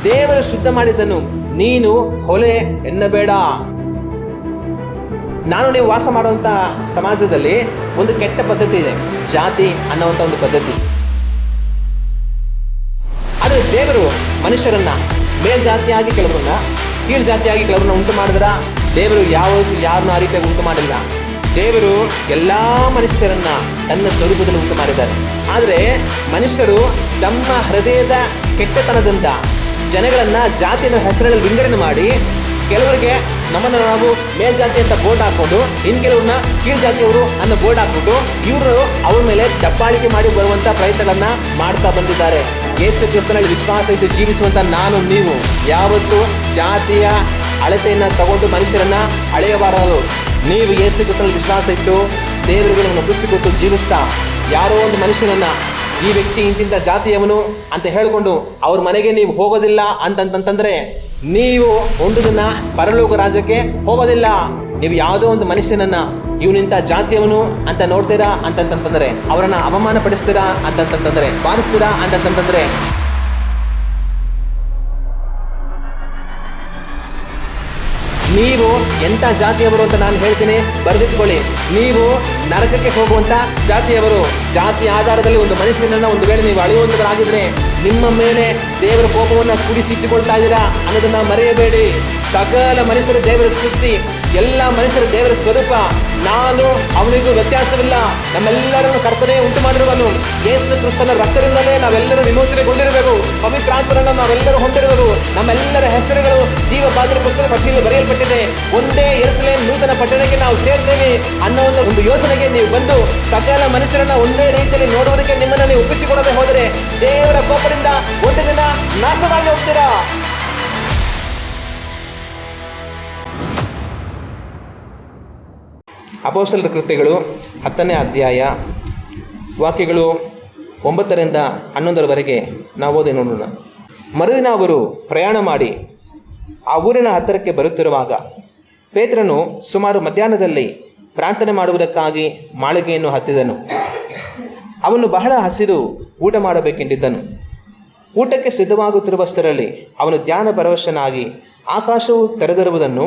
ದೇವರು ಶುದ್ಧ ಮಾಡಿದ್ದನ್ನು ನೀನು ಹೊಲೆ ಎನ್ನಬೇಡ. ನಾನು ನೀವು ವಾಸ ಮಾಡುವಂಥ ಸಮಾಜದಲ್ಲಿ ಒಂದು ಕೆಟ್ಟ ಪದ್ಧತಿ ಇದೆ, ಜಾತಿ ಅನ್ನುವಂಥ ಒಂದು ಪದ್ಧತಿ. ಆದರೆ ದೇವರು ಮನುಷ್ಯರನ್ನ ಮೇಲ್ಜಾತಿಯಾಗಿ ಕೆಲವರನ್ನ, ಕೀಳು ಜಾತಿಯಾಗಿ ಕೆಲವರನ್ನ ಉಂಟು ಮಾಡಿದ್ರ ದೇವರು ಯಾರನ್ನ ಆ ರೀತಿಯಾಗಿ ಉಂಟು ಮಾಡಿಲ್ಲ. ದೇವರು ಎಲ್ಲ ಮನುಷ್ಯರನ್ನ ತನ್ನ ಸ್ವರೂಪದಲ್ಲಿ ಉಂಟು ಮಾಡಿದ್ದಾರೆ. ಆದರೆ ಮನುಷ್ಯರು ತಮ್ಮ ಹೃದಯದ ಕೆಟ್ಟತನದಿಂದ ಜನಗಳನ್ನ ಜಾತಿಯ ಹೆಸರಲ್ಲಿ ವಿಂಗಡಣೆ ಮಾಡಿ, ಕೆಲವರಿಗೆ ನಮ್ಮನ್ನು ನಾವು ಮೇಲ್ಜಾತಿ ಅಂತ ಬೋರ್ಡ್ ಹಾಕೊಂಡು, ಇನ್ನು ಕೆಲವ್ರನ್ನ ಕೀಳು ಜಾತಿಯವರು ಅನ್ನೋ ಬೋರ್ಡ್ ಹಾಕ್ಬಿಟ್ಟು ಇವರು ಅವ್ರ ಮೇಲೆ ದಬ್ಬಾಳಿಕೆ ಮಾಡಿ ಬರುವಂತ ಪ್ರಯತ್ನಗಳನ್ನ ಮಾಡ್ತಾ ಬಂದಿದ್ದಾರೆ. ಯೇಸು ಕ್ರಿಸ್ತನಲ್ಲಿ ವಿಶ್ವಾಸ ಇಟ್ಟು ಜೀವಿಸುವಂತ ನಾನು ನೀವು ಯಾವತ್ತೂ ಜಾತಿಯ ಅಳತೆಯನ್ನ ತಗೊಂಡು ಮನುಷ್ಯರನ್ನ ಅಳೆಯಬಾರದು. ನೀವು ಯೇಸು ಕ್ರಿಸ್ತನಲ್ಲಿ ವಿಶ್ವಾಸ ಇಟ್ಟು ದೇವರಿಗೆ ನಮ್ಮನ್ನು ಖುಷಿ ಕೊಟ್ಟು ಜೀವಿಸ್ತಾ, ಯಾರೋ ಒಂದು ಮನುಷ್ಯನನ್ನ ಈ ವ್ಯಕ್ತಿ ಇಂತಿಂತ ಜಾತಿಯವನು ಅಂತ ಹೇಳ್ಕೊಂಡು ಅವ್ರ ಮನೆಗೆ ನೀವು ಹೋಗೋದಿಲ್ಲ ಅಂತಂತಂದ್ರೆ ನೀವು ಒಂದು ದಿನ ಪರಲೋಕ ರಾಜ್ಯಕ್ಕೆ ಹೋಗೋದಿಲ್ಲ. ನೀವು ಯಾವುದೋ ಒಂದು ಮನುಷ್ಯನನ್ನ ಇವನಿಂತ ಜಾತಿಯವನು ಅಂತ ನೋಡ್ತೀರಾ ಅಂತಂತಂದ್ರೆ, ಅವರನ್ನ ಅವಮಾನ ಪಡಿಸ್ತೀರಾ ಅಂತಂತಂದ್ರೆ, ಬಾರಿಸ್ತೀರಾ ಅಂತಂತಂದ್ರೆ, ನೀವು ಎಂಥ ಜಾತಿಯವರು ಅಂತ ನಾನು ಹೇಳ್ತೀನಿ, ಬರೆದಿಟ್ಕೊಳ್ಳಿ. ನೀವು ನರಕಕ್ಕೆ ಹೋಗುವಂತ ಜಾತಿಯವರು. ಜಾತಿ ಆಧಾರದಲ್ಲಿ ಒಂದು ಮನುಷ್ಯನನ್ನ ಒಂದು ವೇಳೆ ನೀವು ಅಳೆಯುವಂತರಾಗಿದ್ರೆ ನಿಮ್ಮ ಮೇಲೆ ದೇವರ ಕೋಪವನ್ನು ಕುಡಿಸಿಟ್ಟುಕೊಳ್ತಾ ಇದ್ದೀರಾ ಅನ್ನೋದನ್ನ ಮರೆಯಬೇಡಿ. ಸಕಲ ಮನುಷ್ಯರ ದೇವರ ಸೃಷ್ಟಿ, ಎಲ್ಲ ಮನುಷ್ಯರ ದೇವರ ಸ್ವರೂಪ. ನಾನು ಅವನಿಗೂ ವ್ಯತ್ಯಾಸವಿಲ್ಲ. ನಮ್ಮೆಲ್ಲರನ್ನು ಕರ್ತನೇ ಉಂಟು ಮಾಡಿರುವನು. ಯೇಸು ಕ್ರಿಸ್ತನ ರಕ್ತದಿಂದಲೇ ನಾವೆಲ್ಲರೂ ವಿಮೋಚನೆಗೊಂಡಿರಬೇಕು. ಪವಿತ್ರಾತ್ಮರನ್ನು ನಾವೆಲ್ಲರೂ ಹೊಂದಿರುವುದು. ನಮ್ಮೆಲ್ಲರ ಹೆಸರುಗಳು ಜೀವ ಬಾಗಿಲು ಪುಸ್ತಕ ಪಟ್ಟಿಯಲ್ಲಿ ಬರೆಯಲ್ಪಟ್ಟಿದೆ. ಒಂದೇ ಯೆರೂಸಲೇಮ್ ನೂತನ ಪಟ್ಟಣಕ್ಕೆ ನಾವು ಸೇರ್ತೇವೆ ಅನ್ನೋ ಒಂದು ಯೋಜನೆಗೆ ನೀವು ಬಂದು ಸಕಲ ಮನುಷ್ಯರನ್ನ ಒಂದೇ ರೀತಿಯಲ್ಲಿ ನೋಡುವುದಕ್ಕೆ ನಿಮ್ಮನ್ನು ನೀವು ಒಪ್ಪಿಸಿಕೊಡದೆ ಹೋದರೆ ದೇವರ ಕೋಪದಿಂದ ಒಂದು ದಿನ ನಾಶವಾಗಿ ಹೋಗ್ತೀರಾ. ಅಪೊಸ್ತಲರ ಕೃತ್ಯಗಳು 10ನೇ ಅಧ್ಯಾಯ ವಾಕ್ಯಗಳು 9ರಿಂದ 11ರವರೆಗೆ ನಾವು ಓದಿ ನೋಡೋಣ. ಮರುದಿನ ಅವರು ಪ್ರಯಾಣ ಮಾಡಿ ಆ ಊರಿನ ಹತ್ತಿರಕ್ಕೆ ಬರುತ್ತಿರುವಾಗ ಪೇತ್ರನು ಸುಮಾರು ಮಧ್ಯಾಹ್ನದಲ್ಲಿ ಪ್ರಾರ್ಥನೆ ಮಾಡುವುದಕ್ಕಾಗಿ ಮಾಳಿಗೆಯನ್ನು ಹತ್ತಿದನು. ಅವನು ಬಹಳ ಹಸಿದು ಊಟ ಮಾಡಬೇಕೆಂದಿದ್ದನು. ಊಟಕ್ಕೆ ಸಿದ್ಧವಾಗುತ್ತಿರುವಷ್ಟರಲ್ಲಿ ಅವನು ಧ್ಯಾನ ಪರವಶನಾಗಿ ಆಕಾಶವು ತೆರೆದಿರುವುದನ್ನು,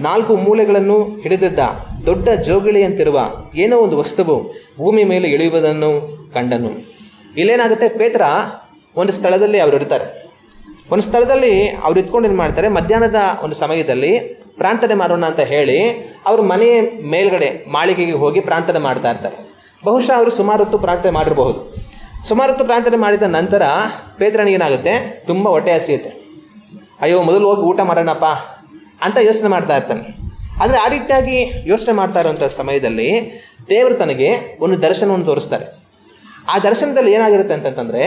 4 ಮೂಲೆಗಳನ್ನು ಹಿಡಿದಿದ್ದ ದೊಡ್ಡ ಜೋಗಿಳಿಯಂತಿರುವ ಏನೋ ಒಂದು ವಸ್ತುವು ಭೂಮಿ ಮೇಲೆ ಇಳಿಯುವುದನ್ನು ಕಂಡನು. ಇಲ್ಲೇನಾಗುತ್ತೆ, ಪೇತ್ರ ಒಂದು ಸ್ಥಳದಲ್ಲಿ ಅವರು ಇರ್ತಾರೆ. ಒಂದು ಸ್ಥಳದಲ್ಲಿ ಅವ್ರು ಇದ್ಕೊಂಡು ಏನು ಮಾಡ್ತಾರೆ, ಮಧ್ಯಾಹ್ನದ ಒಂದು ಸಮಯದಲ್ಲಿ ಪ್ರಾರ್ಥನೆ ಮಾಡೋಣ ಅಂತ ಹೇಳಿ ಅವರು ಮನೆಯ ಮೇಲ್ಗಡೆ ಮಾಳಿಗೆಗೆ ಹೋಗಿ ಪ್ರಾರ್ಥನೆ ಮಾಡ್ತಾ ಇರ್ತಾರೆ. ಬಹುಶಃ ಅವರು ಸುಮಾರು ಹೊತ್ತು ಪ್ರಾರ್ಥನೆ ಮಾಡಿರಬಹುದು. ಸುಮಾರು ಹೊತ್ತು ಪ್ರಾರ್ಥನೆ ಮಾಡಿದ ನಂತರ ಪೇತ್ರನಿಗೇನಾಗುತ್ತೆ, ತುಂಬ ಹೊಟ್ಟೆ ಹಸಿಯುತ್ತೆ. ಅಯ್ಯೋ, ಮೊದಲು ಹೋಗಿ ಊಟ ಮಾಡೋಣಪ್ಪ ಅಂತ ಯೋಚನೆ ಮಾಡ್ತಾ ಇರ್ತಾನೆ. ಆದರೆ ಆ ರೀತಿಯಾಗಿ ಯೋಚನೆ ಮಾಡ್ತಾ ಇರುವಂಥ ಸಮಯದಲ್ಲಿ ದೇವರು ತನಗೆ ಒಂದು ದರ್ಶನವನ್ನು ತೋರಿಸ್ತಾರೆ. ಆ ದರ್ಶನದಲ್ಲಿ ಏನಾಗಿರುತ್ತೆ ಅಂತಂತಂದರೆ,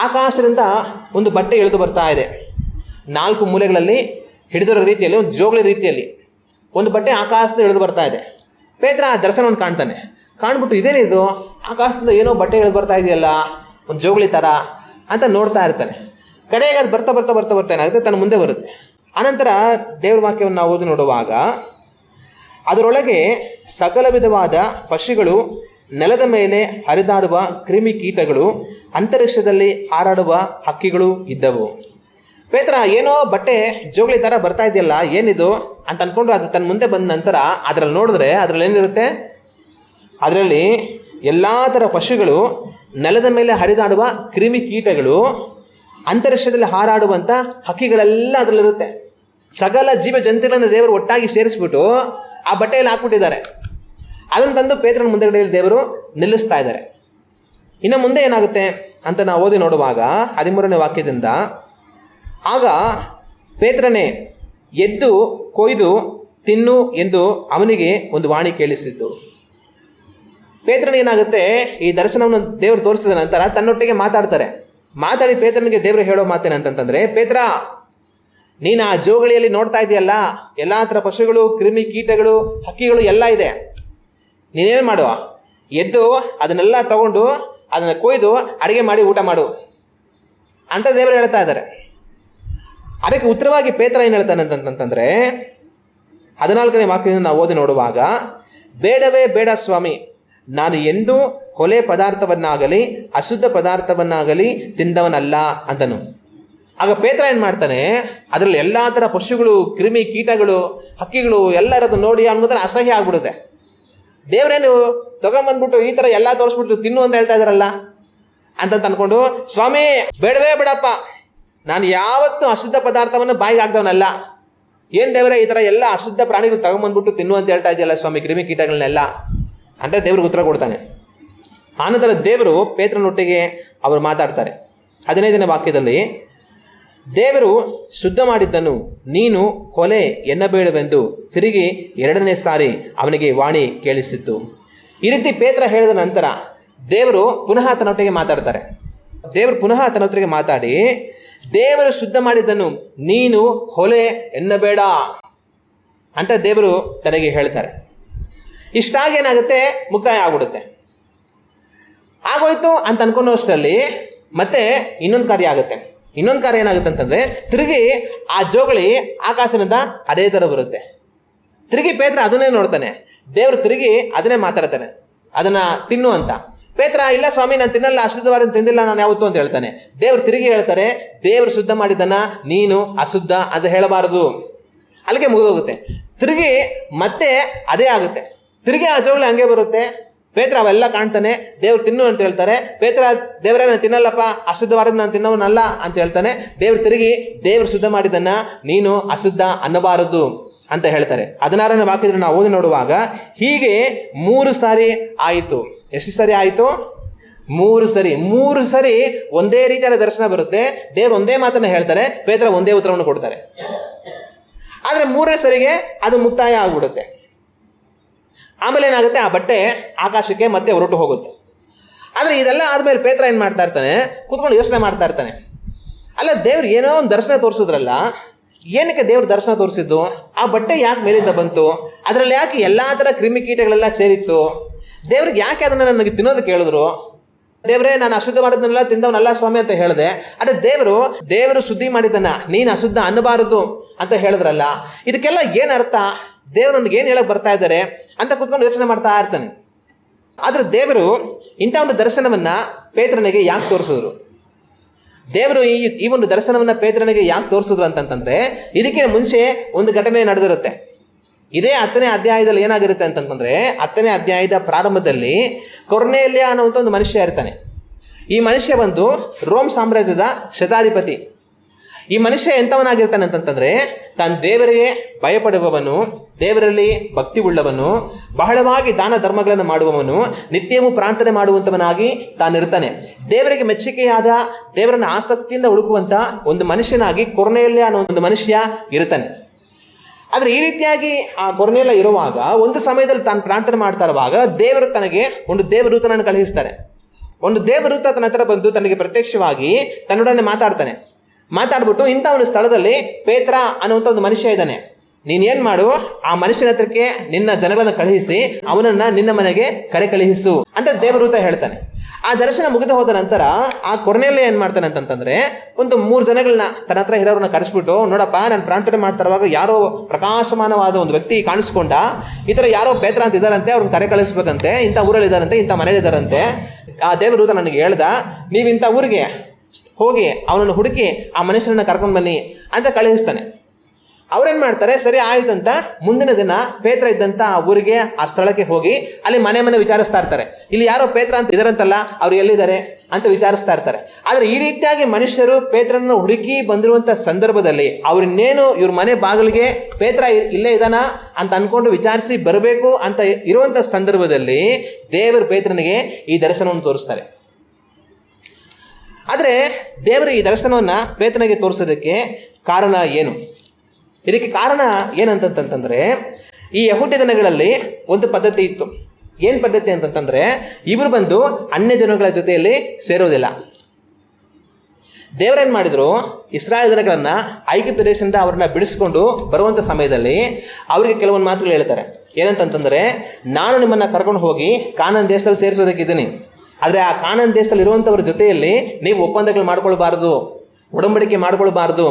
ಆಕಾಶದಿಂದ ಒಂದು ಬಟ್ಟೆ ಇಳಿದು ಬರ್ತಾ ಇದೆ. 4 ಮೂಲೆಗಳಲ್ಲಿ ಹಿಡಿದಿರೋ ರೀತಿಯಲ್ಲಿ, ಒಂದು ಜೋಗಳಿ ರೀತಿಯಲ್ಲಿ ಒಂದು ಬಟ್ಟೆ ಆಕಾಶದಿಂದ ಇಳಿದು ಬರ್ತಾ ಇದೆ. ಪೇತ್ರ ಆ ದರ್ಶನವನ್ನು ಕಾಣ್ತಾನೆ. ಕಾಣ್ಬಿಟ್ಟು ಇದೇನಿದು, ಆಕಾಶದಿಂದ ಏನೋ ಬಟ್ಟೆ ಇಳಿದು ಬರ್ತಾ ಇದೆಯಲ್ಲ, ಒಂದು ಜೋಗಳಿ ಥರ ಅಂತ ನೋಡ್ತಾ ಇರ್ತಾನೆ. ಕಡೆಗೆ ಅದು ಬರ್ತಾ ಬರ್ತಾ ಬರ್ತಾ ಬರ್ತಾ ಏನಾಗುತ್ತೆ, ತನ್ನ ಮುಂದೆ ಬರುತ್ತೆ. ಅನಂತರ ದೇವ್ರ ವಾಕ್ಯವನ್ನು ನಾವು ಓದಿ ನೋಡುವಾಗ ಅದರೊಳಗೆ ಸಕಲ ವಿಧವಾದ ಪಕ್ಷಿಗಳು, ನೆಲದ ಮೇಲೆ ಹರಿದಾಡುವ ಕ್ರಿಮಿಕೀಟಗಳು, ಅಂತರಿಕ್ಷದಲ್ಲಿ ಹಾರಾಡುವ ಹಕ್ಕಿಗಳು ಇದ್ದವು. ಪೇತ್ರ ಏನೋ ಬಟ್ಟೆ ಜೋಗಳಿ ಥರ ಬರ್ತಾ ಇದೆಯಲ್ಲ, ಏನಿದು ಅಂತ ಅಂದ್ಕೊಂಡು ಅದು ತನ್ನ ಮುಂದೆ ಬಂದ ನಂತರ ಅದರಲ್ಲಿ ನೋಡಿದ್ರೆ ಅದರಲ್ಲಿ ಏನಿರುತ್ತೆ, ಅದರಲ್ಲಿ ಎಲ್ಲ ಥರ ಪಕ್ಷಿಗಳು, ನೆಲದ ಮೇಲೆ ಹರಿದಾಡುವ ಕ್ರಿಮಿಕೀಟಗಳು, ಅಂತರಿಕ್ಷದಲ್ಲಿ ಹಾರಾಡುವಂಥ ಹಕ್ಕಿಗಳೆಲ್ಲ ಅದರಲ್ಲಿರುತ್ತೆ. ಸಕಲ ಜೀವ ಜಂತುಗಳನ್ನು ದೇವರು ಒಟ್ಟಾಗಿ ಸೇರಿಸ್ಬಿಟ್ಟು ಆ ಬಟ್ಟೆಯಲ್ಲಿ ಹಾಕ್ಬಿಟ್ಟಿದ್ದಾರೆ. ಅದನ್ನು ತಂದು ಪೇತ್ರನ ಮುಂದೆಗಡೆಯಲ್ಲಿ ದೇವರು ನಿಲ್ಲಿಸ್ತಾ ಇದ್ದಾರೆ. ಇನ್ನು ಮುಂದೆ ಏನಾಗುತ್ತೆ ಅಂತ ನಾವು ಓದಿ ನೋಡುವಾಗ 13ನೇ ವಾಕ್ಯದಿಂದ, ಆಗ ಪೇತ್ರನೇ ಎದ್ದು ಕೊಯ್ದು ತಿನ್ನು ಎಂದು ಅವನಿಗೆ ಒಂದು ವಾಣಿ ಕೇಳಿಸಿತು. ಪೇತ್ರನೇನಾಗುತ್ತೆ, ಈ ದರ್ಶನವನ್ನು ದೇವರು ತೋರಿಸಿದ ನಂತರ ತನ್ನೊಟ್ಟಿಗೆ ಮಾತಾಡಿ ಪೇತ್ರನಿಗೆ ದೇವರು ಹೇಳೋ ಮಾತೇನಂತಂದರೆ, ಪೇತ್ರ, ನೀನು ಆ ಜೋಗಳಿಯಲ್ಲಿ ನೋಡ್ತಾ ಇದೆಯಲ್ಲ, ಎಲ್ಲ ಥರ ಪಶುಗಳು, ಕ್ರಿಮಿ ಕೀಟಗಳು, ಹಕ್ಕಿಗಳು ಎಲ್ಲ ಇದೆ. ನೀನೇನು ಮಾಡುವ, ಎದ್ದು ಅದನ್ನೆಲ್ಲ ತಗೊಂಡು ಅದನ್ನು ಕೊಯ್ದು ಅಡುಗೆ ಮಾಡಿ ಊಟ ಮಾಡು ಅಂತ ದೇವರು ಹೇಳ್ತಾ ಇದ್ದಾರೆ. ಅದಕ್ಕೆ ಉತ್ತರವಾಗಿ ಪೇತ್ರ ಏನು ಹೇಳ್ತಾನೆ ಅಂತಂತಂದರೆ, 14ನೇ ವಾಕ್ಯದಿಂದ ನಾವು ಓದಿ ನೋಡುವಾಗ, ಬೇಡವೇ ಬೇಡ ಸ್ವಾಮಿ, ನಾನು ಎಂದೂ ಹೊಲೆ ಪದಾರ್ಥವನ್ನಾಗಲಿ ಅಶುದ್ಧ ಪದಾರ್ಥವನ್ನಾಗಲಿ ತಿಂದವನಲ್ಲ ಅಂತನು. ಆಗ ಪೇತ್ರ ಏನು ಮಾಡ್ತಾನೆ, ಅದರಲ್ಲಿ ಎಲ್ಲ ಥರ ಪಶುಗಳು, ಕ್ರಿಮಿ ಕೀಟಗಳು, ಹಕ್ಕಿಗಳು ಎಲ್ಲರದ್ದು ನೋಡಿ ಅವನಿಗೆ ಅಸಹ್ಯ ಆಗ್ಬಿಡುತ್ತೆ. ದೇವರೇನು ತಗೊಂಬಂದ್ಬಿಟ್ಟು ಈ ಥರ ಎಲ್ಲ ತೋರಿಸ್ಬಿಟ್ಟು ತಿನ್ನು ಅಂತ ಹೇಳ್ತಾ ಇದ್ದಾರಲ್ಲ ಅಂತ ಅಂದ್ಕೊಂಡು, ಸ್ವಾಮಿ ಬೇಡವೇ ಬೇಡಪ್ಪ, ನಾನು ಯಾವತ್ತೂ ಅಶುದ್ಧ ಪದಾರ್ಥವನ್ನು ಬಾಯಿಗೆ ಹಾಕ್ದವನಲ್ಲ. ಏನು ದೇವರೇ ಈ ಥರ ಎಲ್ಲ ಅಶುದ್ಧ ಪ್ರಾಣಿಗಳು ತಗೊಂಬಂದ್ಬಿಟ್ಟು ತಿನ್ನು ಅಂತ ಹೇಳ್ತಾ ಇದೆಯಲ್ಲ ಸ್ವಾಮಿ, ಕ್ರಿಮಿ ಕೀಟಗಳನ್ನೆಲ್ಲ ಅಂತ ದೇವ್ರಿಗೆ ಉತ್ತರ ಕೊಡ್ತಾನೆ. ಆನಂತರ ದೇವರು ಪೇತ್ರನೊಟ್ಟಿಗೆ ಅವರು ಮಾತಾಡ್ತಾರೆ. 15ನೇ ವಾಕ್ಯದಲ್ಲಿ, ದೇವರು ಶುದ್ಧ ಮಾಡಿದ್ದನ್ನು ನೀನು ಕೊಲೆ ಎನ್ನಬೇಡವೆಂದು ತಿರುಗಿ 2ನೇ ಸಾರಿ ಅವನಿಗೆ ವಾಣಿ ಕೇಳಿಸಿತ್ತು. ಈ ರೀತಿ ಪೇತ್ರ ಹೇಳಿದ ನಂತರ ದೇವರು ಪುನಃ ತನ್ನೊಟ್ಟಿಗೆ ಮಾತಾಡ್ತಾರೆ. ದೇವರು ಪುನಃ ತನ್ನೊಟ್ಟಿಗೆ ಮಾತಾಡಿ, ದೇವರು ಶುದ್ಧ ಮಾಡಿದ್ದನ್ನು ನೀನು ಹೊಲೆ ಎನ್ನಬೇಡ ಅಂತ ದೇವರು ತನಗೆ ಹೇಳ್ತಾರೆ. ಇಷ್ಟಾಗಿ ಏನಾಗುತ್ತೆ, ಮುಕ್ತಾಯ ಆಗ್ಬಿಡುತ್ತೆ. ಆಗೋಯ್ತು ಅಂತ ಅನ್ಕೊಳ್ಳೋ ಅಷ್ಟರಲ್ಲಿ ಮತ್ತೆ ಇನ್ನೊಂದು ಕಾರ್ಯ ಆಗುತ್ತೆ. ಇನ್ನೊಂದು ಕಾರ್ಯ ಏನಾಗುತ್ತೆ ಅಂತಂದರೆ, ತಿರುಗಿ ಆ ಜೋಗಳಿ ಆಕಾಶದಿಂದ ಅದೇ ಥರ ಬರುತ್ತೆ. ತಿರುಗಿ ಪೇತ್ರ ಅದನ್ನೇ ನೋಡ್ತಾನೆ. ದೇವರು ತಿರುಗಿ ಅದನ್ನೇ ಮಾತಾಡ್ತಾನೆ, ಅದನ್ನು ತಿನ್ನು ಅಂತ. ಪೇತ್ರ, ಇಲ್ಲ ಸ್ವಾಮಿ ನಾನು ತಿನ್ನಲ್ಲ, ಅಶುದ್ಧವಾದ ತಿಂದಿಲ್ಲ ನಾನು ಯಾವತ್ತು ಅಂತ ಹೇಳ್ತಾನೆ. ದೇವರು ತಿರುಗಿ ಹೇಳ್ತಾರೆ, ದೇವರು ಶುದ್ಧ ಮಾಡಿದ್ದನ್ನ ನೀನು ಅಶುದ್ಧ ಅಂತ ಹೇಳಬಾರದು. ಅಲ್ಲಿಗೆ ಮುಗಿದೋಗುತ್ತೆ. ತಿರುಗಿ ಮತ್ತೆ ಅದೇ ಆಗುತ್ತೆ. ತಿರುಗಿ ಆ ಜೋಗಳಿ ಹಂಗೆ ಬರುತ್ತೆ. ಪೇತ್ರ ಅವೆಲ್ಲ ಕಾಣ್ತಾನೆ. ದೇವ್ರು ತಿನ್ನು ಅಂತ ಹೇಳ್ತಾರೆ. ಪೇತ್ರ, ದೇವರೇ ನಾನು ತಿನ್ನಲ್ಲಪ್ಪ, ಅಶುದ್ಧವಾದ ನಾನು ತಿನ್ನೋನಲ್ಲ ಅಂತ ಹೇಳ್ತಾನೆ. ದೇವ್ರು ತಿರುಗಿ ದೇವರು ಶುದ್ಧ ಮಾಡಿದ್ದನ್ನ ನೀನು ಅಶುದ್ಧ ಅನ್ನಬಾರದು ಅಂತ ಹೇಳ್ತಾರೆ. 16ನೇ ವಾಕ್ಯದಲ್ಲಿ ನಾವು ಓದಿ ನೋಡುವಾಗ ಹೀಗೆ 3 ಸಾರಿ ಆಯಿತು. ಎಷ್ಟು ಸಾರಿ ಆಯಿತು? 3 ಸರಿ ಒಂದೇ ರೀತಿಯಾದ ದರ್ಶನ ಬರುತ್ತೆ. ದೇವರು ಒಂದೇ ಮಾತನ್ನು ಹೇಳ್ತಾರೆ, ಪೇತ್ರ ಒಂದೇ ಉತ್ತರವನ್ನು ಕೊಡ್ತಾರೆ. ಆದರೆ 3ನೇ ಸರಿಗೆ ಅದು ಮುಕ್ತಾಯ ಆಗ್ಬಿಡುತ್ತೆ. ಆಮೇಲೆ ಏನಾಗುತ್ತೆ, ಆ ಬಟ್ಟೆ ಆಕಾಶಕ್ಕೆ ಮತ್ತೆ ಹೊರಟು ಹೋಗುತ್ತೆ. ಆದರೆ ಇದೆಲ್ಲ ಆದಮೇಲೆ ಪೇತ್ರ ಏನು ಮಾಡ್ತಾ ಇರ್ತಾನೆ, ಕೂತ್ಕೊಂಡು ಯೋಚನೆ ಮಾಡ್ತಾ ಇರ್ತಾನೆ. ಅಲ್ಲ, ದೇವ್ರು ಏನೋ ಒಂದು ದರ್ಶನ ತೋರಿಸಿದ್ರಲ್ಲ, ಏನಕ್ಕೆ ದೇವ್ರ ದರ್ಶನ ತೋರಿಸಿದ್ದು? ಆ ಬಟ್ಟೆ ಯಾಕೆ ಮೇಲಿಂದ ಬಂತು? ಅದರಲ್ಲಿ ಯಾಕೆ ಎಲ್ಲ ಥರ ಕ್ರಿಮಿಕೀಟಗಳೆಲ್ಲ ಸೇರಿತ್ತು? ದೇವ್ರಿಗೆ ಯಾಕೆ ಅದನ್ನು ನನಗೆ ತಿನ್ನೋದಕ್ಕೆ ಹೇಳಿದ್ರು? ದೇವರೇ, ನಾನು ಅಶುದ್ಧ ಮಾಡಿದ್ದನ್ನೆಲ್ಲ ತಿಂದವನಲ್ಲ ಸ್ವಾಮಿ ಅಂತ ಹೇಳಿದೆ. ಆದರೆ ದೇವರು ಶುದ್ಧಿ ಮಾಡಿದ್ದನ್ನ ನೀನು ಅಶುದ್ಧ ಅನ್ನಬಾರದು ಅಂತ ಹೇಳಿದ್ರಲ್ಲ, ಇದಕ್ಕೆಲ್ಲ ಏನು ಅರ್ಥ? ದೇವರು ನನಗೆ ಏನು ಹೇಳಕ್ಕೆ ಬರ್ತಾ ಇದ್ದಾರೆ ಅಂತ ಕೂತ್ಕೊಂಡು ಯೋಚನೆ ಮಾಡ್ತಾ ಇರ್ತಾನೆ. ಆದರೆ ದೇವರು ಇಂಥ ಒಂದು ದರ್ಶನವನ್ನು ಪೇತ್ರನಿಗೆ ಯಾಕೆ ತೋರಿಸಿದ್ರು? ದೇವರು ಈ ಒಂದು ದರ್ಶನವನ್ನು ಪೇತ್ರನಿಗೆ ಯಾಕೆ ತೋರಿಸಿದ್ರು ಅಂತಂತಂದರೆ, ಇದಕ್ಕೆ ಮುಂಚೆ ಒಂದು ಘಟನೆ ನಡೆದಿರುತ್ತೆ. ಇದೇ 10ನೇ ಅಧ್ಯಾಯದಲ್ಲಿ ಏನಾಗಿರುತ್ತೆ ಅಂತಂತಂದರೆ, 10ನೇ ಅಧ್ಯಾಯದ ಪ್ರಾರಂಭದಲ್ಲಿ ಕೊರ್ನೇಲ್ಯ ಅನ್ನುವಂಥ ಒಂದು ಮನುಷ್ಯ ಇರ್ತಾನೆ. ಈ ಮನುಷ್ಯ ಬಂದು ರೋಮ್ ಸಾಮ್ರಾಜ್ಯದ ಶತಾಧಿಪತಿ. ಈ ಮನುಷ್ಯ ಎಂಥವನಾಗಿರ್ತಾನೆ ಅಂತಂತಂದರೆ, ತಾನು ದೇವರಿಗೆ ಭಯಪಡುವವನು, ದೇವರಲ್ಲಿ ಭಕ್ತಿ ಉಳ್ಳವನು, ಬಹಳವಾಗಿ ದಾನ ಧರ್ಮಗಳನ್ನು ಮಾಡುವವನು, ನಿತ್ಯವೂ ಪ್ರಾರ್ಥನೆ ಮಾಡುವಂಥವನಾಗಿ ತಾನಿರ್ತಾನೆ. ದೇವರಿಗೆ ಮೆಚ್ಚುಗೆಯಾದ, ದೇವರನ್ನು ಆಸಕ್ತಿಯಿಂದ ಹುಡುಕುವಂಥ ಒಂದು ಮನುಷ್ಯನಾಗಿ ಕೊರ್ನೇಲ್ಯ ಅನ್ನೋ ಒಂದು ಮನುಷ್ಯ ಇರ್ತಾನೆ. ಆದರೆ ಈ ರೀತಿಯಾಗಿ ಆ ಕೊರ್ನೇಲ್ಯ ಇರುವಾಗ ಒಂದು ಸಮಯದಲ್ಲಿ ತಾನು ಪ್ರಾರ್ಥನೆ ಮಾಡ್ತಾ ಇರುವಾಗ ದೇವರು ತನಗೆ ಒಂದು ದೇವದೂತನನ್ನು ಕಳುಹಿಸ್ತಾರೆ. ಒಂದು ದೇವದೂತ ತನ್ನ ಹತ್ರ ಬಂದು ತನಗೆ ಪ್ರತ್ಯಕ್ಷವಾಗಿ ತನ್ನೊಡನೆ ಮಾತಾಡ್ಬಿಟ್ಟು, ಇಂಥ ಒಂದು ಸ್ಥಳದಲ್ಲಿ ಪೇತ್ರ ಅನ್ನುವಂಥ ಒಂದು ಮನುಷ್ಯ ಇದ್ದಾನೆ, ನೀನೇನು ಮಾಡು, ಆ ಮನುಷ್ಯನ ಹತ್ರಕ್ಕೆ ನಿನ್ನ ಜನಗಳನ್ನು ಕಳುಹಿಸಿ ಅವನನ್ನು ನಿನ್ನ ಮನೆಗೆ ಕಳಿಸು ಅಂತ ದೇವದೂತ ಹೇಳ್ತಾನೆ. ಆ ದರ್ಶನ ಮುಗಿದು ಹೋದ ನಂತರ ಆ ಕೊರ್ನೇಲ್ಯ ಏನು ಮಾಡ್ತಾನೆ ಅಂತಂತಂದರೆ, ಒಂದು 3 ಜನಗಳನ್ನ ತನ್ನ ಹತ್ರ ಇರೋರನ್ನ ಕರೆಸ್ಬಿಟ್ಟು, ನೋಡಪ್ಪ, ನಾನು ಪ್ರಾರ್ಥನೆ ಮಾಡ್ತಾ ಇರುವಾಗ ಯಾರೋ ಪ್ರಕಾಶಮಾನವಾದ ಒಂದು ವ್ಯಕ್ತಿ ಕಾಣಿಸ್ಕೊಂಡ, ಈ ಥರ ಯಾರೋ ಪೇತ್ರ ಅಂತ ಇದ್ದಾರಂತೆ, ಅವ್ರನ್ನ ಕಳಿಸ್ಬೇಕಂತೆ, ಇಂಥ ಊರಲ್ಲಿ ಇದ್ದಾರಂತೆ, ಇಂಥ ಮನೇಲಿ ಇದ್ದಾರಂತೆ. ಆ ದೇವದೂತ ನನಗೆ ಹೇಳ್ದ, ನೀವು ಇಂಥ ಊರಿಗೆ ಹೋಗಿ ಅವನನ್ನು ಹುಡುಕಿ ಆ ಮನುಷ್ಯನನ್ನು ಕರ್ಕೊಂಡು ಬನ್ನಿ ಅಂತ ಕಳುಹಿಸ್ತಾನೆ. ಅವ್ರೇನು ಮಾಡ್ತಾರೆ, ಸರಿ ಆಯ್ತು ಅಂತ ಮುಂದಿನ ದಿನ ಪೇತ್ರ ಇದ್ದಂಥ ಆ ಊರಿಗೆ, ಆ ಸ್ಥಳಕ್ಕೆ ಹೋಗಿ ಅಲ್ಲಿ ಮನೆ ವಿಚಾರಿಸ್ತಾ ಇರ್ತಾರೆ. ಇಲ್ಲಿ ಯಾರೋ ಪೇತ್ರ ಅಂತ ಇದ್ದಾರಂತಲ್ಲ, ಅವ್ರು ಎಲ್ಲಿದ್ದಾರೆ ಅಂತ ವಿಚಾರಿಸ್ತಾ ಇರ್ತಾರೆ. ಆದರೆ ಈ ರೀತಿಯಾಗಿ ಮನುಷ್ಯರು ಪೇತ್ರನನ್ನು ಹುಡುಕಿ ಬಂದಿರುವಂಥ ಸಂದರ್ಭದಲ್ಲಿ ಅವ್ರನ್ನೇನು ಇವ್ರ ಮನೆ ಬಾಗಿಲಿಗೆ ಪೇತ್ರ ಇಲ್ಲೇ ಇದ್ದಾನ ಅಂತ ಅಂದ್ಕೊಂಡು ವಿಚಾರಿಸಿ ಬರಬೇಕು ಅಂತ ಇರುವಂಥ ಸಂದರ್ಭದಲ್ಲಿ ದೇವರು ಪೇತ್ರನಿಗೆ ಈ ದರ್ಶನವನ್ನು ತೋರಿಸ್ತಾರೆ. ಆದರೆ ದೇವರು ಈ ದರ್ಶನವನ್ನು ಪೇತ್ರನಿಗೆ ತೋರಿಸೋದಕ್ಕೆ ಕಾರಣ ಏನು? ಇದಕ್ಕೆ ಕಾರಣ ಏನಂತಂತಂದರೆ, ಈ ಯಹೂದ್ಯ ದಿನಗಳಲ್ಲಿ ಒಂದು ಪದ್ಧತಿ ಇತ್ತು. ಏನು ಪದ್ಧತಿ ಅಂತಂತಂದರೆ, ಇವರು ಬಂದು ಅನ್ಯ ಜನಗಳ ಜೊತೆಯಲ್ಲಿ ಸೇರೋದಿಲ್ಲ. ದೇವರೇನು ಮಾಡಿದರು, ಇಸ್ರಾಯೇಲ್ ಜನಗಳನ್ನು ಐಗುಪ್ತ ದೇಶದಿಂದ ಅವ್ರನ್ನ ಬಿಡಿಸ್ಕೊಂಡು ಬರುವಂಥ ಸಮಯದಲ್ಲಿ ಅವರಿಗೆ ಕೆಲವೊಂದು ಮಾತುಗಳು ಹೇಳ್ತಾರೆ. ಏನಂತಂತಂದರೆ, ನಾನು ನಿಮ್ಮನ್ನು ಕರ್ಕೊಂಡು ಹೋಗಿ ಕಾನಾನ್ ದೇಶದಲ್ಲಿ ಸೇರಿಸೋದಕ್ಕಿದ್ದೀನಿ, ಆದರೆ ಆ ಕಾನಾನ್ ದೇಶದಲ್ಲಿ ಇರುವಂಥವ್ರ ಜೊತೆಯಲ್ಲಿ ನೀವು ಒಪ್ಪಂದಗಳು ಮಾಡ್ಕೊಳ್ಬಾರ್ದು, ಒಡಂಬಡಿಕೆ ಮಾಡ್ಕೊಳ್ಬಾರ್ದು,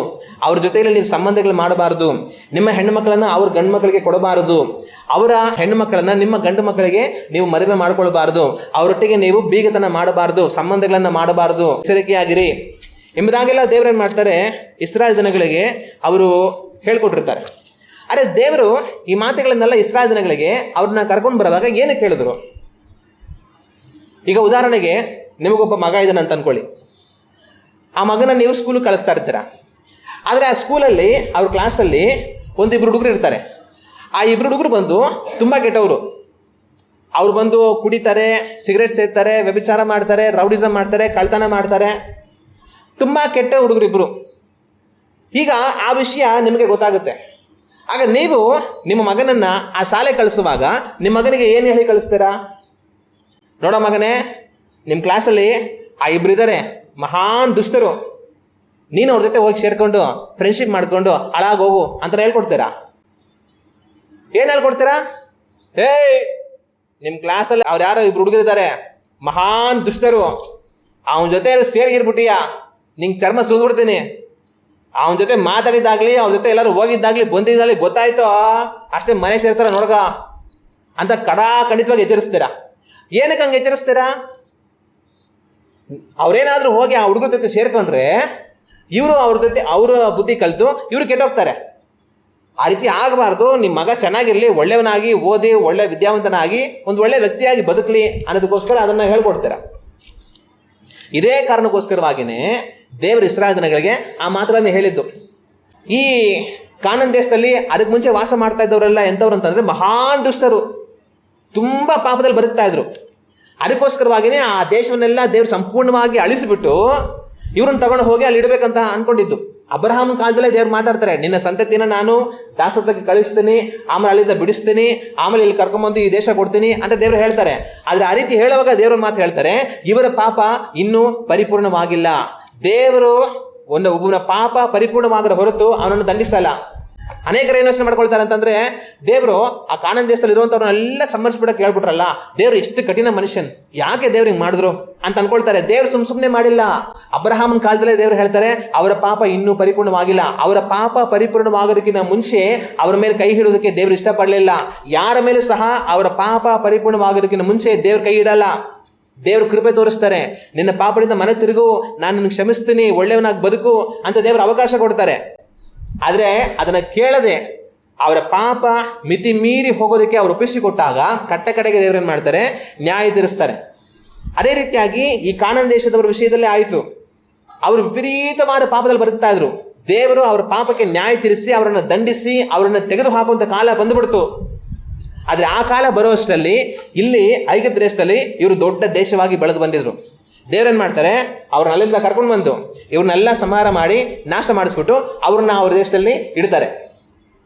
ಅವ್ರ ಜೊತೆಯಲ್ಲಿ ನೀವು ಸಂಬಂಧಗಳು ಮಾಡಬಾರ್ದು, ನಿಮ್ಮ ಹೆಣ್ಣು ಮಕ್ಕಳನ್ನು ಅವ್ರ ಗಂಡು ಮಕ್ಕಳಿಗೆ ಕೊಡಬಾರ್ದು, ಅವರ ಹೆಣ್ಣು ಮಕ್ಕಳನ್ನು ನಿಮ್ಮ ಗಂಡು ಮಕ್ಕಳಿಗೆ ನೀವು ಮದುವೆ ಮಾಡ್ಕೊಳ್ಬಾರ್ದು, ಅವರೊಟ್ಟಿಗೆ ನೀವು ಬೀಗತನ ಮಾಡಬಾರ್ದು, ಸಂಬಂಧಗಳನ್ನು ಮಾಡಬಾರ್ದು, ಎಚ್ಚರಿಕೆಯಾಗಿರಿ ಎಂಬುದಾಗೆಲ್ಲ ದೇವರೇನು ಮಾಡ್ತಾರೆ, ಇಸ್ರಾಯೇಲ್ ಜನಗಳಿಗೆ ಅವರು ಹೇಳ್ಕೊಟ್ಟಿರ್ತಾರೆ. ಅರೆ ದೇವರು ಈ ಮಾತುಗಳನ್ನೆಲ್ಲ ಇಸ್ರಾಯೇಲ್ ಜನಗಳಿಗೆ ಅವ್ರನ್ನ ಕರ್ಕೊಂಡು ಬರುವಾಗ ಏನಕ್ಕೆ ಹೇಳಿದ್ರು? ಈಗ ಉದಾಹರಣೆಗೆ ನಿಮಗೊಬ್ಬ ಮಗ ಇದ್ದಾನೆ ಅಂತ ಅಂದ್ಕೊಳ್ಳಿ. ಆ ಮಗನ ನೀವು ಸ್ಕೂಲಿಗೆ ಕಳಿಸ್ತಾ ಇರ್ತೀರ. ಆದರೆ ಆ ಸ್ಕೂಲಲ್ಲಿ ಅವ್ರ ಕ್ಲಾಸಲ್ಲಿ ಒಂದಿಬ್ಬರು ಹುಡುಗರು ಇರ್ತಾರೆ. ಆ ಇಬ್ಬರು ಹುಡುಗರು ಬಂದು ತುಂಬ ಕೆಟ್ಟವರು. ಅವ್ರು ಬಂದು ಕುಡಿತಾರೆ, ಸಿಗರೇಟ್ ಸೇರ್ತಾರೆ, ವ್ಯಭಿಚಾರ ಮಾಡ್ತಾರೆ, ರೌಡಿಸಮ್ ಮಾಡ್ತಾರೆ, ಕಳ್ತನ ಮಾಡ್ತಾರೆ. ತುಂಬ ಕೆಟ್ಟ ಹುಡುಗರು ಇಬ್ಬರು. ಈಗ ಆ ವಿಷಯ ನಿಮಗೆ ಗೊತ್ತಾಗುತ್ತೆ. ಆಗ ನೀವು ನಿಮ್ಮ ಮಗನನ್ನು ಆ ಶಾಲೆ ಕಳಿಸುವಾಗ ನಿಮ್ಮ ಮಗನಿಗೆ ಏನು ಹೇಳಿ ಕಳಿಸ್ತೀರಾ? ನೋಡೋ ಮಗನೇ, ನಿಮ್ಮ ಕ್ಲಾಸಲ್ಲಿ ಆ ಇಬ್ಬರು ಇದ್ದಾರೆ, ಮಹಾನ್ ದುಷ್ಟರು, ನೀನು ಅವ್ರ ಜೊತೆ ಹೋಗಿ ಸೇರಿಕೊಂಡು ಫ್ರೆಂಡ್ಶಿಪ್ ಮಾಡಿಕೊಂಡು ಹಾಳಾಗೋಗು ಅಂತ ಹೇಳ್ಕೊಡ್ತೀರಾ? ಏನು ಹೇಳ್ಕೊಡ್ತೀರಾ? ನಿಮ್ಮ ಕ್ಲಾಸಲ್ಲಿ ಅವ್ರು ಯಾರೋ ಇಬ್ರು ಹುಡುಗರಿದ್ದಾರೆ, ಮಹಾನ್ ದುಷ್ಟರು, ಅವನ ಜೊತೆ ಸೇರಿಗಿರ್ಬಿಟ್ಟಿಯಾ, ನಿಂಗೆ ಚರ್ಮ ಸುಳಿದ್ಬಿಡ್ತೀನಿ, ಅವನ ಜೊತೆ ಮಾತಾಡಿದ್ದಾಗಲಿ ಅವ್ರ ಜೊತೆ ಎಲ್ಲರೂ ಹೋಗಿದ್ದಾಗಲಿ ಬಂದಿದ್ದಾಗಲಿ ಗೊತ್ತಾಯ್ತೋ ಅಷ್ಟೇ ಮನೆ ಸೇರಿಸ್ತಾರ ನೋಡ್ಗ ಅಂತ ಖಂಡಿತವಾಗಿ ಎಚ್ಚರಿಸ್ತೀರಾ. ಏನಕ್ಕೆ ಹಂಗೆ ಎಚ್ಚರಿಸ್ತೀರಾ? ಅವ್ರೇನಾದರೂ ಹೋಗಿ ಆ ಹುಡುಗರ ಜೊತೆ ಸೇರ್ಕೊಂಡ್ರೆ ಇವರು ಅವ್ರ ಜೊತೆ ಅವರ ಬುದ್ಧಿ ಕಲಿತು ಇವರು ಕೆಟ್ಟೋಗ್ತಾರೆ. ಆ ರೀತಿ ಆಗಬಾರ್ದು. ನಿಮ್ಮ ಮಗ ಚೆನ್ನಾಗಿರಲಿ, ಒಳ್ಳೆಯವನಾಗಿ ಓದಿ ಒಳ್ಳೆ ವಿದ್ಯಾವಂತನಾಗಿ ಒಂದು ಒಳ್ಳೆ ವ್ಯಕ್ತಿಯಾಗಿ ಬದುಕಲಿ ಅನ್ನೋದಕ್ಕೋಸ್ಕರ ಅದನ್ನು ಹೇಳ್ಕೊಡ್ತೀರ. ಇದೇ ಕಾರಣಕ್ಕೋಸ್ಕರವಾಗಿಯೇ ದೇವರು ಇಸ್ರಾಯೇಲ್ ಜನಗಳಿಗೆ ಆ ಮಾತುಗಳನ್ನು ಹೇಳಿದ್ದು. ಈ ಕಾನಾನ್ ದೇಶದಲ್ಲಿ ಅದಕ್ಕೆ ಮುಂಚೆ ವಾಸ ಮಾಡ್ತಾ ಇದ್ದವರೆಲ್ಲ ಎಂಥವ್ರು ಅಂತಂದರೆ ಮಹಾನ್ ದುಷ್ಟರು, ತುಂಬ ಪಾಪದಲ್ಲಿ ಬದುಕ್ತಾ ಇದ್ರು. ಅದಕ್ಕೋಸ್ಕರವಾಗಿಯೇ ಆ ದೇಶವನ್ನೆಲ್ಲ ದೇವರು ಸಂಪೂರ್ಣವಾಗಿ ಅಳಿಸಿಬಿಟ್ಟು ಇವ್ರನ್ನ ತಗೊಂಡು ಹೋಗಿ ಅಲ್ಲಿ ಇಡಬೇಕಂತ ಅಂದ್ಕೊಂಡಿದ್ದು. ಅಬ್ರಹಾಮನ ಕಾಲದಲ್ಲೇ ದೇವ್ರು ಮಾತಾಡ್ತಾರೆ, ನಿನ್ನ ಸಂತತಿನ ನಾನು ದಾಸತ್ವಕ್ಕೆ ಕಳಿಸ್ತೀನಿ, ಆಮೇಲೆ ಅಲ್ಲಿಂದ ಬಿಡಿಸ್ತೀನಿ, ಆಮೇಲೆ ಇಲ್ಲಿ ಕರ್ಕೊಂಬಂದು ಈ ದೇಶ ಕೊಡ್ತೀನಿ ಅಂತ ದೇವರು ಹೇಳ್ತಾರೆ. ಆದರೆ ಆ ರೀತಿ ಹೇಳುವಾಗ ದೇವ್ರ ಮಾತು ಹೇಳ್ತಾರೆ, ಇವರ ಪಾಪ ಇನ್ನೂ ಪರಿಪೂರ್ಣವಾಗಿಲ್ಲ. ದೇವರು ಒಬ್ಬನ ಪಾಪ ಪರಿಪೂರ್ಣವಾಗದ ಹೊರತು ಅವನನ್ನು ದಂಡಿಸಲ್ಲ. ಅನೇಕರು ಏನು ಯೋಚನೆ ಮಾಡ್ಕೊಳ್ತಾರೆ ಅಂತಂದರೆ, ದೇವರು ಆ ಕಾನಾನ್ ದೇಶದಲ್ಲಿ ಇರುವಂಥವ್ರನ್ನೆಲ್ಲ ಸಂಹರಿಸ್ಬಿಡಕ್ಕೆ ಹೇಳ್ಬಿಟ್ರಲ್ಲ, ದೇವರು ಎಷ್ಟು ಕಠಿಣ ಮನುಷ್ಯನ್, ಯಾಕೆ ದೇವ್ರು ಹಿಂಗೆ ಮಾಡಿದ್ರು ಅಂತ ಅನ್ಕೊಳ್ತಾರೆ. ದೇವ್ರು ಸುಮ್ಮನೆ ಮಾಡಿಲ್ಲ. ಅಬ್ರಹಾಮನ ಕಾಲದಲ್ಲೇ ದೇವರು ಹೇಳ್ತಾರೆ, ಅವರ ಪಾಪ ಇನ್ನೂ ಪರಿಪೂರ್ಣವಾಗಿಲ್ಲ. ಅವರ ಪಾಪ ಪರಿಪೂರ್ಣವಾಗೋದಕ್ಕಿಂತ ಮುಂಚೆ ಅವರ ಮೇಲೆ ಕೈ ಹಿಡೋದಕ್ಕೆ ದೇವರು ಇಷ್ಟಪಡಲಿಲ್ಲ. ಯಾರ ಮೇಲೂ ಸಹ ಅವರ ಪಾಪ ಪರಿಪೂರ್ಣವಾಗೋದಕ್ಕಿಂತ ಮುಂಚೆ ದೇವ್ರು ಕೈ ಇಡಲ್ಲ. ದೇವರು ಕೃಪೆ ತೋರಿಸ್ತಾರೆ, ನಿನ್ನ ಪಾಪದಿಂದ ಮನೆ ತಿರುಗು, ನಾನು ನಿನಗೆ ಕ್ಷಮಿಸ್ತೀನಿ, ಒಳ್ಳೆಯವನಾಗಿ ಬದುಕು ಅಂತ ದೇವರು ಅವಕಾಶ ಕೊಡ್ತಾರೆ. ಆದರೆ ಅದನ್ನು ಕೇಳದೆ ಅವರ ಪಾಪ ಮಿತಿ ಮೀರಿ ಹೋಗೋದಕ್ಕೆ ಅವರು ಒಪ್ಪಿಸಿಕೊಟ್ಟಾಗ ಕಡೆಗೆ ದೇವರೇನು ಮಾಡ್ತಾರೆ, ನ್ಯಾಯ ತೀರಿಸ್ತಾರೆ. ಅದೇ ರೀತಿಯಾಗಿ ಈ ಕಾನಾನ್ ದೇಶದವರ ವಿಷಯದಲ್ಲೇ ಆಯಿತು. ಅವರು ವಿಪರೀತವಾದ ಪಾಪದಲ್ಲಿ ಬದುಕ್ತಾ ಇದ್ರು. ದೇವರು ಅವರ ಪಾಪಕ್ಕೆ ನ್ಯಾಯ ತೀರಿಸಿ ಅವರನ್ನು ದಂಡಿಸಿ ಅವರನ್ನು ತೆಗೆದು ಹಾಕುವಂಥ ಕಾಲ ಬಂದುಬಿಡ್ತು. ಆದರೆ ಆ ಕಾಲ ಬರುವಷ್ಟರಲ್ಲಿ ಇಲ್ಲಿ ಐಗುಪ್ತ ದೇಶದಲ್ಲಿ ಇವರು ದೊಡ್ಡ ದೇಶವಾಗಿ ಬೆಳೆದು ಬಂದಿದ್ರು. ದೇವ್ರೇನು ಮಾಡ್ತಾರೆ, ಅವ್ರನ್ನ ಅಲ್ಲಿಂದ ಕರ್ಕೊಂಡು ಬಂದು ಇವ್ರನ್ನೆಲ್ಲ ಸಂಹಾರ ಮಾಡಿ ನಾಶ ಮಾಡಿಸ್ಬಿಟ್ಟು ಅವ್ರನ್ನ ಅವ್ರ ದೇಶದಲ್ಲಿ ಇಡ್ತಾರೆ.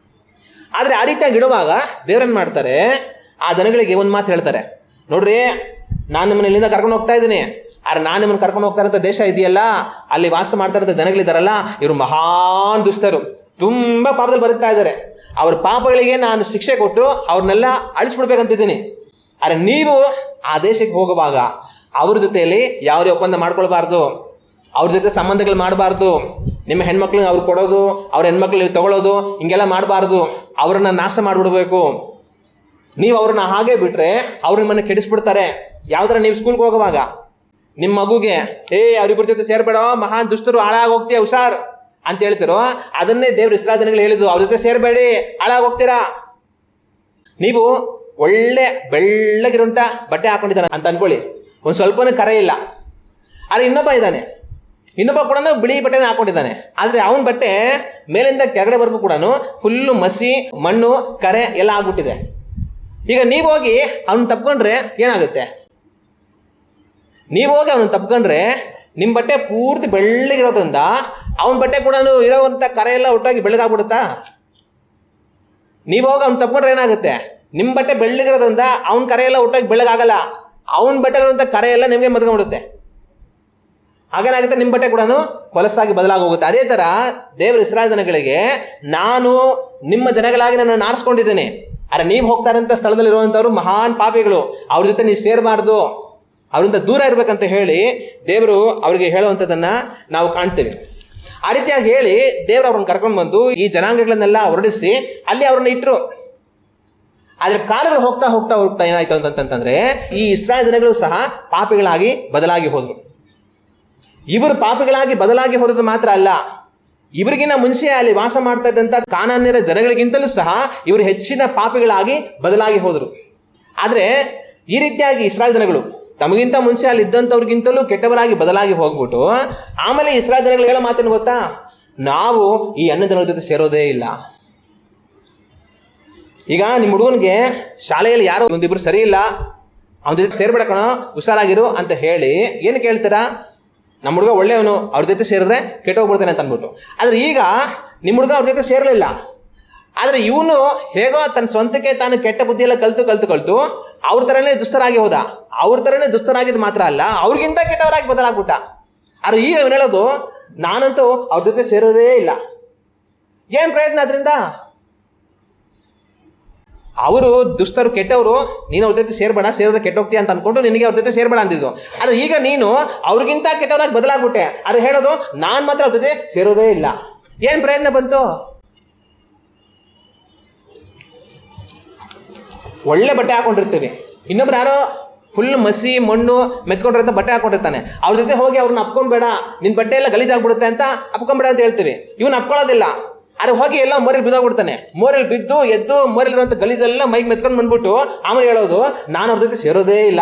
ಆದರೆ ಆ ರೀತಿಯಾಗಿ ಇಡುವಾಗ ದೇವ್ರೇನು ಮಾಡ್ತಾರೆ, ಆ ಜನಗಳಿಗೆ ಒಂದು ಮಾತು ಹೇಳ್ತಾರೆ, ನೋಡ್ರಿ, ನಾನು ನಿಮ್ಮನ್ನ ಇಲ್ಲಿಂದ ಕರ್ಕೊಂಡು ಹೋಗ್ತಾ ಇದ್ದೀನಿ, ಆದರೆ ನಾನು ನಿಮ್ಮನ್ನು ಕರ್ಕೊಂಡು ಹೋಗ್ತಾ ಇರೋಂಥ ದೇಶ ಇದೆಯಲ್ಲ, ಅಲ್ಲಿ ವಾಸ ಮಾಡ್ತಾ ಇರೋಂಥ ಜನಗಳಿದ್ದಾರಲ್ಲ, ಇವರು ಮಹಾನ್ ದುಷ್ಟರು, ತುಂಬ ಪಾಪದಲ್ಲಿ ಬದುಕ್ತಾ ಇದ್ದಾರೆ. ಅವ್ರ ಪಾಪಗಳಿಗೆ ನಾನು ಶಿಕ್ಷೆ ಕೊಟ್ಟು ಅವ್ರನ್ನೆಲ್ಲ ಅಳಿಸ್ಬಿಡ್ಬೇಕಂತಿದ್ದೀನಿ. ಆದರೆ ನೀವು ಆ ದೇಶಕ್ಕೆ ಹೋಗುವಾಗ ಅವ್ರ ಜೊತೆಯಲ್ಲಿ ಯಾವುದೇ ಒಪ್ಪಂದ ಮಾಡ್ಕೊಳ್ಬಾರ್ದು, ಅವ್ರ ಜೊತೆ ಸಂಬಂಧಗಳು ಮಾಡಬಾರ್ದು, ನಿಮ್ಮ ಹೆಣ್ಮಕ್ಳನ್ನ ಅವ್ರು ಕೊಡೋದು, ಅವ್ರ ಹೆಣ್ಮಕ್ಳು ತಗೊಳ್ಳೋದು, ಹಿಂಗೆಲ್ಲ ಮಾಡಬಾರ್ದು, ಅವರನ್ನು ನಾಶ ಮಾಡಿಬಿಡ್ಬೇಕು. ನೀವು ಅವ್ರನ್ನ ಹಾಗೆ ಬಿಟ್ಟರೆ ಅವ್ರು ನಿಮ್ಮನ್ನು ಕೆಡಿಸ್ಬಿಡ್ತಾರೆ. ಯಾವ ಥರ ನೀವು ಸ್ಕೂಲ್ಗೆ ಹೋಗುವಾಗ ನಿಮ್ಮ ಮಗುಗೆ ಅವ್ರಿಬ್ಬರ ಜೊತೆ ಸೇರಬೇಡ, ಮಹಾನ್ ದುಷ್ಟರು, ಹಾಳಾಗೋಗ್ತೀಯ, ಹುಷಾರ್ ಅಂತ ಹೇಳ್ತಿರೋ, ಅದನ್ನೇ ದೇವ್ರು ಇಸ್ರಾಯೇಲ್ ಜನಗಳು ಹೇಳಿದ್ರು, ಅವ್ರ ಜೊತೆ ಸೇರಬೇಡಿ, ಹಾಳಾಗೋಗ್ತೀರಾ. ನೀವು ಒಳ್ಳೆ ಬೆಳ್ಳಗಿರುವಂಥ ಬಟ್ಟೆ ಹಾಕೊಂಡಿದ್ದಾನೆ ಅಂತ ಅಂದ್ಕೊಳ್ಳಿ, ಒಂದು ಸ್ವಲ್ಪನೂ ಕರೆ ಇಲ್ಲ. ಆದರೆ ಇನ್ನೊಬ್ಬ ಇದ್ದಾನೆ, ಇನ್ನೊಬ್ಬ ಕೂಡ ಬಿಳಿ ಬಟ್ಟೆನ ಹಾಕೊಂಡಿದ್ದಾನೆ, ಆದರೆ ಅವನ ಬಟ್ಟೆ ಮೇಲಿಂದ ಕೆಳಗಡೆ ಬರ್ಬೇಕು ಕೂಡ ಫುಲ್ಲು ಮಸಿ, ಮಣ್ಣು, ಕರೆ ಎಲ್ಲ ಆಗ್ಬಿಟ್ಟಿದೆ. ಈಗ ನೀವು ಹೋಗಿ ಅವನು ತಪ್ಕೊಂಡ್ರೆ ಏನಾಗುತ್ತೆ? ನೀವು ಹೋಗಿ ಅವನು ತಪ್ಕೊಂಡ್ರೆ ನಿಮ್ಮ ಬಟ್ಟೆ ಪೂರ್ತಿ ಬೆಳ್ಳಗಿರೋದ್ರಿಂದ ಅವನ ಬಟ್ಟೆ ಕೂಡ ಇರೋವಂಥ ಕರೆ ಎಲ್ಲ ಒಟ್ಟಾಗಿ ಬೆಳ್ಳಗಾಗ್ಬಿಡುತ್ತಾ? ನೀವು ಹೋಗಿ ಅವ್ನು ತಪ್ಕೊಂಡ್ರೆ ಏನಾಗುತ್ತೆ? ನಿಮ್ಮ ಬಟ್ಟೆ ಬೆಳ್ಳಗಿರೋದ್ರಿಂದ ಅವ್ನ ಕರೆ ಎಲ್ಲ ಒಟ್ಟಾಗಿ ಬೆಳ್ಳಗಾಗಲ್ಲ, ಅವನ ಬಟ್ಟೆಗಳಿರುವಂಥ ಕರೆ ಎಲ್ಲ ನಿಮಗೆ ಮದ್ಕೊಂಡ್ಬಿಡುತ್ತೆ. ಹಾಗೇನಾಗುತ್ತೆ, ನಿಮ್ಮ ಬಟ್ಟೆ ಕೂಡ ಹೊಲಸಾಗಿ ಬದಲಾಗಿ ಹೋಗುತ್ತೆ. ಅದೇ ಥರ ದೇವರ ಇಸ್ರಾಯೇಲ್ ಜನಗಳಿಗೆ, ನಾನು ನಿಮ್ಮ ಜನಗಳಾಗಿ ನಾನು ಆರಿಸ್ಕೊಂಡಿದ್ದೇನೆ, ಆದರೆ ನೀವು ಹೋಗ್ತಾ ಇರೋಂಥ ಸ್ಥಳದಲ್ಲಿರುವಂಥವ್ರು ಮಹಾನ್ ಪಾಪಿಗಳು, ಅವ್ರ ಜೊತೆ ನೀವು ಸೇರಬಾರ್ದು, ಅವರಿಂದ ದೂರ ಇರಬೇಕಂತ ಹೇಳಿ ದೇವರು ಅವರಿಗೆ ಹೇಳುವಂಥದ್ದನ್ನು ನಾವು ಕಾಣ್ತೀವಿ. ಆ ರೀತಿಯಾಗಿ ಹೇಳಿ ದೇವರು ಅವ್ರನ್ನ ಕರ್ಕೊಂಡು ಬಂದು ಈ ಜನಾಂಗಗಳನ್ನೆಲ್ಲ ಹೊರಡಿಸಿ ಅಲ್ಲಿ ಅವ್ರನ್ನ ಇಟ್ಟರು. ಆದರೆ ಕಾಲಗಳು ಹೋಗ್ತಾ ಹೋಗ್ತಾ ಹೋಗ್ತಾ ಏನಾಯ್ತು ಅಂತಂತಂದರೆ, ಈ ಇಸ್ರಾಯೇಲ್ ಜನಗಳು ಸಹ ಪಾಪಿಗಳಾಗಿ ಬದಲಾಗಿ ಹೋದರು. ಇವರು ಪಾಪಿಗಳಾಗಿ ಬದಲಾಗಿ ಹೋದದ್ದು ಮಾತ್ರ ಅಲ್ಲ, ಇವರಿಗಿನ್ನ ಮುಂಚೆ ಅಲ್ಲಿ ವಾಸ ಮಾಡ್ತಾ ಇದ್ದಂಥ ಕಾನಾನ್ಯರ ಜನಗಳಿಗಿಂತಲೂ ಸಹ ಇವರು ಹೆಚ್ಚಿನ ಪಾಪಿಗಳಾಗಿ ಬದಲಾಗಿ ಹೋದರು. ಆದರೆ ಈ ರೀತಿಯಾಗಿ ಇಸ್ರಾಯೇಲ್ ಜನಗಳು ತಮಗಿಂತ ಮುಂಚೆ ಅಲ್ಲಿ ಇದ್ದಂಥವ್ರಿಗಿಂತಲೂ ಕೆಟ್ಟವರಾಗಿ ಬದಲಾಗಿ ಹೋಗ್ಬಿಟ್ಟು ಆಮೇಲೆ ಇಸ್ರಾಯೇಲ್ ಜನಗಳು ಹೇಳೋ ಮಾತೇನು ಗೊತ್ತಾ? ನಾವು ಈ ಅನ್ಯ ಜನರ ಜೊತೆ ಸೇರೋದೇ ಇಲ್ಲ. ಈಗ ನಿಮ್ಮ ಹುಡುಗನಿಗೆ ಶಾಲೆಯಲ್ಲಿ ಯಾರೋ ಒಂದಿಬ್ರು ಸರಿ ಇಲ್ಲ, ಅವನ ಜೊತೆ ಸೇರ್ಬೇಡ ಕಣೋ, ಹುಷಾರಾಗಿರು ಅಂತ ಹೇಳಿ ಏನು ಕೇಳ್ತೀರಾ? ನಮ್ಮ ಹುಡುಗ ಒಳ್ಳೆಯವನು, ಅವ್ರ ಜೊತೆ ಸೇರಿದ್ರೆ ಕೆಟ್ಟೋಗ್ಬಿಡ್ತಾನೆ ಅಂತ ಅಂದ್ಬಿಟ್ಟು. ಆದರೆ ಈಗ ನಿಮ್ಮ ಹುಡುಗ ಅವ್ರ ಜೊತೆ ಸೇರಲಿಲ್ಲ, ಆದರೆ ಇವನು ಹೇಗೋ ತನ್ನ ಸ್ವಂತಕ್ಕೆ ತಾನು ಕೆಟ್ಟ ಬುದ್ಧಿಯೆಲ್ಲ ಕಲ್ತು ಅವ್ರ ಥರನೇ ದುಷ್ಟರಾಗಿ ಹೋದ. ಅವ್ರ ಥರನೇ ದುಷ್ಟರಾಗಿದ್ದು ಮಾತ್ರ ಅಲ್ಲ, ಅವ್ರಿಗಿಂತ ಕೆಟ್ಟವರಾಗಿ ಬದಲಾಗ್ಬಿಟ್ಟ. ಆದರೆ ಈಗ ಅವನು ಹೇಳೋದು, ನಾನಂತೂ ಅವ್ರ ಜೊತೆ ಸೇರೋದೇ ಇಲ್ಲ. ಏನು ಪ್ರಯತ್ನ ಅದರಿಂದ? ಅವರು ದುಷ್ಟರು, ಕೆಟ್ಟವರು, ನೀನು ಅವ್ರ ಜೊತೆ ಸೇರ್ಬೇಡ, ಸೇರಿದ್ರೆ ಕೆಟ್ಟೋಗ್ತೀಯ ಅಂತ ಅಂದ್ಕೊಂಡು ನಿನಗೆ ಅವ್ರ ಜೊತೆ ಸೇರ್ಬೇಡ ಅಂದಿದ್ದು. ಆದರೆ ಈಗ ನೀನು ಅವ್ರಿಗಿಂತ ಕೆಟ್ಟವರಾಗಿ ಬದಲಾಗ್ಬಿಟ್ಟೆ. ಆದರೆ ಹೇಳೋದು, ನಾನು ಮಾತ್ರ ಅವ್ರ ಜೊತೆ ಸೇರೋದೇ ಇಲ್ಲ. ಏನು ಪ್ರಯತ್ನ ಬಂತು? ಒಳ್ಳೆ ಬಟ್ಟೆ ಹಾಕೊಂಡಿರ್ತೀವಿ, ಇನ್ನೊಬ್ರು ಯಾರೋ ಫುಲ್ ಮಸಿ ಮಣ್ಣು ಮೆತ್ಕೊಂಡಿರಂತ ಬಟ್ಟೆ ಹಾಕೊಂಡಿರ್ತಾನೆ, ಅವ್ರ ಜೊತೆ ಹೋಗಿ ಅವ್ರನ್ನ ಅಪ್ಕೊಂಡ್ಬೇಡ, ನಿನ್ನ ಬಟ್ಟೆ ಎಲ್ಲ ಗಲೀಜಾಗ್ಬಿಡುತ್ತೆ ಅಂತ ಅಪ್ಕೊಂಬೇಡ ಅಂತ ಹೇಳ್ತೀವಿ. ಇವನು ಅಪ್ಕೊಳ್ಳೋದಿಲ್ಲ, ಆದರೆ ಹೋಗಿ ಎಲ್ಲ ಮೋರಲ್ಲಿ ಬಿದ್ದೋಗ್ಬಿಡ್ತಾನೆ. ಮೋರಲ್ಲಿ ಬಿದ್ದು ಎದ್ದು ಮೋರಲ್ಲಿರುವಂಥ ಗಲೀಜೆಲ್ಲ ಮೈಗೆ ಮೆತ್ಕೊಂಡು ಬಂದ್ಬಿಟ್ಟು ಆಮೇಲೆ ಹೇಳೋದು, ನಾನು ಅವ್ರ ಜೊತೆ ಸೇರೋದೇ ಇಲ್ಲ.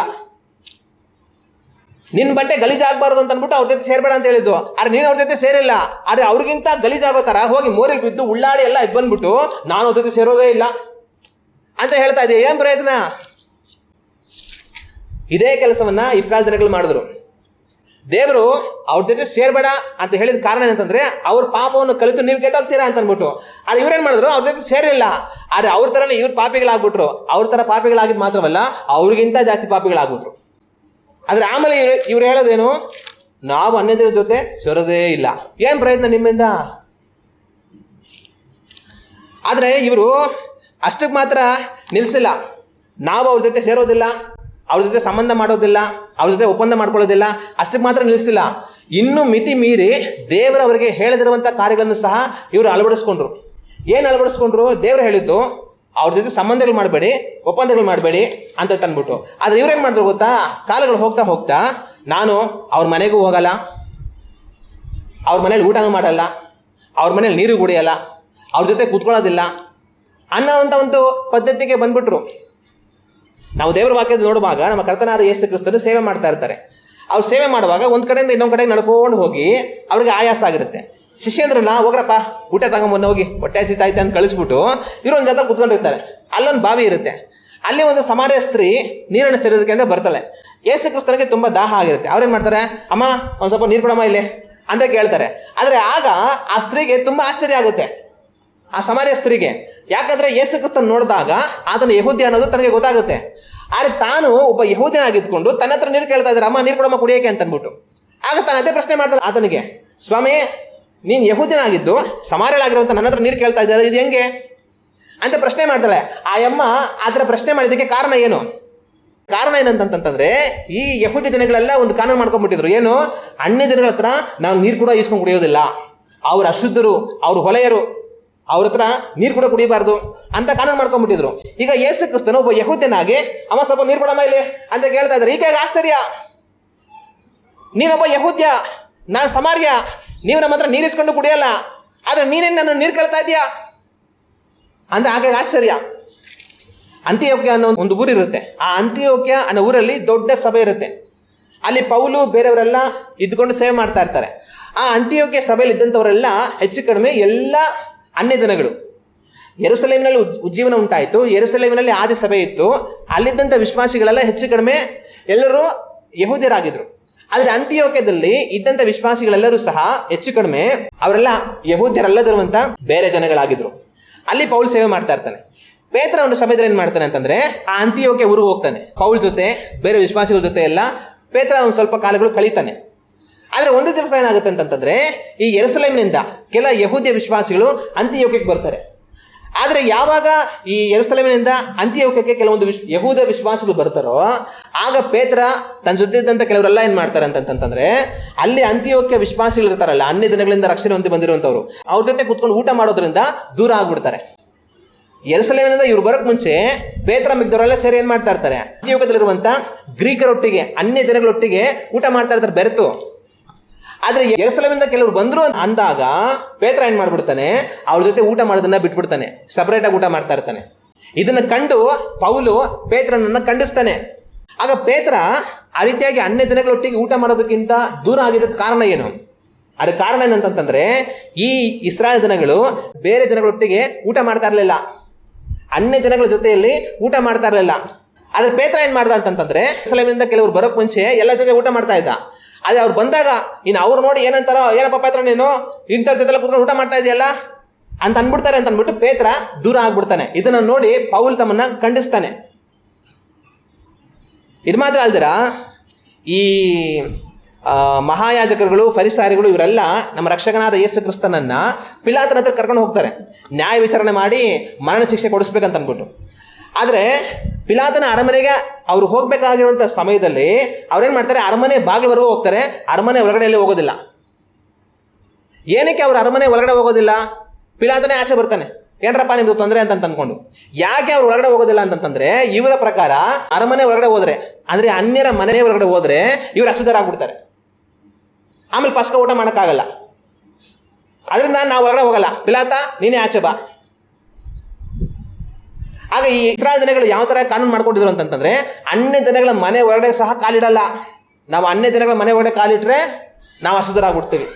ನಿನ್ನ ಬಟ್ಟೆ ಗಲೀಜಾಗಬಾರ್ದು ಅಂತ ಅಂದ್ಬಿಟ್ಟು ಅವ್ರ ಜೊತೆ ಸೇರಬೇಡ ಅಂತ ಹೇಳಿದ್ದು, ಆದರೆ ನೀನು ಅವ್ರ ಜೊತೆ ಸೇರಿಲ್ಲ. ಆದರೆ ಅವ್ರಿಗಿಂತ ಗಲೀಜಾಗೋ ಥರ ಹೋಗಿ ಮೋರಲ್ಲಿ ಬಿದ್ದು ಉಳ್ಳಾಡಿ ಎಲ್ಲ ಎದ್ದು ಬಂದ್ಬಿಟ್ಟು ನಾನು ಅವ್ರ ಜೊತೆ ಸೇರೋದೇ ಇಲ್ಲ ಅಂತ ಹೇಳ್ತಾ ಇದೆಯಾ? ಏನು ಪ್ರಯೋಜನ? ಇದೇ ಕೆಲಸವನ್ನ ಇಸ್ರಾಯೇಲ್ ಜನಗಳು ಮಾಡಿದ್ರು. ದೇವರು ಅವ್ರ ಜೊತೆ ಸೇರ್ಬೇಡ ಅಂತ ಹೇಳಿದ ಕಾರಣ ಏನಂತಂದ್ರೆ, ಅವ್ರ ಪಾಪವನ್ನು ಕಲಿತು ನೀವು ಕೆಟ್ಟೋಗ್ತೀರಾ ಅಂತ ಅಂದ್ಬಿಟ್ಟು. ಆದರೆ ಇವ್ರೇನು ಮಾಡಿದ್ರು? ಅವ್ರ ಜೊತೆ ಸೇರಿಲ್ಲ, ಆದರೆ ಅವ್ರ ಥರನೇ ಇವ್ರು ಪಾಪಿಗಳಾಗ್ಬಿಟ್ರು. ಅವ್ರ ಥರ ಪಾಪಿಗಳಾಗಿದ್ದು ಮಾತ್ರವಲ್ಲ, ಅವ್ರಿಗಿಂತ ಜಾಸ್ತಿ ಪಾಪಿಗಳಾಗ್ಬಿಟ್ರು. ಆದರೆ ಆಮೇಲೆ ಇವ್ರು ಹೇಳೋದೇನು? ನಾವು ಅನ್ಯಜನರ ಜೊತೆ ಸೇರೋದೇ ಇಲ್ಲ. ಏನು ಪ್ರಯತ್ನ ನಿಮ್ಮಿಂದ? ಆದರೆ ಇವರು ಅಷ್ಟಕ್ಕೆ ಮಾತ್ರ ನಿಲ್ಲಿಸಿಲ್ಲ. ನಾವು ಅವ್ರ ಜೊತೆ ಸೇರೋದಿಲ್ಲ, ಅವ್ರ ಜೊತೆ ಸಂಬಂಧ ಮಾಡೋದಿಲ್ಲ, ಅವ್ರ ಜೊತೆ ಒಪ್ಪಂದ ಮಾಡ್ಕೊಳ್ಳೋದಿಲ್ಲ, ಅಷ್ಟಕ್ಕೆ ಮಾತ್ರ ನಿಲ್ಲಿಸಿಲ್ಲ. ಇನ್ನೂ ಮಿತಿ ಮೀರಿ ದೇವರವರಿಗೆ ಹೇಳದಿರುವಂಥ ಕಾರ್ಯಗಳನ್ನು ಸಹ ಇವರು ಅಳವಡಿಸ್ಕೊಂಡ್ರು. ಏನು ಅಳವಡಿಸ್ಕೊಂಡ್ರು? ದೇವರು ಹೇಳಿದ್ದು ಅವ್ರ ಜೊತೆ ಸಂಬಂಧಗಳು ಮಾಡಬೇಡಿ, ಒಪ್ಪಂದಗಳು ಮಾಡಬೇಡಿ ಅಂತ ತಂದ್ಬಿಟ್ಟು. ಆದರೆ ಇವ್ರೇನು ಮಾಡಿದ್ರು ಗೊತ್ತಾ? ಕಾಲಗಳು ಹೋಗ್ತಾ ಹೋಗ್ತಾ ನಾನು ಅವ್ರ ಮನೆಗೂ ಹೋಗಲ್ಲ, ಅವ್ರ ಮನೇಲಿ ಊಟನೂ ಮಾಡಲ್ಲ, ಅವ್ರ ಮನೇಲಿ ನೀರು ಕುಡಿಯಲ್ಲ, ಅವ್ರ ಜೊತೆ ಕೂತ್ಕೊಳ್ಳೋದಿಲ್ಲ ಅನ್ನೋವಂಥ ಒಂದು ಪದ್ಧತಿಗೆ ಬಂದ್ಬಿಟ್ರು. ನಾವು ದೇವರ ವಾಕ್ಯದ ನೋಡುವಾಗ ನಮ್ಮ ಕರ್ತನಾದ ಯೇಸು ಕ್ರಿಸ್ತರು ಸೇವೆ ಮಾಡ್ತಾ ಇರ್ತಾರೆ. ಅವ್ರು ಸೇವೆ ಮಾಡುವಾಗ ಒಂದು ಕಡೆಯಿಂದ ಇನ್ನೊಂದು ಕಡೆಗೆ ನಡ್ಕೊಂಡು ಹೋಗಿ ಅವ್ರಿಗೆ ಆಯಾಸ ಆಗಿರುತ್ತೆ. ಶಿಷ್ಯಂದ್ರನ್ನ ಹೋಗ್ರಪ್ಪ ಊಟ ತಗೊಂಬಂದು ಹೋಗಿ ಹೊಟ್ಟೆ ಹಸಿತಾಯ್ತೆ ಅಂತ ಕಳಿಸ್ಬಿಟ್ಟು ಇವರು ಒಂದು ಜೊತೆ ಕೂತ್ಕೊಂಡಿರ್ತಾರೆ. ಅಲ್ಲೊಂದು ಬಾವಿ ಇರುತ್ತೆ, ಅಲ್ಲಿ ಒಂದು ಸಮಾರ್ಯ ಸ್ತ್ರೀ ನೀರನ್ನು ಸೇರೋದಕ್ಕೆ ಅಂತ ಬರ್ತಾಳೆ. ಯೇಸು ಕ್ರಿಸ್ತನಿಗೆ ತುಂಬ ದಾಹ ಆಗಿರುತ್ತೆ. ಅವ್ರೇನು ಮಾಡ್ತಾರೆ? ಅಮ್ಮ ಒಂದು ಸ್ವಲ್ಪ ನೀರು ಕೊಡಮ್ಮ ಇಲ್ಲಿ ಅಂತ ಕೇಳ್ತಾರೆ. ಆದರೆ ಆಗ ಆ ಸ್ತ್ರೀಗೆ ತುಂಬ ಆಶ್ಚರ್ಯ ಆಗುತ್ತೆ, ಆ ಸಮಾರ್ಯ ಸ್ತ್ರೀಗೆ. ಯಾಕಂದರೆ ಯೇಸು ಕ್ರಿಸ್ತನ ನೋಡಿದಾಗ ಆತನ ಯಹೂದ್ಯ ಅನ್ನೋದು ತನಗೆ ಗೊತ್ತಾಗುತ್ತೆ. ಆದರೆ ತಾನು ಒಬ್ಬ ಯಹೂದ್ಯನಾಗಿದ್ದುಕೊಂಡು ತನ್ನ ಹತ್ರ ನೀರು ಕೇಳ್ತಾ ಇದ್ದಾರೆ, ಅಮ್ಮ ನೀರು ಕೊಡಮ್ಮ ಕುಡಿಯೋಕೆ ಅಂತ ಅಂದ್ಬಿಟ್ಟು. ಆಗ ತಾನು ಅದೇ ಪ್ರಶ್ನೆ ಮಾಡ್ತಾಳೆ ಆತನಿಗೆ, ಸ್ವಾಮಿ ನೀನು ಯಹೂದ್ಯನಾಗಿದ್ದು ಸಮಾರ್ಯಲಾಗಿರುವಂಥ ನನ್ನ ಹತ್ರ ನೀರು ಕೇಳ್ತಾ ಇದ್ದಾರೆ, ಇದು ಹೆಂಗೆ ಅಂತ ಪ್ರಶ್ನೆ ಮಾಡ್ತಾಳೆ. ಆ ಅಮ್ಮ ಆ ಥರ ಪ್ರಶ್ನೆ ಮಾಡಿದ್ದಕ್ಕೆ ಕಾರಣ ಏನು? ಕಾರಣ ಏನಂತಂತಂದರೆ, ಈ ಯಹೂದ್ಯ ಜನಗಳೆಲ್ಲ ಒಂದು ಕಾನೂನು ಮಾಡ್ಕೊಂಡ್ಬಿಟ್ಟಿದ್ರು. ಏನು? ಅನ್ಯ ಜನಗಳ ಹತ್ರ ನಾವು ನೀರು ಕೂಡ ಈಸ್ಕೊಂಡು ಕುಡಿಯೋದಿಲ್ಲ, ಅವ್ರು ಅಶುದ್ಧರು, ಅವ್ರು ಹೊಲೆಯರು, ಅವ್ರ ಹತ್ರ ನೀರು ಕೂಡ ಕುಡಿಬಾರ್ದು ಅಂತ ಕಾನೂನು ಮಾಡ್ಕೊಂಡ್ಬಿಟ್ಟಿದ್ರು. ಈಗ ಯೇಸು ಕ್ರಿಸ್ತನು ಒಬ್ಬ ಯಹೂದ್ಯನಾಗಿ ಅಮ್ಮ ಸ್ವಲ್ಪ ನೀರು ಕೊಡಮ್ಮ ಇಲ್ಲಿ ಅಂತ ಕೇಳ್ತಾ ಇದ್ದಾರೆ. ಈಗ ಆಶ್ಚರ್ಯ, ನೀನೊಬ್ಬ ಯಹೂದ್ಯ, ನಾನು ಸಮಾರ್ಯ, ನೀವು ನಮ್ಮ ಹತ್ರ ನೀರಿಸ್ಕೊಂಡು ಕುಡಿಯಲ್ಲ, ಆದರೆ ನೀನೇನು ನನ್ನ ನೀರು ಕೇಳ್ತಾ ಇದೆಯಾ ಅಂತ ಆಗ ಆಶ್ಚರ್ಯ. ಅಂತಿಯೋಕ್ಯ ಅನ್ನೋ ಒಂದು ಊರಿರುತ್ತೆ. ಆ ಅಂತಿಯೋಕ್ಯ ಅನ್ನೋ ಊರಲ್ಲಿ ದೊಡ್ಡ ಸಭೆ ಇರುತ್ತೆ. ಅಲ್ಲಿ ಪೌಲು ಬೇರೆಯವರೆಲ್ಲ ಇದ್ಕೊಂಡು ಸೇವೆ ಮಾಡ್ತಾ ಇರ್ತಾರೆ. ಆ ಅಂತಿಯೋಕ್ಯ ಸಭೆಯಲ್ಲಿ ಇದ್ದಂಥವರೆಲ್ಲ ಹೆಚ್ಚು ಕಡಿಮೆ ಎಲ್ಲ ಅನ್ಯ ಜನಗಳು. ಯೆರೂಸಲೇಮಿನಲ್ಲಿ ಉಜ್ಜೀವನ ಉಂಟಾಯಿತು. ಯೆರೂಸಲೇಮಿನಲ್ಲಿ ಆದಿ ಸಭೆ ಇತ್ತು. ಅಲ್ಲಿದ್ದಂಥ ವಿಶ್ವಾಸಿಗಳೆಲ್ಲ ಹೆಚ್ಚು ಕಡಿಮೆ ಎಲ್ಲರೂ ಯಹೂದ್ಯರಾಗಿದ್ದರು. ಆದರೆ ಅಂತಿಯೋಕ್ಯದಲ್ಲಿ ಇದ್ದಂಥ ವಿಶ್ವಾಸಿಗಳೆಲ್ಲರೂ ಸಹ ಹೆಚ್ಚು ಕಡಿಮೆ ಅವರೆಲ್ಲ ಯಹೂದ್ಯರಲ್ಲದಿರುವಂಥ ಬೇರೆ ಜನಗಳಾಗಿದ್ದರು. ಅಲ್ಲಿ ಪೌಲ್ ಸೇವೆ ಮಾಡ್ತಾ ಇರ್ತಾನೆ. ಪೇತ್ರ ಒಂದು ಸಮಯದಲ್ಲಿ ಏನು ಮಾಡ್ತಾನೆ ಅಂತಂದರೆ, ಆ ಅಂತಿಯೋಕ್ಯ ಊರಿಗೆ ಹೋಗ್ತಾನೆ. ಪೌಲ್ ಜೊತೆ ಬೇರೆ ವಿಶ್ವಾಸಿಗಳ ಜೊತೆ ಎಲ್ಲ ಪೇತ್ರ ಒಂದು ಸ್ವಲ್ಪ ಕಾಲಗಳು ಕಳೀತಾನೆ. ಆದರೆ ಒಂದು ದಿವಸ ಏನಾಗುತ್ತೆ ಅಂತಂತಂದರೆ, ಈ ಯೆರೂಸಲೇಮಿನಿಂದ ಕೆಲ ಯಹೂದ್ಯ ವಿಶ್ವಾಸಿಗಳು ಅಂತಿಯೋಕ್ಯಕ್ಕೆ ಬರ್ತಾರೆ. ಆದರೆ ಯಾವಾಗ ಈ ಯೆರೂಸಲೇಮಿನಿಂದ ಅಂತಿಯೋಕ್ಯಕ್ಕೆ ಕೆಲವೊಂದು ಯಹೂದ ವಿಶ್ವಾಸಿಗಳು ಬರ್ತಾರೋ, ಆಗ ಪೇತ್ರ ತನ್ನ ಜೊತೆ ಇದ್ದಂಥ ಕೆಲವರೆಲ್ಲ ಏನು ಮಾಡ್ತಾರೆ ಅಂತಂತಂದರೆ, ಅಲ್ಲಿ ಅಂತಿಯೋಕ್ಯ ವಿಶ್ವಾಸಿಗಳು ಇರ್ತಾರಲ್ಲ, ಅನ್ಯ ಜನಗಳಿಂದ ರಕ್ಷಣೆ ಹೊಂದಿ ಬಂದಿರುವಂಥವ್ರು, ಅವ್ರ ಜೊತೆ ಕೂತ್ಕೊಂಡು ಊಟ ಮಾಡೋದ್ರಿಂದ ದೂರ ಆಗ್ಬಿಡ್ತಾರೆ. ಯೆರೂಸಲೇಮಿನಿಂದ ಇವ್ರು ಬರೋಕ್ಕೆ ಮುಂಚೆ ಪೇತ್ರ ಮಿಗ್ದವರೆಲ್ಲ ಸೇರಿ ಏನು ಮಾಡ್ತಾ ಇರ್ತಾರೆ? ಅಂತಿಯೋಕ್ಯದಲ್ಲಿರುವಂಥ ಗ್ರೀಕರೊಟ್ಟಿಗೆ, ಅನ್ಯ ಜನಗಳೊಟ್ಟಿಗೆ ಊಟ ಮಾಡ್ತಾ ಇರ್ತಾರೆ ಬೆರೆತು. ಆದರೆ ಯೆರೂಸಲೇಮಿಂದ ಕೆಲವರು ಬಂದರು ಅಂದಾಗ ಪೇತ್ರ ಏನು ಮಾಡಿಬಿಡ್ತಾನೆ, ಅವ್ರ ಜೊತೆ ಊಟ ಮಾಡೋದನ್ನ ಬಿಟ್ಬಿಡ್ತಾನೆ, ಸಪ್ರೇಟಾಗಿ ಊಟ ಮಾಡ್ತಾ ಇರ್ತಾನೆ. ಇದನ್ನು ಕಂಡು ಪೌಲು ಪೇತ್ರನನ್ನು ಖಂಡಿಸ್ತಾನೆ. ಆಗ ಪೇತ್ರ ಆ ರೀತಿಯಾಗಿ ಅನ್ಯ ಜನಗಳೊಟ್ಟಿಗೆ ಊಟ ಮಾಡೋದಕ್ಕಿಂತ ದೂರ ಆಗಿದ್ದಕ್ಕೆ ಕಾರಣ ಏನು? ಅದಕ್ಕೆ ಕಾರಣ ಏನಂತಂತಂದರೆ, ಈ ಇಸ್ರಾಯೇಲ್ ಜನಗಳು ಬೇರೆ ಜನಗಳೊಟ್ಟಿಗೆ ಊಟ ಮಾಡ್ತಾ ಇರಲಿಲ್ಲ, ಅನ್ಯ ಜನಗಳ ಜೊತೆಯಲ್ಲಿ ಊಟ ಮಾಡ್ತಾ ಇರಲಿಲ್ಲ. ಆದರೆ ಪೇತ್ರ ಏನು ಮಾಡ್ದ ಅಂತಂತಂದರೆ, ಯೆರೂಸಲೇಮಿನಿಂದ ಕೆಲವರು ಬರೋಕ್ಕೆ ಮುಂಚೆ ಎಲ್ಲ ಜೊತೆ ಊಟ ಮಾಡ್ತಾ ಇದ್ದ. ಅದೇ ಅವ್ರು ಬಂದಾಗ ಇನ್ನು ಅವ್ರು ನೋಡಿ ಏನಂತಾರೋ, ಏನಪ್ಪ ಪೇತ್ರ ನೀನು ಇಂಥವ್ರ ಜೊತೆಲ್ಲ ಕೂತ್ಕೊಂಡು ಊಟ ಮಾಡ್ತಾ ಇದೆಯಲ್ಲ ಅಂತ ಅಂದ್ಬಿಡ್ತಾರೆ ಅಂತ ಅಂದ್ಬಿಟ್ಟು ಪೇತ್ರ ದೂರ ಆಗ್ಬಿಡ್ತಾನೆ. ಇದನ್ನು ನೋಡಿ ಪೌಲ್ ತಮ್ಮನ್ನ ಖಂಡಿಸ್ತಾನೆ. ಇದು ಮಾತ್ರ ಅಲ್ದಿರ, ಈ ಮಹಾಯಾಜಕರುಗಳು, ಫರಿಸಾಯರುಗಳು ಇವರೆಲ್ಲ ನಮ್ಮ ರಕ್ಷಕನಾದ ಯೇಸು ಕ್ರಿಸ್ತನನ್ನು ಪಿಲಾತನ ಹತ್ರ ಕರ್ಕೊಂಡು ಹೋಗ್ತಾರೆ, ನ್ಯಾಯ ವಿಚಾರಣೆ ಮಾಡಿ ಮರಣ ಶಿಕ್ಷೆ ಕೊಡಿಸ್ಬೇಕಂತ ಅಂದ್ಬಿಟ್ಟು. ಆದರೆ ಪಿಲಾತನ ಅರಮನೆಗೆ ಅವರು ಹೋಗಬೇಕಾಗಿರುವಂಥ ಸಮಯದಲ್ಲಿ ಅವ್ರೇನು ಮಾಡ್ತಾರೆ, ಅರಮನೆ ಬಾಗಿಲವರೆಗೂ ಹೋಗ್ತಾರೆ, ಅರಮನೆ ಒಳಗಡೆಯಲ್ಲಿ ಹೋಗೋದಿಲ್ಲ. ಏನಕ್ಕೆ ಅವರು ಅರಮನೆ ಒಳಗಡೆ ಹೋಗೋದಿಲ್ಲ? ಪಿಲಾತನೇ ಆಚೆ ಬರ್ತಾನೆ, ಏನರಪ್ಪ ನಿಮ್ದು ತೊಂದರೆ ಅಂತ ಅಂದ್ಕೊಂಡು. ಯಾಕೆ ಅವ್ರು ಒಳಗಡೆ ಹೋಗೋದಿಲ್ಲ ಅಂತಂತಂದರೆ, ಇವರ ಪ್ರಕಾರ ಅರಮನೆ ಒಳಗಡೆ ಹೋದರೆ, ಅಂದರೆ ಅನ್ಯರ ಮನೆ ಒಳಗಡೆ ಹೋದರೆ ಇವರು ಅಶುದ್ಧರಾಗ್ಬಿಡ್ತಾರೆ, ಆಮೇಲೆ ಪಸ್ಕ ಊಟ ಮಾಡೋಕ್ಕಾಗಲ್ಲ. ಅದರಿಂದ ನಾವು ಒಳಗಡೆ ಹೋಗಲ್ಲ, ಪಿಲಾತ ನೀನೇ ಆಚೆ ಬಾ. ಆಗ ಈ ಇಸ್ರಾಯೇಲ್ ಜನಗಳು ಯಾವ ಥರ ಕಾನೂನು ಮಾಡ್ಕೊಂಡಿದ್ರು ಅಂತಂತಂದರೆ, ಅನ್ಯ ಜನಗಳ ಮನೆ ಒಳಗಡೆ ಸಹ ಕಾಲಿಡಲ್ಲ. ನಾವು ಅನ್ಯ ಜನಗಳ ಮನೆ ಒಳಗಡೆ ಕಾಲಿಟ್ರೆ ನಾವು ಅಶುದ್ಧರಾಗ್ಬಿಡ್ತೀವಿ.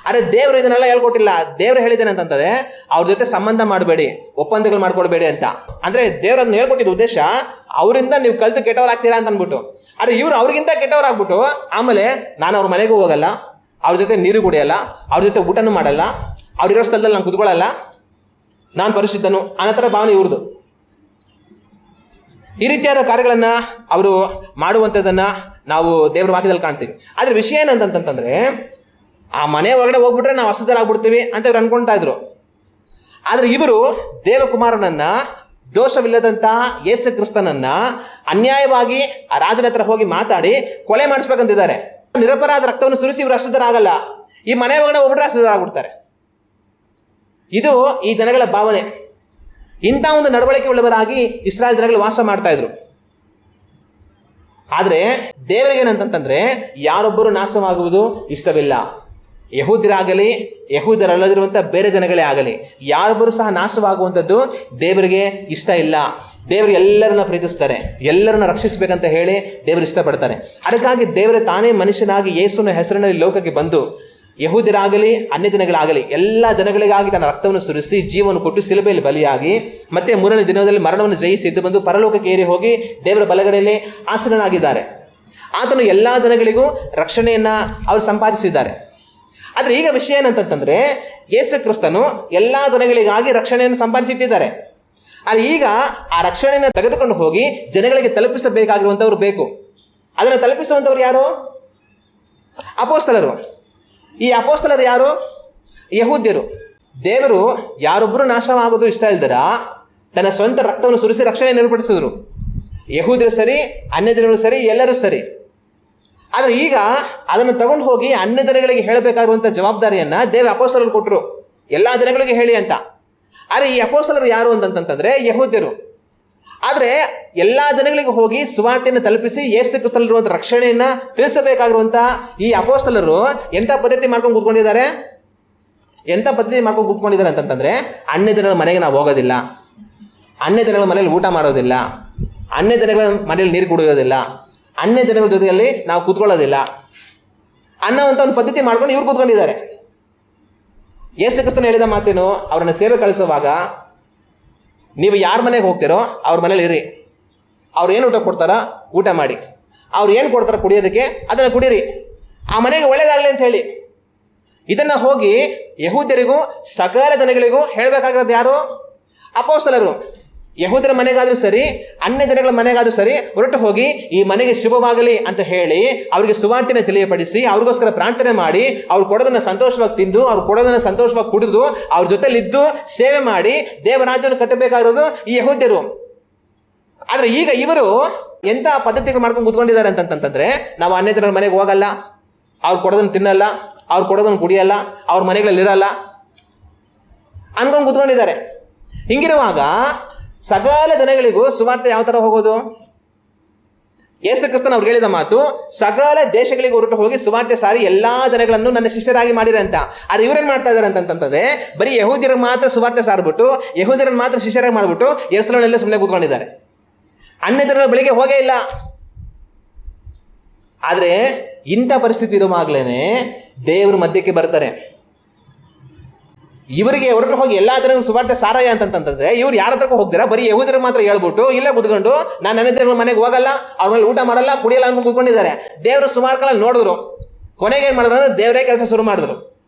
ಆದರೆ ದೇವರು ಇದನ್ನೆಲ್ಲ ಹೇಳ್ಕೊಟ್ಟಿಲ್ಲ. ದೇವರು ಹೇಳಿದ್ದೇನೆ ಅಂತಂದರೆ, ಅವ್ರ ಜೊತೆ ಸಂಬಂಧ ಮಾಡಬೇಡಿ, ಒಪ್ಪಂದಗಳು ಮಾಡ್ಕೊಡ್ಬೇಡಿ ಅಂತ. ಅಂದರೆ ದೇವ್ರು ಅದನ್ನ ಹೇಳ್ಕೊಟ್ಟಿದ್ದ ಉದ್ದೇಶ, ಅವರಿಂದ ನೀವು ಕಲಿತು ಕೆಟ್ಟವರಾಗ್ತೀರಾ ಅಂತ ಅಂದ್ಬಿಟ್ಟು. ಆದರೆ ಇವರು ಅವ್ರಿಗಿಂತ ಕೆಟ್ಟವರಾಗ್ಬಿಟ್ಟು ಆಮೇಲೆ ನಾನು ಅವ್ರ ಮನೆಗೂ ಹೋಗಲ್ಲ, ಅವ್ರ ಜೊತೆ ನೀರು ಕುಡಿಯಲ್ಲ, ಅವ್ರ ಜೊತೆ ಊಟನೂ ಮಾಡಲ್ಲ, ಅವ್ರಿರೋ ಸ್ಥಳದಲ್ಲಿ ನಾನು ಕುತ್ಕೊಳ್ಳಲ್ಲ, ನಾನು ಪರಿಶುದ್ಧನು ಅನ್ನೋ ಥರ ಭಾವನೆ ಇವ್ರದ್ದು. ಈ ರೀತಿಯಾದ ಕಾರ್ಯಗಳನ್ನು ಅವರು ಮಾಡುವಂಥದ್ದನ್ನು ನಾವು ದೇವರ ವಾಕ್ಯದಲ್ಲಿ ಕಾಣ್ತೀವಿ. ಆದರೆ ವಿಷಯ ಏನಂತಂತಂದರೆ, ಆ ಮನೆ ಒಳಗಡೆ ಹೋಗ್ಬಿಟ್ರೆ ನಾವು ಅಶುದ್ಧರಾಗ್ಬಿಡ್ತೀವಿ ಅಂತ ಇವ್ರು ಅನ್ಕೊಳ್ತಾ ಇದ್ರು. ಆದರೆ ಇವರು ದೇವಕುಮಾರನನ್ನು, ದೋಷವಿಲ್ಲದಂತಹ ಯೇಸು ಕ್ರಿಸ್ತನನ್ನು ಅನ್ಯಾಯವಾಗಿ ಆ ರಾಜನ ಹತ್ರ ಹೋಗಿ ಮಾತಾಡಿ ಕೊಲೆ ಮಾಡಿಸ್ಬೇಕಂತಿದ್ದಾರೆ. ನಿರಪರಾಧ ರಕ್ತವನ್ನು ಸುರಿಸಿ ಇವರು ಅಶುದ್ಧರಾಗಲ್ಲ, ಈ ಮನೆ ಒಳಗಡೆ ಹೋಗ್ಬಿಟ್ರೆ ಅಶುದ್ಧರಾಗ್ಬಿಡ್ತಾರೆ. ಇದು ಈ ಜನಗಳ ಭಾವನೆ. ಇಂಥ ಒಂದು ನಡವಳಿಕೆ ಉಳ್ಳವರಾಗಿ ಇಸ್ರಾಯೇಲ್ ಜನಗಳು ವಾಸ ಮಾಡ್ತಾ ಇದ್ರು. ಆದರೆ ದೇವರಿಗೇನಂತಂತಂದರೆ, ಯಾರೊಬ್ಬರು ನಾಶವಾಗುವುದು ಇಷ್ಟವಿಲ್ಲ. ಯಹೂದ್ಯರಾಗಲಿ, ಯಹೂದ್ಯರಲ್ಲದಿರುವಂಥ ಬೇರೆ ಜನಗಳೇ ಆಗಲಿ, ಯಾರೊಬ್ಬರು ಸಹ ನಾಶವಾಗುವಂಥದ್ದು ದೇವರಿಗೆ ಇಷ್ಟ ಇಲ್ಲ. ದೇವರು ಎಲ್ಲರನ್ನ ಪ್ರೀತಿಸ್ತಾರೆ, ಎಲ್ಲರನ್ನ ರಕ್ಷಿಸಬೇಕಂತ ಹೇಳಿ ದೇವರು ಇಷ್ಟಪಡ್ತಾರೆ. ಅದಕ್ಕಾಗಿ ದೇವರೇ ತಾನೇ ಮನುಷ್ಯನಾಗಿ ಯೇಸುವಿನ ಹೆಸರಿನಲ್ಲಿ ಲೋಕಕ್ಕೆ ಬಂದು ಯಹೂದ್ಯರಾಗಲಿ ಅನ್ಯ ಜನಗಳಾಗಲಿ ಎಲ್ಲ ಜನಗಳಿಗಾಗಿ ತನ್ನ ರಕ್ತವನ್ನು ಸುರಿಸಿ ಜೀವವನ್ನು ಕೊಟ್ಟು ಶಿಲುಬೆಯಲ್ಲಿ ಬಲಿಯಾಗಿ ಮತ್ತೆ 3ನೇ ದಿನದಲ್ಲಿ ಮರಣವನ್ನು ಜಯಿಸಿ ಎದ್ದು ಬಂದು ಪರಲೋಕಕ್ಕೆ ಏರಿ ಹೋಗಿ ದೇವರ ಬಲಗಡೆಯಲ್ಲಿ ಆಸೀನನಾಗಿದ್ದಾರೆ. ಆತನು ಎಲ್ಲ ಜನಗಳಿಗೂ ರಕ್ಷಣೆಯನ್ನು ಅವರು ಸಂಪಾದಿಸಿದ್ದಾರೆ. ಆದರೆ ಈಗ ವಿಷಯ ಏನಂತಂತಂದರೆ, ಯೇಸು ಕ್ರಿಸ್ತನು ಎಲ್ಲ ಜನಗಳಿಗಾಗಿ ರಕ್ಷಣೆಯನ್ನು ಸಂಪಾದಿಸಿಟ್ಟಿದ್ದಾರೆ. ಆದರೆ ಈಗ ಆ ರಕ್ಷಣೆಯನ್ನು ತೆಗೆದುಕೊಂಡು ಹೋಗಿ ಜನಗಳಿಗೆ ತಲುಪಿಸಬೇಕಾಗಿರುವಂಥವ್ರು ಬೇಕು. ಅದನ್ನು ತಲುಪಿಸುವಂಥವ್ರು ಯಾರು? ಅಪೊಸ್ತಲರು. ಈ ಅಪೊಸ್ತಲರು ಯಾರು? ಯಹೂದ್ಯರು. ದೇವರು ಯಾರೊಬ್ಬರು ನಾಶವಾಗೋದು ಇಷ್ಟ ಇಲ್ದರ ತನ್ನ ಸ್ವಂತ ರಕ್ತವನ್ನು ಸುರಿಸಿ ರಕ್ಷಣೆ ಏರ್ಪಡಿಸಿದ್ರು. ಯಹೂದ್ಯರು ಸರಿ, ಅನ್ಯ ಜನರು ಸರಿ, ಎಲ್ಲರೂ ಸರಿ. ಆದರೆ ಈಗ ಅದನ್ನು ತಗೊಂಡು ಹೋಗಿ ಅನ್ಯ ಜನಗಳಿಗೆ ಹೇಳಬೇಕಾಗಿರುವಂಥ ಜವಾಬ್ದಾರಿಯನ್ನು ದೇವ ಅಪೊಸ್ತಲರು ಕೊಟ್ಟರು, ಎಲ್ಲ ಜನಗಳಿಗೆ ಹೇಳಿ ಅಂತ. ಆದರೆ ಈ ಅಪೊಸ್ತಲರು ಯಾರು ಅಂತಂತಂದರೆ ಯಹೂದ್ಯರು. ಆದರೆ ಎಲ್ಲ ಜನಗಳಿಗೆ ಹೋಗಿ ಸುವಾರ್ತೆಯನ್ನು ತಲುಪಿಸಿ ಯೇಸು ಕ್ರಿಸ್ತನಲ್ಲಿರುವಂಥ ರಕ್ಷಣೆಯನ್ನು ತಿಳಿಸಬೇಕಾಗಿರುವಂಥ ಈ ಅಪೊಸ್ತಲರು ಎಂಥ ಪದ್ಧತಿ ಮಾಡ್ಕೊಂಡು ಕೂತ್ಕೊಂಡಿದ್ದಾರೆ? ಅಂತಂತಂದರೆ, ಅನ್ಯ ಜನಗಳ ಮನೆಗೆ ನಾವು ಹೋಗೋದಿಲ್ಲ, ಅನ್ಯ ಜನಗಳ ಮನೇಲಿ ಊಟ ಮಾಡೋದಿಲ್ಲ, ಅನ್ಯ ಜನಗಳ ಮನೇಲಿ ನೀರು ಕುಡಿಯೋದಿಲ್ಲ, ಅನ್ಯ ಜನಗಳ ಜೊತೆಯಲ್ಲಿ ನಾವು ಕೂತ್ಕೊಳ್ಳೋದಿಲ್ಲ ಅನ್ನೋವಂಥ ಒಂದು ಪದ್ಧತಿ ಮಾಡ್ಕೊಂಡು ಇವ್ರು ಕೂತ್ಕೊಂಡಿದ್ದಾರೆ. ಯೇಸು ಕ್ರಿಸ್ತನು ಹೇಳಿದ ಮಾತೇನು? ಅವರನ್ನು ಸೇವೆ ಕಳಿಸುವಾಗ ನೀವು ಯಾರ ಮನೆಗೆ ಹೋಗ್ತೀರೋ ಅವ್ರ ಮನೇಲಿ ಇರಿ, ಅವ್ರು ಏನು ಊಟ ಕೊಡ್ತಾರೋ ಊಟ ಮಾಡಿ, ಅವ್ರು ಏನು ಕೊಡ್ತಾರೋ ಕುಡಿಯೋದಕ್ಕೆ ಅದನ್ನು ಕುಡೀರಿ, ಆ ಮನೆಗೆ ಒಳ್ಳೇದಾಗಲಿ ಅಂತ ಹೇಳಿ. ಇದನ್ನು ಹೋಗಿ ಯಹೂದ್ಯರಿಗೂ ಸಕಲ ಜನಗಳಿಗೂ ಹೇಳಬೇಕಾಗಿರೋದು ಯಾರು? ಅಪೊಸ್ತಲರು. ಯಹೂದ್ಯರ ಮನೆಗಾದರೂ ಸರಿ, ಅನ್ಯ ಜನಗಳ ಮನೆಗಾದರೂ ಸರಿ ಹೊರಟು ಹೋಗಿ ಈ ಮನೆಗೆ ಶುಭವಾಗಲಿ ಅಂತ ಹೇಳಿ ಅವರಿಗೆ ಸುವಾರ್ತೆಯನ್ನು ತಿಳಿಯಪಡಿಸಿ ಅವ್ರಿಗೋಸ್ಕರ ಪ್ರಾರ್ಥನೆ ಮಾಡಿ ಅವ್ರು ಕೊಡೋದನ್ನು ಸಂತೋಷವಾಗಿ ತಿಂದು ಅವ್ರು ಕೊಡೋದನ್ನು ಸಂತೋಷವಾಗಿ ಕುಡಿದು ಅವ್ರ ಜೊತೆಲಿದ್ದು ಸೇವೆ ಮಾಡಿ ದೇವರಾಜ್ಯವನ್ನು ಕಟ್ಟಬೇಕಾಗಿರೋದು ಈ ಯಹೂದ್ಯರು. ಆದರೆ ಈಗ ಇವರು ಎಂಥ ಪದ್ಧತಿಗಳು ಮಾಡ್ಕೊಂಡು ಕೂತ್ಕೊಂಡಿದ್ದಾರೆ ಅಂತಂತಂದರೆ, ನಾವು ಅನ್ಯ ಜನಗಳ ಮನೆಗೆ ಹೋಗಲ್ಲ, ಅವ್ರು ಕೊಡೋದನ್ನು ತಿನ್ನಲ್ಲ, ಅವ್ರು ಕೊಡೋದನ್ನು ಕುಡಿಯಲ್ಲ, ಅವ್ರ ಮನೆಗಳಲ್ಲಿರಲ್ಲ ಅನ್ಕೊಂಡು ಕೂತ್ಕೊಂಡಿದ್ದಾರೆ. ಹಿಂಗಿರುವಾಗ ಸಕಲ ಜನಗಳಿಗೂ ಸುವಾರ್ತೆ ಯಾವ ಥರ ಹೋಗೋದು? ಯೇಸು ಕ್ರಿಸ್ತನ ಅವ್ರು ಹೇಳಿದ ಮಾತು, ಸಕಲ ದೇಶಗಳಿಗೆ ಹೊರಟು ಹೋಗಿ ಸುವಾರ್ತೆ ಸಾರಿ ಎಲ್ಲಾ ಜನಗಳನ್ನು ನನ್ನ ಶಿಷ್ಯರಾಗಿ ಮಾಡಿರಿ ಅಂತ. ಆದ್ರೆ ಇವ್ರೇನ್ ಮಾಡ್ತಾ ಇದಾರೆ ಅಂತಂತಂದ್ರೆ, ಬರೀ ಯಹೂದ್ಯರಿಗೆ ಮಾತ್ರ ಸುವಾರ್ತೆ ಸಾರ್ಬಿಟ್ಟು ಯಹೂದ್ಯರನ್ನು ಮಾತ್ರ ಶಿಷ್ಯರಾಗಿ ಮಾಡ್ಬಿಟ್ಟು ಯೆರೂಸಲೇಮಿನಲ್ಲೇ ಸುಮ್ಮನೆ ಕೂತ್ಕೊಂಡಿದ್ದಾರೆ. ಅನ್ಯ ಜನರ ಬಳಿಗೆ ಹೋಗೇ ಇಲ್ಲ. ಆದ್ರೆ ಇಂಥ ಪರಿಸ್ಥಿತಿ ಇರುವಾಗ್ಲೇನೆ ದೇವ್ರ ಮಧ್ಯಕ್ಕೆ ಬರ್ತಾರೆ. ಇವರಿಗೆ ಹೊರಟು ಹೋಗಿ ಎಲ್ಲಾ ಜನರು ಸುವಾರ್ತೆ ಸಾರಾಯ ಅಂತಂತಂದ್ರೆ ಇವ್ರು ಯಾರ ಹತ್ರಕ್ಕೂ ಹೋಗ್ತೀರಾ, ಬರೀ ಯಹೂದ್ಯರಿಗೆ ಮಾತ್ರ ಹೇಳ್ಬಿಟ್ಟು ಇಲ್ಲೇ ಕುತ್ಕೊಂಡು ನಾನು ನನ್ನ ಜನರ ಮನೆಗೆ ಹೋಗಲ್ಲ, ಅವ್ರ ಮೇಲೆ ಊಟ ಮಾಡಲ್ಲ, ಕುಡಿಯಲ್ಲ ಅನ್ಕೊಂಡು ಕೂತ್ಕೊಂಡಿದ್ದಾರೆ. ದೇವರು ಸುಮಾರು ಕಾಲ ನೋಡಿದ್ರು. ಕೊನೆಗೆ ಏನ್ ಮಾಡಿದ್ರು ಅಂದ್ರೆ ದೇವರೇ ಕೆಲಸ ಶುರು ಮಾಡಿದ್ರು.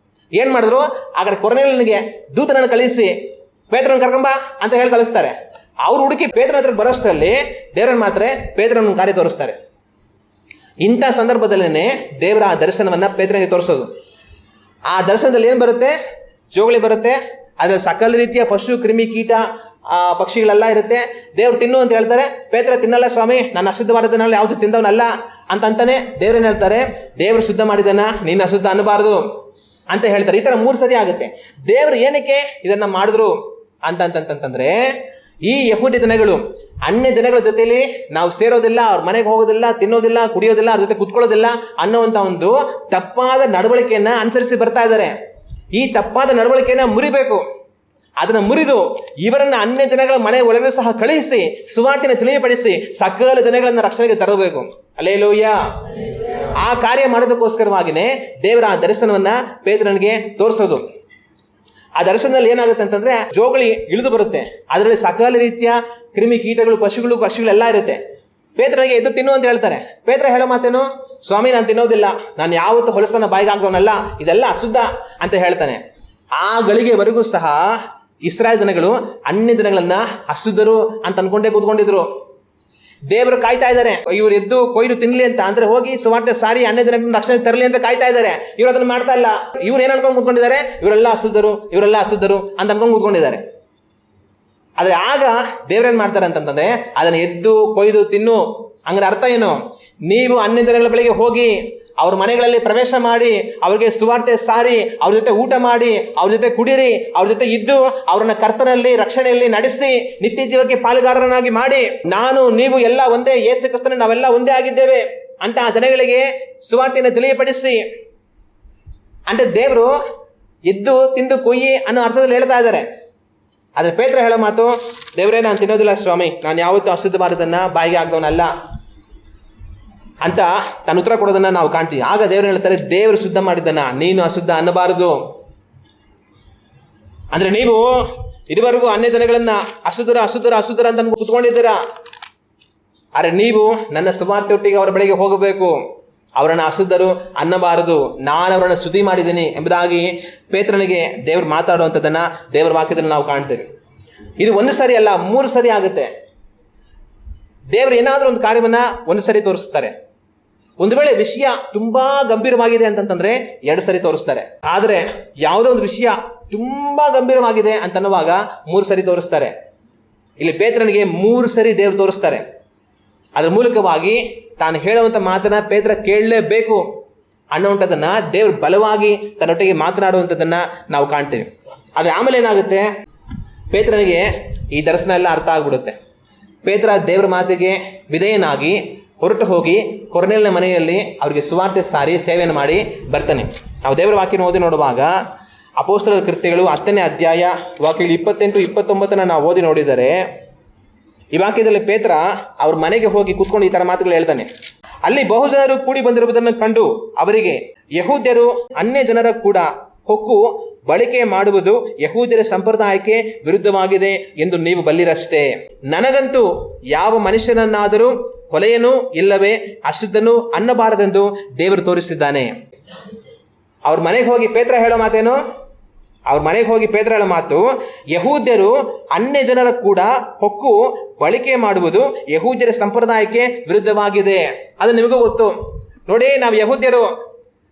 ಏನ್ ಮಾಡಿದ್ರು, ಆಗ ಕೊರ್ನೇಲನಿಗೆ ದೂತನನ್ನು ಕಳಿಸಿ ಪೇತ್ರನ ಕರ್ಕೊಂಬ ಅಂತ ಹೇಳಿ ಕಳಿಸ್ತಾರೆ. ಅವ್ರು ಹುಡುಕಿ ಪೇತ್ರನ ಹತ್ರ ಬರೋಷ್ಟರಲ್ಲಿ ದೇವರನ್ನು ಮಾಡ್ತಾರೆ, ಪೇತ್ರನ ಕಾರ್ಯ ತೋರಿಸ್ತಾರೆ. ಇಂಥ ಸಂದರ್ಭದಲ್ಲೇ ದೇವರ ಆ ದರ್ಶನವನ್ನ ಪೇತ್ರನಿಗೆ ತೋರಿಸೋದು. ಆ ದರ್ಶನದಲ್ಲಿ ಏನು ಬರುತ್ತೆ, ಜೋಗಳಿ ಬರುತ್ತೆ, ಅದ್ರಲ್ಲಿ ಸಕಲ ರೀತಿಯ ಪಶು ಕ್ರಿಮಿ ಕೀಟ ಪಕ್ಷಿಗಳೆಲ್ಲ ಇರುತ್ತೆ. ದೇವ್ರು ತಿನ್ನು ಅಂತ ಹೇಳ್ತಾರೆ. ಪೇತ್ರ ತಿನ್ನಲ್ಲ ಸ್ವಾಮಿ, ನಾನು ಅಶುದ್ಧವಾದದನ್ನೆಲ್ಲ ಯಾವುದು ತಿಂದವನಲ್ಲ ಅಂತಾನೆ ದೇವ್ರೇನು ಹೇಳ್ತಾರೆ, ದೇವರು ಶುದ್ಧ ಮಾಡಿದನ ನೀನು ಅಶುದ್ಧ ಅನ್ನಬಾರದು ಅಂತ ಹೇಳ್ತಾರೆ. ಈ ಥರ 3 ಸರಿ ಆಗುತ್ತೆ. ದೇವರು ಏನಕ್ಕೆ ಇದನ್ನ ಮಾಡಿದ್ರು ಅಂತಂತಂತಂದ್ರೆ, ಈ ಯಹೂದಿ ಜನಗಳು ಅನ್ಯ ಜನಗಳ ಜೊತೆಲಿ ನಾವು ಸೇರೋದಿಲ್ಲ, ಅವ್ರ ಮನೆಗೆ ಹೋಗೋದಿಲ್ಲ, ತಿನ್ನೋದಿಲ್ಲ, ಕುಡಿಯೋದಿಲ್ಲ, ಅವ್ರ ಜೊತೆ ಕುತ್ಕೊಳ್ಳೋದಿಲ್ಲ ಅನ್ನೋವಂಥ ಒಂದು ತಪ್ಪಾದ ನಡವಳಿಕೆಯನ್ನ ಅನುಸರಿಸಿ ಬರ್ತಾ ಇದ್ದಾರೆ. ಈ ತಪ್ಪಾದ ನಡವಳಿಕೆಯನ್ನ ಮುರಿಬೇಕು. ಅದನ್ನು ಮುರಿದು ಇವರನ್ನ ಅನ್ಯ ಜನಗಳ ಮನೆ ಒಳಗೆ ಸಹ ಕಳುಹಿಸಿ ಸುವಾರ್ತೆಯನ್ನು ತಿಳಿಯಪಡಿಸಿ ಸಕಲ ಜನಗಳನ್ನ ರಕ್ಷಣೆಗೆ ತರಬೇಕು. ಹಲ್ಲೆಲೂಯಾ. ಆ ಕಾರ್ಯ ಮಾಡೋದಕ್ಕೋಸ್ಕರವಾಗಿಯೇ ದೇವರ ಆ ದರ್ಶನವನ್ನ ಪೇತ್ರನಿಗೆ ತೋರಿಸೋದು. ಆ ದರ್ಶನದಲ್ಲಿ ಏನಾಗುತ್ತೆ ಅಂತಂದ್ರೆ, ಜೋಗಳಿ ಇಳಿದು ಬರುತ್ತೆ, ಅದರಲ್ಲಿ ಸಕಲ ರೀತಿಯ ಕ್ರಿಮಿ ಕೀಟಗಳು ಪಕ್ಷಿಗಳೆಲ್ಲ ಇರುತ್ತೆ. ಪೇತ್ರನಿಗೆ ಎದ್ದು ತಿನ್ನು ಅಂತ ಹೇಳ್ತಾರೆ. ಪೇತ್ರ ಹೇಳೋ ಮಾತೇನು, ಸ್ವಾಮಿ ನಾನು ತಿನ್ನೋದಿಲ್ಲ, ನಾನು ಯಾವತ್ತೂ ಹೊಲಸನ್ನ ಬಾಯಿಗೆ ಹಾಕ್ದವನಲ್ಲ, ಇದೆಲ್ಲ ಅಶುದ್ಧ ಅಂತ ಹೇಳ್ತಾನೆ. ಆ ಗಳಿಗೆವರೆಗೂ ಸಹ ಇಸ್ರಾಯೇಲ್ ಜನಗಳು ಅನ್ಯ ಜನಗಳನ್ನ ಅಶುದ್ಧರು ಅಂತ ಅನ್ಕೊಂಡೇ ಕೂತ್ಕೊಂಡಿದ್ರು. ದೇವರು ಕಾಯ್ತಾ ಇದ್ದಾರೆ, ಇವ್ರು ಎದ್ದು ಕೊಯ್ದು ತಿನ್ಲಿ ಅಂತ, ಅಂದ್ರೆ ಹೋಗಿ ಸುವಾರ್ತೆ ಸಾರಿ ಅನ್ಯ ಜನಗಳನ್ನ ರಕ್ಷಣೆ ತರಲಿ ಅಂತ ಕಾಯ್ತಾ ಇದ್ದಾರೆ. ಇವ್ರು ಅದನ್ನ ಮಾಡ್ತಾ ಇಲ್ಲ. ಇವ್ರು ಏನ್ ಅನ್ಕೊಂಡು ಕೂತ್ಕೊಂಡಿದ್ದಾರೆ, ಇವರೆಲ್ಲ ಅಶುದ್ಧರು ಅಂತ ಅನ್ಕೊಂಡು ಕೂತ್ಕೊಂಡಿದ್ದಾರೆ. ಆದ್ರೆ ಆಗ ದೇವ್ರೇನ್ ಮಾಡ್ತಾರೆ ಅಂತಂದ್ರೆ, ಅದನ್ನ ಎದ್ದು ಕೊಯ್ದು ತಿನ್ನು. ಹಂಗನ ಅರ್ಥ ಏನು, ನೀವು ಅನ್ಯ ಜನಗಳ ಬಳಿಗೆ ಹೋಗಿ ಅವ್ರ ಮನೆಗಳಲ್ಲಿ ಪ್ರವೇಶ ಮಾಡಿ ಅವ್ರಿಗೆ ಸುವಾರ್ತೆ ಸಾರಿ ಅವ್ರ ಜೊತೆ ಊಟ ಮಾಡಿ ಅವ್ರ ಜೊತೆ ಕುಡಿರಿ, ಅವ್ರ ಜೊತೆ ಇದ್ದು ಅವ್ರನ್ನ ಕರ್ತನಲ್ಲಿ ರಕ್ಷಣೆಯಲ್ಲಿ ನಡೆಸಿ ನಿತ್ಯ ಜೀವಕ್ಕೆ ಪಾಲುಗಾರನಾಗಿ ಮಾಡಿ, ನಾನು ನೀವು ಎಲ್ಲ ಒಂದೇ, ಯೇಸು ಕ್ರಿಸ್ತನ ನಾವೆಲ್ಲ ಒಂದೇ ಆಗಿದ್ದೇವೆ ಅಂತ ಆ ಜನಗಳಿಗೆ ಸುವಾರ್ತೆಯನ್ನು ತಿಳಿಯಪಡಿಸಿ. అంటే ದೇವರು ಎದ್ದು ತಿಂದು ಕೊಯ್ಯಿ ಅನ್ನೋ ಅರ್ಥದಲ್ಲಿ ಹೇಳ್ತಾ ಇದ್ದಾರೆ. ಆದರೆ ಪೇತ್ರ ಹೇಳೋ ಮಾತು, ದೇವರೇ ನಾನು ತಿನ್ನೋದಿಲ್ಲ ಸ್ವಾಮಿ, ನಾನು ಯಾವತ್ತೂ ಅಶುದ್ಧವಾದದನ್ನ ಬಾಯಿಗೆ ಹಾಕ್ದವನಲ್ಲ ಅಂತ ತನ್ನ ಉತ್ತರ ಕೊಡೋದನ್ನ ನಾವು ಕಾಣ್ತೀವಿ. ಆಗ ದೇವರು ಹೇಳ್ತಾರೆ, ದೇವರು ಶುದ್ಧ ಮಾಡಿದ್ದನ್ನ ನೀನು ಅಶುದ್ಧ ಅನ್ನಬಾರದು. ಅಂದ್ರೆ ನೀವು ಇದುವರೆಗೂ ಅನ್ಯ ಜನಗಳನ್ನ ಅಶುದ್ಧರ ಅಂತ ಕುತ್ಕೊಂಡಿದ್ದೀರಾ. ಆದರೆ ನೀವು ನನ್ನ ಸುವಾರ್ತೆ ಒಟ್ಟಿಗೆ ಅವರ ಬಳಿಗೆ ಹೋಗಬೇಕು, ಅವರನ್ನು ಅಶುದ್ಧರು ಅನ್ನಬಾರದು, ನಾನು ಅವರನ್ನು ಶುದ್ಧಿ ಮಾಡಿದ್ದೀನಿ ಎಂಬುದಾಗಿ ಪೇತ್ರನಿಗೆ ದೇವರು ಮಾತಾಡುವಂಥದ್ದನ್ನ ದೇವರ ವಾಕ್ಯದಲ್ಲಿ ನಾವು ಕಾಣ್ತೇವೆ. ಇದು 1 ಸರಿ ಅಲ್ಲ, 3 ಸರಿ ಆಗುತ್ತೆ. ದೇವರು ಏನಾದರೂ ಒಂದು ಕಾರ್ಯವನ್ನ 1 ಸರಿ ತೋರಿಸ್ತಾರೆ. ಒಂದು ವೇಳೆ ವಿಷಯ ತುಂಬಾ ಗಂಭೀರವಾಗಿದೆ ಅಂತಂತಂದ್ರೆ 2 ಸರಿ ತೋರಿಸ್ತಾರೆ. ಆದರೆ ಯಾವುದೋ ಒಂದು ವಿಷಯ ತುಂಬಾ ಗಂಭೀರವಾಗಿದೆ ಅಂತನ್ನುವಾಗ 3 ಸರಿ ತೋರಿಸ್ತಾರೆ. ಇಲ್ಲಿ ಪೇತ್ರನಿಗೆ 3 ಸರಿ ದೇವರು ತೋರಿಸ್ತಾರೆ. ಅದರ ಮೂಲಕವಾಗಿ ತಾನು ಹೇಳುವಂಥ ಮಾತನ್ನ ಪೇತ್ರ ಕೇಳಲೇಬೇಕು ಅನ್ನುವಂಥದ್ದನ್ನ ದೇವರು ಬಲವಾಗಿ ತನ್ನೊಟ್ಟಿಗೆ ಮಾತನಾಡುವಂಥದ್ದನ್ನ ನಾವು ಕಾಣ್ತೇವೆ. ಆದರೆ ಆಮೇಲೆ ಏನಾಗುತ್ತೆ, ಪೇತ್ರನಿಗೆ ಈ ದರ್ಶನ ಎಲ್ಲ ಅರ್ಥ ಆಗ್ಬಿಡುತ್ತೆ. ಪೇತ್ರ ದೇವರ ಮಾತಿಗೆ ವಿಧೇಯನಾಗಿ ಹೊರಟು ಹೋಗಿ ಕೊರ್ನೇಲನ ಮನೆಯಲ್ಲಿ ಅವರಿಗೆ ಸುವಾರ್ತೆ ಸಾರಿ ಸೇವೆಯನ್ನು ಮಾಡಿ ಬರ್ತಾನೆ. ನಾವು ದೇವರ ವಾಕ್ಯನ ಓದಿ ನೋಡುವಾಗ ಅಪೊಸ್ತಲರ ಕೃತ್ಯಗಳು 10ನೇ ಅಧ್ಯಾಯ ವಾಕ್ಯಗಳು 28-29 ನಾವು ಓದಿ ನೋಡಿದರೆ, ಈ ವಾಕ್ಯದಲ್ಲಿ ಪೇತ್ರ ಅವ್ರ ಮನೆಗೆ ಹೋಗಿ ಕೂತ್ಕೊಂಡು ಈ ಥರ ಮಾತುಗಳು ಹೇಳ್ತಾನೆ. ಅಲ್ಲಿ ಬಹುಜನರು ಕೂಡಿ ಬಂದಿರುವುದನ್ನು ಕಂಡು ಅವರಿಗೆ, ಯಹೂದ್ಯರು ಅನ್ಯ ಜನರ ಕೂಡ ಹೊಕ್ಕು ಬಳಕೆ ಮಾಡುವುದು ಯಹೂದ್ಯರ ಸಂಪ್ರದಾಯಕ್ಕೆ ವಿರುದ್ಧವಾಗಿದೆ ಎಂದು ನೀವು ಬಲ್ಲಿರಷ್ಟೇ. ನನಗಂತೂ ಯಾವ ಮನುಷ್ಯನನ್ನಾದರೂ ಕೊಲೆಯನು ಇಲ್ಲವೇ ಅಶುದ್ಧನು ಅನ್ನಬಾರದೆಂದು ದೇವರು ತೋರಿಸಿದ್ದಾನೆ. ಅವ್ರ ಮನೆಗೆ ಹೋಗಿ ಪೇತ್ರ ಹೇಳೋ ಮಾತೇನು, ಯಹೂದ್ಯರು ಅನ್ಯ ಜನರ ಕೂಡ ಹೊಕ್ಕು ಬಳಕೆ ಮಾಡುವುದು ಯಹೂದ್ಯರ ಸಂಪ್ರದಾಯಕ್ಕೆ ವಿರುದ್ಧವಾಗಿದೆ. ಅದು ನಿಮಗೂ ಗೊತ್ತು. ನೋಡಿ,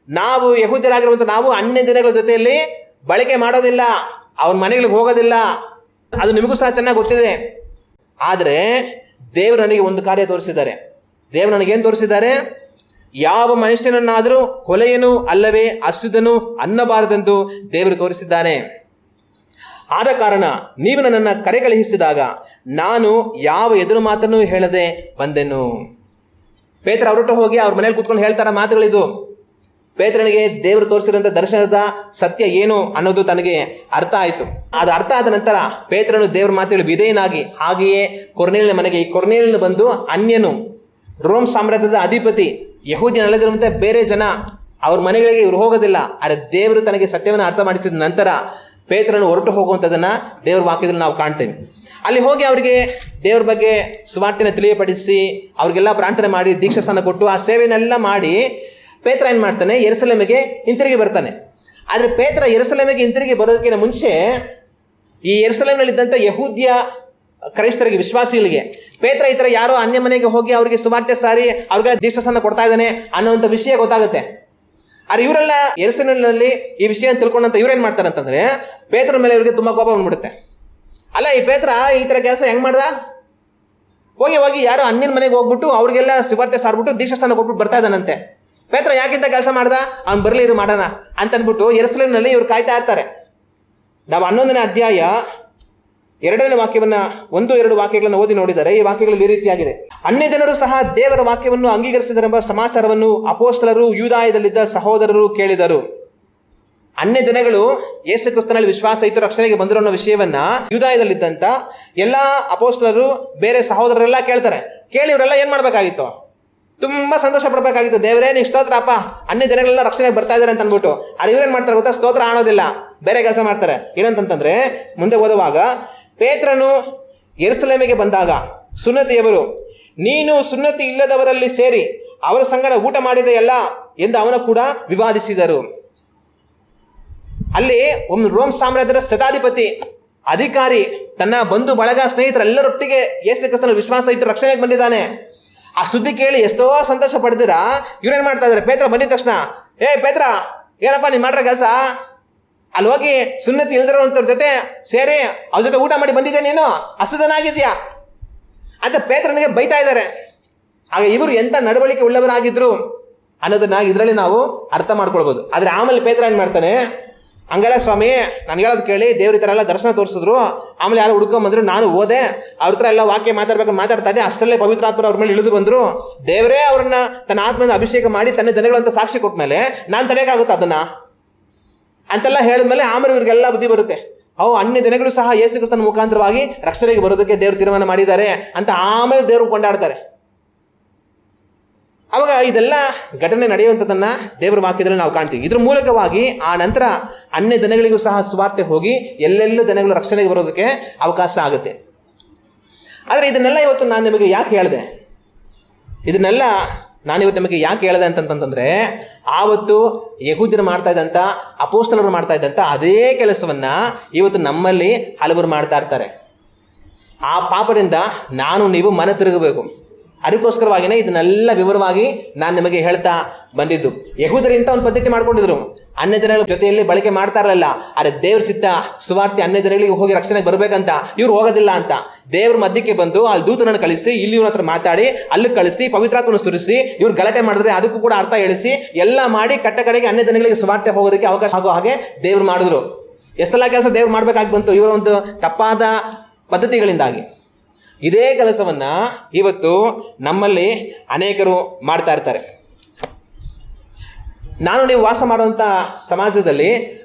ನಾವು ಯಹೂದ್ಯರಾಗಿರುವಂಥ ನಾವು ಅನ್ಯ ಜನಗಳ ಜೊತೆಯಲ್ಲಿ ಬಳಕೆ ಮಾಡೋದಿಲ್ಲ, ಅವ್ರ ಮನೆಗಳಿಗೆ ಹೋಗೋದಿಲ್ಲ. ಅದು ನಿಮಗೂ ಸಹ ಚೆನ್ನಾಗಿ ಗೊತ್ತಿದೆ. ಆದರೆ ದೇವರು ನನಗೆ ಒಂದು ಕಾರ್ಯ ತೋರಿಸಿದ್ದಾರೆ. ದೇವರು ನನಗೇನು ತೋರಿಸಿದ್ದಾರೆ, ಯಾವ ಮನುಷ್ಯನನ್ನಾದರೂ ಕೊಲೆಯನು ಅಲ್ಲವೇ ಅಶುದ್ಧನು ಅನ್ನಬಾರದೆಂದು ದೇವರು ತೋರಿಸಿದ್ದಾನೆ. ಆದ ಕಾರಣ ನೀವು ನನ್ನನ್ನು ಕರೆ ಕಳುಹಿಸಿದಾಗ ನಾನು ಯಾವ ಎದುರು ಮಾತನ್ನು ಹೇಳದೆ ಬಂದೆನು. ಪೇತ್ರ ಹೊರಟು ಹೋಗಿ ಅವ್ರ ಮನೇಲಿ ಕೂತ್ಕೊಂಡು ಹೇಳ್ತಾರ ಮಾತುಗಳಿದು. ಪೇತ್ರನಿಗೆ ದೇವರು ತೋರಿಸಿರೋಂಥ ದರ್ಶನದ ಸತ್ಯ ಏನು ಅನ್ನೋದು ತನಗೆ ಅರ್ಥ ಆಯಿತು. ಅದು ಅರ್ಥ ಆದ ನಂತರ ಪೇತ್ರನು ದೇವ್ರ ಮಾತುಗಳು ವಿಧೇಯನಾಗಿ ಹಾಗೆಯೇ ಕೊರ್ನೇಲಿಯನ ಮನೆಗೆ, ಈ ಕೊರ್ನೇಲಿಯನು ಬಂದು ಅನ್ಯನು, ರೋಮ್ ಸಾಮ್ರಾಜ್ಯದ ಅಧಿಪತಿ, ಯಹೂದ್ಯನಲ್ಲದಿರುವಂತೆ ಬೇರೆ ಜನ ಅವ್ರ ಮನೆಗಳಿಗೆ ಇವ್ರು ಹೋಗೋದಿಲ್ಲ. ಆದರೆ ದೇವರು ತನಗೆ ಸತ್ಯವನ್ನು ಅರ್ಥ ಮಾಡಿಸಿದ ನಂತರ ಪೇತ್ರನು ಹೊರಟು ಹೋಗುವಂಥದ್ದನ್ನು ದೇವ್ರ ವಾಕ್ಯದಲ್ಲಿ ನಾವು ಕಾಣ್ತೇವೆ. ಅಲ್ಲಿ ಹೋಗಿ ಅವರಿಗೆ ದೇವ್ರ ಬಗ್ಗೆ ಸುವಾರ್ತೆನ ತಿಳಿಯಪಡಿಸಿ ಅವ್ರಿಗೆಲ್ಲ ಪ್ರಾರ್ಥನೆ ಮಾಡಿ ದೀಕ್ಷಾಸ್ನಾನ ಕೊಟ್ಟು ಆ ಸೇವೆನೆಲ್ಲ ಮಾಡಿ ಪೇತ್ರ ಏನು ಮಾಡ್ತಾನೆ, ಯೆರೂಸಲೇಮಿಗೆ ಹಿಂತಿರುಗಿ ಬರ್ತಾನೆ. ಆದರೆ ಪೇತ್ರ ಯೆರೂಸಲೇಮಿಗೆ ಹಿಂತಿರುಗಿ ಬರೋದಕ್ಕಿಂತ ಮುಂಚೆ ಈ ಯೆರೂಸಲೇಮಿನಲ್ಲಿದ್ದಂಥ ಯಹೂದ್ಯ ಕ್ರೈಸ್ತರಿಗೆ, ವಿಶ್ವಾಸಿಗಳಿಗೆ ಪೇತ್ರ ಈ ಥರ ಯಾರೋ ಅನ್ಯ ಮನೆಗೆ ಹೋಗಿ ಅವರಿಗೆ ಸುವಾರ್ತೆ ಸಾರಿ ಅವ್ರಿಗೆ ದೀಕ್ಷಾಸ್ನಾನ ಕೊಡ್ತಾ ಇದ್ದಾನೆ ಅನ್ನೋವಂಥ ವಿಷಯ ಗೊತ್ತಾಗುತ್ತೆ. ಆದರೆ ಇವರೆಲ್ಲ ಯೆರೂಸಲೇಮಿನಲ್ಲಿ ಈ ವಿಷಯ ತಿಳ್ಕೊಂಡಂತ ಇವ್ರೇನು ಮಾಡ್ತಾರೆ ಅಂತಂದರೆ ಪೇತ್ರನ ಮೇಲೆ ಇವರಿಗೆ ತುಂಬ ಕೋಪ ಬಂದ್ಬಿಡುತ್ತೆ. ಅಲ್ಲ, ಈ ಪೇತ್ರ ಈ ಥರ ಕೆಲಸ ಹೆಂಗೆ ಮಾಡ್ದ? ಹೋಗಿ ಯಾರೋ ಅನ್ಯನ ಮನೆಗೆ ಹೋಗ್ಬಿಟ್ಟು ಅವ್ರಿಗೆಲ್ಲ ಸುವಾರ್ತೆ ಸಾರ್ಬಿಟ್ಟು ದೀಕ್ಷಾಸ್ನಾನ ಕೊಟ್ಬಿಟ್ಟು ಬರ್ತಾ ಇದ್ದಾನಂತೆ. ಪೇತ್ರ ಯಾಕಿಂತ ಕೆಲಸ ಮಾಡ್ದ? ಅವ್ನು ಬರಲಿ, ಇರು ಮಾಡೋಣ ಅಂತಂದ್ಬಿಟ್ಟು ಯೆರೂಸಲೇಮಿನಲ್ಲಿ ಇವ್ರು ಕಾಯ್ತಾ ಇರ್ತಾರೆ. ನಾವು 11ನೇ ಅಧ್ಯಾಯ 2ನೇ ವಾಕ್ಯವನ್ನು 1-2 ವಾಕ್ಯಗಳನ್ನು ಓದಿ ನೋಡಿದರೆ ಈ ವಾಕ್ಯಗಳಲ್ಲಿ ಈ ರೀತಿಯಾಗಿದೆ. ಅನ್ಯ ಜನರು ಸಹ ದೇವರ ವಾಕ್ಯವನ್ನು ಅಂಗೀಕರಿಸಿದರೆಂಬ ಸಮಾಚಾರವನ್ನು ಅಪೊಸ್ತಲರು ಯೂದಾಯದಲ್ಲಿದ್ದ ಸಹೋದರರು ಕೇಳಿದರು. ಅನ್ಯ ಜನಗಳು ಯೇಸು ಕ್ರಿಸ್ತನಲ್ಲಿ ವಿಶ್ವಾಸ ಇಟ್ಟು ರಕ್ಷಣೆಗೆ ಬಂದಿರೋ ಅನ್ನೋ ವಿಷಯವನ್ನ ಯೂದಾಯದಲ್ಲಿದ್ದಂಥ ಎಲ್ಲ ಅಪೊಸ್ತಲರು, ಬೇರೆ ಸಹೋದರರೆಲ್ಲ ಕೇಳ್ತಾರೆ. ಕೇಳಿ ಇವರೆಲ್ಲ ಏನು ಮಾಡಬೇಕಾಗಿತ್ತು? ತುಂಬ ಸಂತೋಷ ಪಡಬೇಕಾಗಿತ್ತು. ದೇವರೇ ನೀ ಸ್ತೋತ್ರ ಅಪ್ಪ, ಅನ್ಯ ಜನಗಳೆಲ್ಲ ರಕ್ಷಣೆಗೆ ಬರ್ತಾ ಇದ್ದಾರೆ ಅಂತ ಅಂದ್ಬಿಟ್ಟು. ಅದು ಇವ್ರೇನು ಮಾಡ್ತಾರೆ ಗೊತ್ತಾ? ಸ್ತೋತ್ರ ಆಣೋದಿಲ್ಲ, ಬೇರೆ ಕೆಲಸ ಮಾಡ್ತಾರೆ. ಏನಂತಂತಂದರೆ ಮುಂದೆ ಓದುವಾಗ, ಪೇತ್ರನು ಯೆರೂಸಲೇಮಿಗೆ ಬಂದಾಗ ಸುನ್ನತಿಯವರು, ನೀನು ಸುನ್ನತಿ ಇಲ್ಲದವರಲ್ಲಿ ಸೇರಿ ಅವರ ಸಂಗಡ ಊಟ ಮಾಡಿದೆಯಲ್ಲ ಎಂದು ಅವನ ಕೂಡ ವಿವಾದಿಸಿದರು. ಅಲ್ಲಿ ಒಂದು ರೋಮ್ ಸಾಮ್ರಾಜ್ಯದ ಶತಾಧಿಪತಿ, ಅಧಿಕಾರಿ ತನ್ನ ಬಂಧು ಬಳಗ ಸ್ನೇಹಿತರೆಲ್ಲರೊಟ್ಟಿಗೆ ಯೇಸು ಕ್ರಿಸ್ತನ ವಿಶ್ವಾಸ ಇಟ್ಟು ರಕ್ಷಣೆಗೆ ಬಂದಿದ್ದಾನೆ. ಆ ಸುದ್ದಿ ಕೇಳಿ ಎಷ್ಟೋ ಸಂತೋಷ ಪಡೆದಿರ ಇವ್ರೇನು ಮಾಡ್ತಾ ಇದ್ದಾರೆ? ಪೇತ್ರ ಬಂದಿದ ತಕ್ಷಣ, ಪೇತ್ರ ಏನಪ್ಪ ನೀನು ಮಾಡ್ರೆ ಕೆಲಸ? ಅಲ್ಲಿ ಹೋಗಿ ಸುನ್ನತಿ ಇಲ್ದಿರೋಂಥವ್ರ ಜೊತೆ ಸೇರಿ ಅವ್ರ ಜೊತೆ ಊಟ ಮಾಡಿ ಬಂದಿದ್ದೆ, ನೀನು ಅಸುಧನಾಗಿದ್ಯಾ ಅಂತ ಪೇತ್ರನಿಗೆ ಬೈತಾ ಇದ್ದಾರೆ. ಆಗ ಇವರು ಎಂಥ ನಡವಳಿಕೆ ಉಳ್ಳವರಾಗಿದ್ರು ಅನ್ನೋದನ್ನ ಇದರಲ್ಲಿ ನಾವು ಅರ್ಥ ಮಾಡ್ಕೊಳ್ಬೋದು. ಆದರೆ ಆಮೇಲೆ ಪೇತ್ರ ಏನು ಮಾಡ್ತಾನೆ, ಹಂಗಲ್ಲ ಸ್ವಾಮಿ, ನಾನು ಹೇಳೋದು ಕೇಳಿ, ದೇವ್ರ ಈ ಥರ ಎಲ್ಲ ದರ್ಶನ ತೋರಿಸಿದ್ರು, ಆಮೇಲೆ ಯಾರು ಹುಡ್ಕೊಂಬಂದ್ರು, ನಾನು ಓದೆ, ಅವ್ರ ಹತ್ರ ಎಲ್ಲ ವಾಕ್ಯ ಮಾತಾಡ್ತಾ ಇದ್ದೆ, ಅಷ್ಟರಲ್ಲೇ ಪವಿತ್ರಾತ್ಮರು ಅವ್ರ ಮೇಲೆ ಇಳಿದು ಬಂದರು. ದೇವರೇ ಅವ್ರನ್ನ ತನ್ನ ಆತ್ಮದಿಂದ ಅಭಿಷೇಕ ಮಾಡಿ ತನ್ನ ಜನಗಳಂತ ಸಾಕ್ಷಿ ಕೊಟ್ಟ ಮೇಲೆ ನಾನು ತಡೆಯೋಕ್ಕಾಗುತ್ತೆ ಅದನ್ನು ಅಂತೆಲ್ಲ ಹೇಳಿದ್ಮೇಲೆ ಆಮೇಲೆ ಇವ್ರಿಗೆಲ್ಲ ಬುದ್ಧಿ ಬರುತ್ತೆ. ಅನ್ಯ ಜನಗಳು ಸಹ ಯೇಸು ಕ್ರಿಸ್ತನ ಮುಖಾಂತರವಾಗಿ ರಕ್ಷಣೆಗೆ ಬರೋದಕ್ಕೆ ದೇವರು ತೀರ್ಮಾನ ಮಾಡಿದ್ದಾರೆ ಅಂತ ಆಮೇಲೆ ದೇವರು ಕೊಂಡಾಡ್ತಾರೆ. ಅವಾಗ ಇದೆಲ್ಲ ಘಟನೆ ನಡೆಯುವಂಥದ್ದನ್ನು ದೇವರ ವಾಕ್ಯದಲ್ಲಿ ನಾವು ಕಾಣ್ತೀವಿ. ಇದ್ರ ಮೂಲಕವಾಗಿ ಆ ನಂತರ ಅನ್ಯ ಜನಗಳಿಗೂ ಸಹ ಸುವಾರ್ತೆ ಹೋಗಿ ಎಲ್ಲೆಲ್ಲೂ ಜನಗಳು ರಕ್ಷಣೆಗೆ ಬರೋದಕ್ಕೆ ಅವಕಾಶ ಆಗುತ್ತೆ. ಆದರೆ ಇದನ್ನೆಲ್ಲ ಇವತ್ತು ನಾನು ನಿಮಗೆ ಯಾಕೆ ಹೇಳಿದೆ? ಇದನ್ನೆಲ್ಲ ನಾನಿವತ್ತು ನಿಮಗೆ ಯಾಕೆ ಹೇಳಿದೆ ಅಂತಂತಂದರೆ, ಆವತ್ತು ಯಹೂದ್ಯರು ಮಾಡ್ತಾ ಇದ್ದಂಥ, ಅಪೊಸ್ತಲರು ಮಾಡ್ತಾ ಇದ್ದಂಥ ಅದೇ ಕೆಲಸವನ್ನು ಇವತ್ತು ನಮ್ಮಲ್ಲಿ ಹಲವರು ಮಾಡ್ತಾ ಇರ್ತಾರೆ. ಆ ಪಾಪದಿಂದ ನಾನು ನೀವು ಮನ ತಿರುಗಬೇಕು. ಅದಕ್ಕೋಸ್ಕರವಾಗಿಯೇ ಇದನ್ನೆಲ್ಲ ವಿವರವಾಗಿ ನಾನು ನಿಮಗೆ ಹೇಳ್ತಾ ಬಂದಿದ್ದು. ಯಹೂದ್ಯರು ಇಂಥ ಒಂದು ಪದ್ಧತಿ ಮಾಡ್ಕೊಂಡಿದ್ರು, ಅನ್ಯ ಜನಗಳ ಜೊತೆಯಲ್ಲಿ ಬಳಕೆ ಮಾಡ್ತಾ ಇರಲಿಲ್ಲ. ಆದರೆ ದೇವ್ರ ಸಿದ್ಧ ಸುವಾರ್ತೆ ಅನ್ಯ ಜನಗಳಿಗೆ ಹೋಗಿ ರಕ್ಷಣೆಗೆ ಬರಬೇಕಂತ ಇವ್ರು ಹೋಗೋದಿಲ್ಲ ಅಂತ ದೇವ್ರ ಮಧ್ಯಕ್ಕೆ ಬಂದು ಅಲ್ಲಿ ದೂತನನ್ನು ಕಳಿಸಿ, ಇಲ್ಲಿ ಇವ್ರ ಹತ್ರ ಮಾತಾಡಿ, ಅಲ್ಲಿ ಕಳಿಸಿ, ಪವಿತ್ರಾತ್ಮನ ಸುರಿಸಿ, ಇವ್ರು ಗಲಾಟೆ ಮಾಡಿದ್ರೆ ಅದಕ್ಕೂ ಕೂಡ ಅರ್ಥ ಹೇಳಿಸಿ ಎಲ್ಲ ಮಾಡಿ ಕಟ್ಟ ಕಡೆಗೆ ಅನ್ಯ ಜನಗಳಿಗೆ ಸುವಾರ್ತೆ ಹೋಗೋದಕ್ಕೆ ಅವಕಾಶ ಆಗೋ ಹಾಗೆ ದೇವ್ರು ಮಾಡಿದ್ರು. ಎಷ್ಟೆಲ್ಲ ಕೆಲಸ ದೇವ್ರು ಮಾಡಬೇಕಾಗಿ ಬಂತು ಇವರ ಒಂದು ತಪ್ಪಾದ ಪದ್ಧತಿಗಳಿಂದಾಗಿ. ಇದೇ ಕೆಲಸವನ್ನು ಇವತ್ತು ನಮ್ಮಲ್ಲಿ ಅನೇಕರು ಮಾಡ್ತಾ ಇರ್ತಾರೆ. ನಾನು ನೀವು ವಾಸ ಮಾಡುವಂಥ ಸಮಾಜದಲ್ಲಿ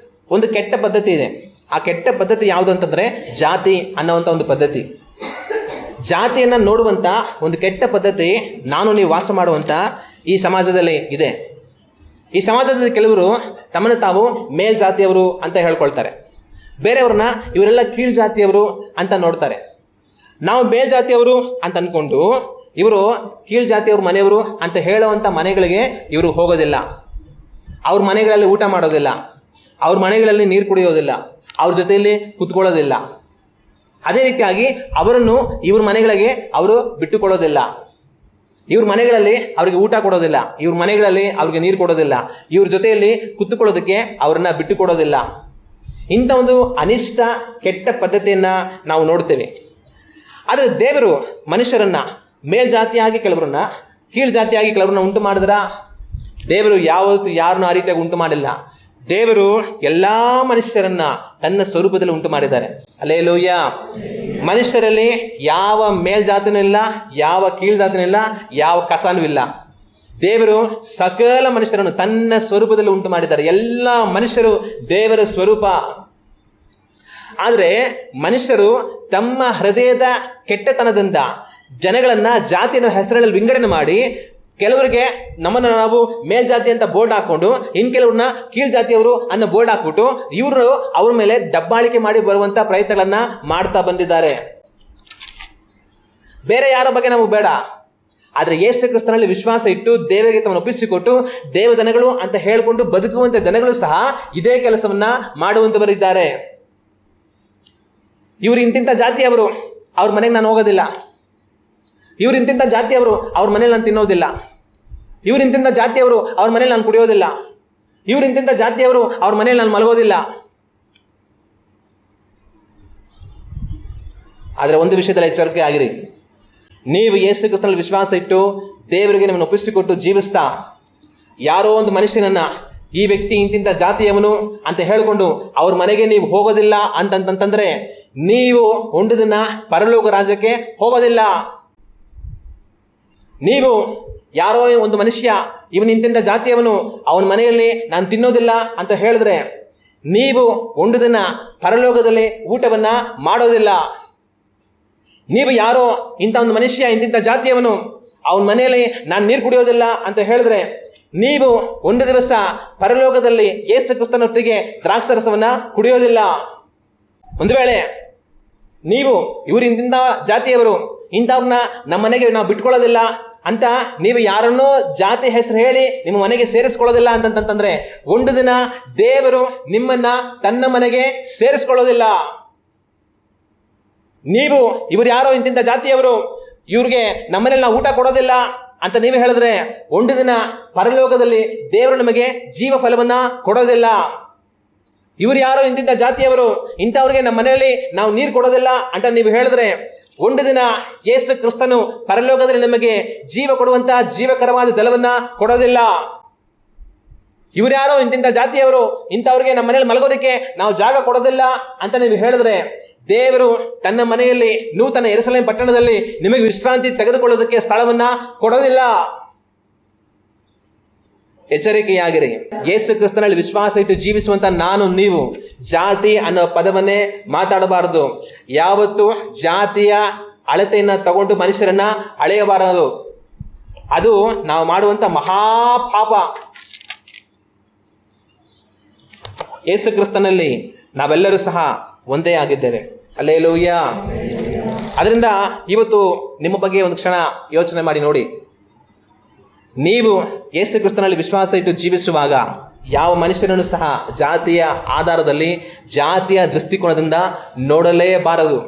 ಒಂದು ಕೆಟ್ಟ ಪದ್ಧತಿ ಇದೆ. ಆ ಕೆಟ್ಟ ಪದ್ಧತಿ ಯಾವುದು ಅಂತಂದರೆ ಜಾತಿ ಅನ್ನೋವಂಥ ಒಂದು ಪದ್ಧತಿ. ಜಾತಿಯನ್ನು ನೋಡುವಂಥ ಒಂದು ಕೆಟ್ಟ ಪದ್ಧತಿ ನಾನು ನೀವು ವಾಸ ಮಾಡುವಂಥ ಈ ಸಮಾಜದಲ್ಲಿ ಇದೆ. ಈ ಸಮಾಜದಲ್ಲಿ ಕೆಲವರು ತಮ್ಮನ್ನು ತಾವು ಮೇಲ್ಜಾತಿಯವರು ಅಂತ ಹೇಳ್ಕೊಳ್ತಾರೆ, ಬೇರೆಯವ್ರನ್ನ ಇವರೆಲ್ಲ ಕೀಳು ಜಾತಿಯವರು ಅಂತ ನೋಡ್ತಾರೆ. ನಾವು ಮೇಲ್ಜಾತಿಯವರು ಅಂತ ಅಂದ್ಕೊಂಡು ಇವರು ಕೀಳು ಜಾತಿಯವ್ರ ಮನೆಯವರು ಅಂತ ಹೇಳುವಂಥ ಮನೆಗಳಿಗೆ ಇವರು ಹೋಗೋದಿಲ್ಲ. ಅವ್ರ ಮನೆಗಳಲ್ಲಿ ಊಟ ಮಾಡೋದಿಲ್ಲ, ಅವ್ರ ಮನೆಗಳಲ್ಲಿ ನೀರು ಕುಡಿಯೋದಿಲ್ಲ, ಅವ್ರ ಜೊತೆಯಲ್ಲಿ ಕೂತ್ಕೊಳ್ಳೋದಿಲ್ಲ. ಅದೇ ರೀತಿಯಾಗಿ ಅವರನ್ನು ಇವ್ರ ಮನೆಗಳಿಗೆ ಅವರು ಬಿಟ್ಟುಕೊಡೋದಿಲ್ಲ. ಇವ್ರ ಮನೆಗಳಲ್ಲಿ ಅವ್ರಿಗೆ ಊಟ ಕೊಡೋದಿಲ್ಲ, ಇವ್ರ ಮನೆಗಳಲ್ಲಿ ಅವ್ರಿಗೆ ನೀರು ಕೊಡೋದಿಲ್ಲ, ಇವ್ರ ಜೊತೆಯಲ್ಲಿ ಕೂತ್ಕೊಳ್ಳೋದಕ್ಕೆ ಅವ್ರನ್ನ ಬಿಟ್ಟುಕೊಡೋದಿಲ್ಲ. ಇಂಥ ಒಂದು ಅನಿಷ್ಟ ಕೆಟ್ಟ ಪದ್ಧತಿಯನ್ನು ನಾವು ನೋಡ್ತೇವೆ. ಆದರೆ ದೇವರು ಮನುಷ್ಯರನ್ನು ಮೇಲ್ಜಾತಿಯಾಗಿ ಕೆಲವರನ್ನ, ಕೀಳು ಜಾತಿಯಾಗಿ ಕೆಲವರನ್ನ ಉಂಟು ಮಾಡಿದ್ರ? ದೇವರು ಯಾವತ್ತೂ ಯಾರನ್ನೂ ಆ ರೀತಿಯಾಗಿ ಉಂಟು ಮಾಡಿಲ್ಲ. ದೇವರು ಎಲ್ಲ ಮನುಷ್ಯರನ್ನು ತನ್ನ ಸ್ವರೂಪದಲ್ಲಿ ಉಂಟು ಮಾಡಿದ್ದಾರೆ. ಹಲ್ಲೆಲೂಯ. ಮನುಷ್ಯರಲ್ಲಿ ಯಾವ ಮೇಲ್ಜಾತಿನೂ ಇಲ್ಲ, ಯಾವ ಕೀಳು ಜಾತಿನೂ ಇಲ್ಲ, ಯಾವ ಕಸನೂ ಇಲ್ಲ. ದೇವರು ಸಕಲ ಮನುಷ್ಯರನ್ನು ತನ್ನ ಸ್ವರೂಪದಲ್ಲಿ ಉಂಟು ಮಾಡಿದ್ದಾರೆ. ಎಲ್ಲ ಮನುಷ್ಯರು ದೇವರ ಸ್ವರೂಪ. ಆದರೆ ಮನುಷ್ಯರು ತಮ್ಮ ಹೃದಯದ ಕೆಟ್ಟತನದಿಂದ ಜನಗಳನ್ನು ಜಾತಿಯನ್ನು ಹೆಸರಲ್ಲಿ ವಿಂಗಡಣೆ ಮಾಡಿ, ಕೆಲವರಿಗೆ ನಮ್ಮನ್ನು ನಾವು ಮೇಲ್ಜಾತಿ ಅಂತ ಬೋರ್ಡ್ ಹಾಕ್ಕೊಂಡು ಇನ್ನು ಕೆಲವ್ರನ್ನ ಕೀಳ್ ಜಾತಿಯವರು ಅನ್ನೋ ಬೋರ್ಡ್ ಹಾಕ್ಬಿಟ್ಟು ಇವರು ಅವ್ರ ಮೇಲೆ ದಬ್ಬಾಳಿಕೆ ಮಾಡಿ ಬರುವಂಥ ಪ್ರಯತ್ನಗಳನ್ನು ಮಾಡ್ತಾ ಬಂದಿದ್ದಾರೆ. ಬೇರೆ ಯಾರ ಬಗ್ಗೆ ನಮಗೆ ಬೇಡ, ಆದರೆ ಯೇಸು ಕ್ರಿಸ್ತನಲ್ಲಿ ವಿಶ್ವಾಸ ಇಟ್ಟು ದೇವರಿಗೆ ತಮ್ಮನ್ನು ಒಪ್ಪಿಸಿಕೊಟ್ಟು ದೇವಜನಗಳು ಅಂತ ಹೇಳಿಕೊಂಡು ಬದುಕುವಂಥ ಜನಗಳು ಸಹ ಇದೇ ಕೆಲಸವನ್ನು ಮಾಡುವಂಥವರಿದ್ದಾರೆ. ಇವರು ಇಂತಿಂಥ ಜಾತಿಯವರು, ಅವ್ರ ಮನೆಗೆ ನಾನು ಹೋಗೋದಿಲ್ಲ. ಇವರು ಇಂತಿಂಥ ಜಾತಿಯವರು, ಅವ್ರ ಮನೇಲಿ ನಾನು ತಿನ್ನೋದಿಲ್ಲ. ಇವರು ಇಂತಿಂಥ ಜಾತಿಯವರು, ಅವ್ರ ಮನೇಲಿ ನಾನು ಕುಡಿಯೋದಿಲ್ಲ. ಇವರು ಇಂತಿಂಥ ಜಾತಿಯವರು, ಅವ್ರ ಮನೇಲಿ ನಾನು ಮಲಗೋದಿಲ್ಲ. ಆದರೆ ಒಂದು ವಿಷಯದಲ್ಲಿ ಎಚ್ಚರಿಕೆ ಆಗಿರಿ. ನೀವು ಯೇಸು ಕ್ರಿಸ್ತನಲ್ಲಿ ವಿಶ್ವಾಸ ಇಟ್ಟು ದೇವರಿಗೆ ನಿಮ್ಮನ್ನು ಒಪ್ಪಿಸಿಕೊಟ್ಟು ಜೀವಿಸ್ತಾ ಯಾರೋ ಒಂದು ಮನುಷ್ಯನನ್ನು ಈ ವ್ಯಕ್ತಿ ಇಂತಿಂಥ ಜಾತಿಯವನು ಅಂತ ಹೇಳಿಕೊಂಡು ಅವ್ರ ಮನೆಗೆ ನೀವು ಹೋಗೋದಿಲ್ಲ ಅಂತಂತಂದರೆ ನೀವು ಒಂದುದಿನ ಪರಲೋಕ ರಾಜ್ಯಕ್ಕೆ ಹೋಗೋದಿಲ್ಲ. ನೀವು ಯಾರೋ ಒಂದು ಮನುಷ್ಯ ಇವನು ಇಂತಿಂಥ ಜಾತಿಯವನು, ಅವನ ಮನೆಯಲ್ಲಿ ನಾನು ತಿನ್ನೋದಿಲ್ಲ ಅಂತ ಹೇಳಿದ್ರೆ ನೀವು ಒಂದು ದಿನ ಪರಲೋಕದಲ್ಲಿ ಊಟವನ್ನು ಮಾಡೋದಿಲ್ಲ. ನೀವು ಯಾರೋ ಇಂಥ ಒಂದು ಮನುಷ್ಯ ಇಂತಿಂಥ ಜಾತಿಯವನು, ಅವನ ಮನೆಯಲ್ಲಿ ನಾನು ನೀರು ಕುಡಿಯೋದಿಲ್ಲ ಅಂತ ಹೇಳಿದ್ರೆ ನೀವು ಒಂದು ದಿವಸ ಪರಲೋಕದಲ್ಲಿ ಯೇಸು ಕ್ರಿಸ್ತನೊಟ್ಟಿಗೆ ದ್ರಾಕ್ಷಾರಸವನ್ನು ಕುಡಿಯೋದಿಲ್ಲ. ಒಂದು ವೇಳೆ ನೀವು ಇವರು ಇಂತಿಂಥ ಜಾತಿಯವರು, ಇಂಥವ್ರನ್ನ ನಮ್ಮ ಮನೆಗೆ ನಾವು ಬಿಟ್ಕೊಳ್ಳೋದಿಲ್ಲ ಅಂತ ನೀವು ಯಾರನ್ನೋ ಜಾತಿ ಹೆಸರು ಹೇಳಿ ನಿಮ್ಮ ಮನೆಗೆ ಸೇರಿಸ್ಕೊಳ್ಳೋದಿಲ್ಲ ಅಂತಂತಂದರೆ ಒಂದು ದಿನ ದೇವರು ನಿಮ್ಮನ್ನು ತನ್ನ ಮನೆಗೆ ಸೇರಿಸ್ಕೊಳ್ಳೋದಿಲ್ಲ. ನೀವು ಇವರು ಯಾರೋ ಇಂತಿಂಥ ಜಾತಿಯವರು, ಇವ್ರಿಗೆ ನಮ್ಮನೇಲಿ ನಾವು ಊಟ ಕೊಡೋದಿಲ್ಲ ಅಂತ ನೀವು ಹೇಳಿದ್ರೆ ಒಂದು ದಿನ ಪರಲೋಕದಲ್ಲಿ ದೇವರು ನಮಗೆ ಜೀವ ಫಲವನ್ನು ಕೊಡೋದಿಲ್ಲ. ಇವರು ಯಾರೋ ಇಂತಿಂಥ ಜಾತಿಯವರು, ಇಂಥವ್ರಿಗೆ ನಮ್ಮ ಮನೆಯಲ್ಲಿ ನಾವು ನೀರು ಕೊಡೋದಿಲ್ಲ ಅಂತ ನೀವು ಹೇಳಿದ್ರೆ ಒಂದು ದಿನ ಯೇಸು ಕ್ರಿಸ್ತನು ಪರಲೋಕದಲ್ಲಿ ನಮಗೆ ಜೀವ ಕೊಡುವಂಥ ಜೀವಕರವಾದ ಜಲವನ್ನು ಕೊಡೋದಿಲ್ಲ. ಇವರು ಯಾರೋ ಇಂತಿಂಥ ಜಾತಿಯವರು, ಇಂಥವ್ರಿಗೆ ನಮ್ಮ ಮನೆಯಲ್ಲಿ ಮಲಗೋದಕ್ಕೆ ನಾವು ಜಾಗ ಕೊಡೋದಿಲ್ಲ ಅಂತ ನೀವು ಹೇಳಿದ್ರೆ ದೇವರು ತನ್ನ ಮನೆಯಲ್ಲಿ ನೂತನ ಯೆರೂಸಲೇಮ್ ಪಟ್ಟಣದಲ್ಲಿ ನಿಮಗೆ ವಿಶ್ರಾಂತಿ ತೆಗೆದುಕೊಳ್ಳೋದಕ್ಕೆ ಸ್ಥಳವನ್ನು ಕೊಡೋದಿಲ್ಲ. ಎಚ್ಚರಿಕೆಯಾಗಿರಿ. ಯೇಸು ಕ್ರಿಸ್ತನಲ್ಲಿ ವಿಶ್ವಾಸ ಇಟ್ಟು ಜೀವಿಸುವಂಥ ನಾನು ನೀವು ಜಾತಿ ಅನ್ನೋ ಪದವನ್ನೇ ಮಾತಾಡಬಾರದು. ಯಾವತ್ತು ಜಾತಿಯ ಅಳತೆಯನ್ನು ತಗೊಂಡು ಮನುಷ್ಯರನ್ನ ಅಳೆಯಬಾರದು. ಅದು ನಾವು ಮಾಡುವಂಥ ಮಹಾಪಾಪ. ಯೇಸು ಕ್ರಿಸ್ತನಲ್ಲಿ ನಾವೆಲ್ಲರೂ ಸಹ ಒಂದೇ ಆಗಿದ್ದೇವೆ. ಹಲ್ಲೆಲೂಯ. ಅದರಿಂದ ಇವತ್ತು ನಿಮ್ಮ ಬಗ್ಗೆ ಒಂದು ಕ್ಷಣ ಯೋಚನೆ ಮಾಡಿ ನೋಡಿ. ನೀವು ಯೇಸು ಕ್ರಿಸ್ತನಲ್ಲಿ ವಿಶ್ವಾಸ ಇಟ್ಟು ಜೀವಿಸುವಾಗ ಯಾವ ಮನುಷ್ಯನನ್ನು ಸಹ ಜಾತಿಯ ಆಧಾರದಲ್ಲಿ ಜಾತಿಯ ದೃಷ್ಟಿಕೋನದಿಂದ ನೋಡಲೇಬಾರದು.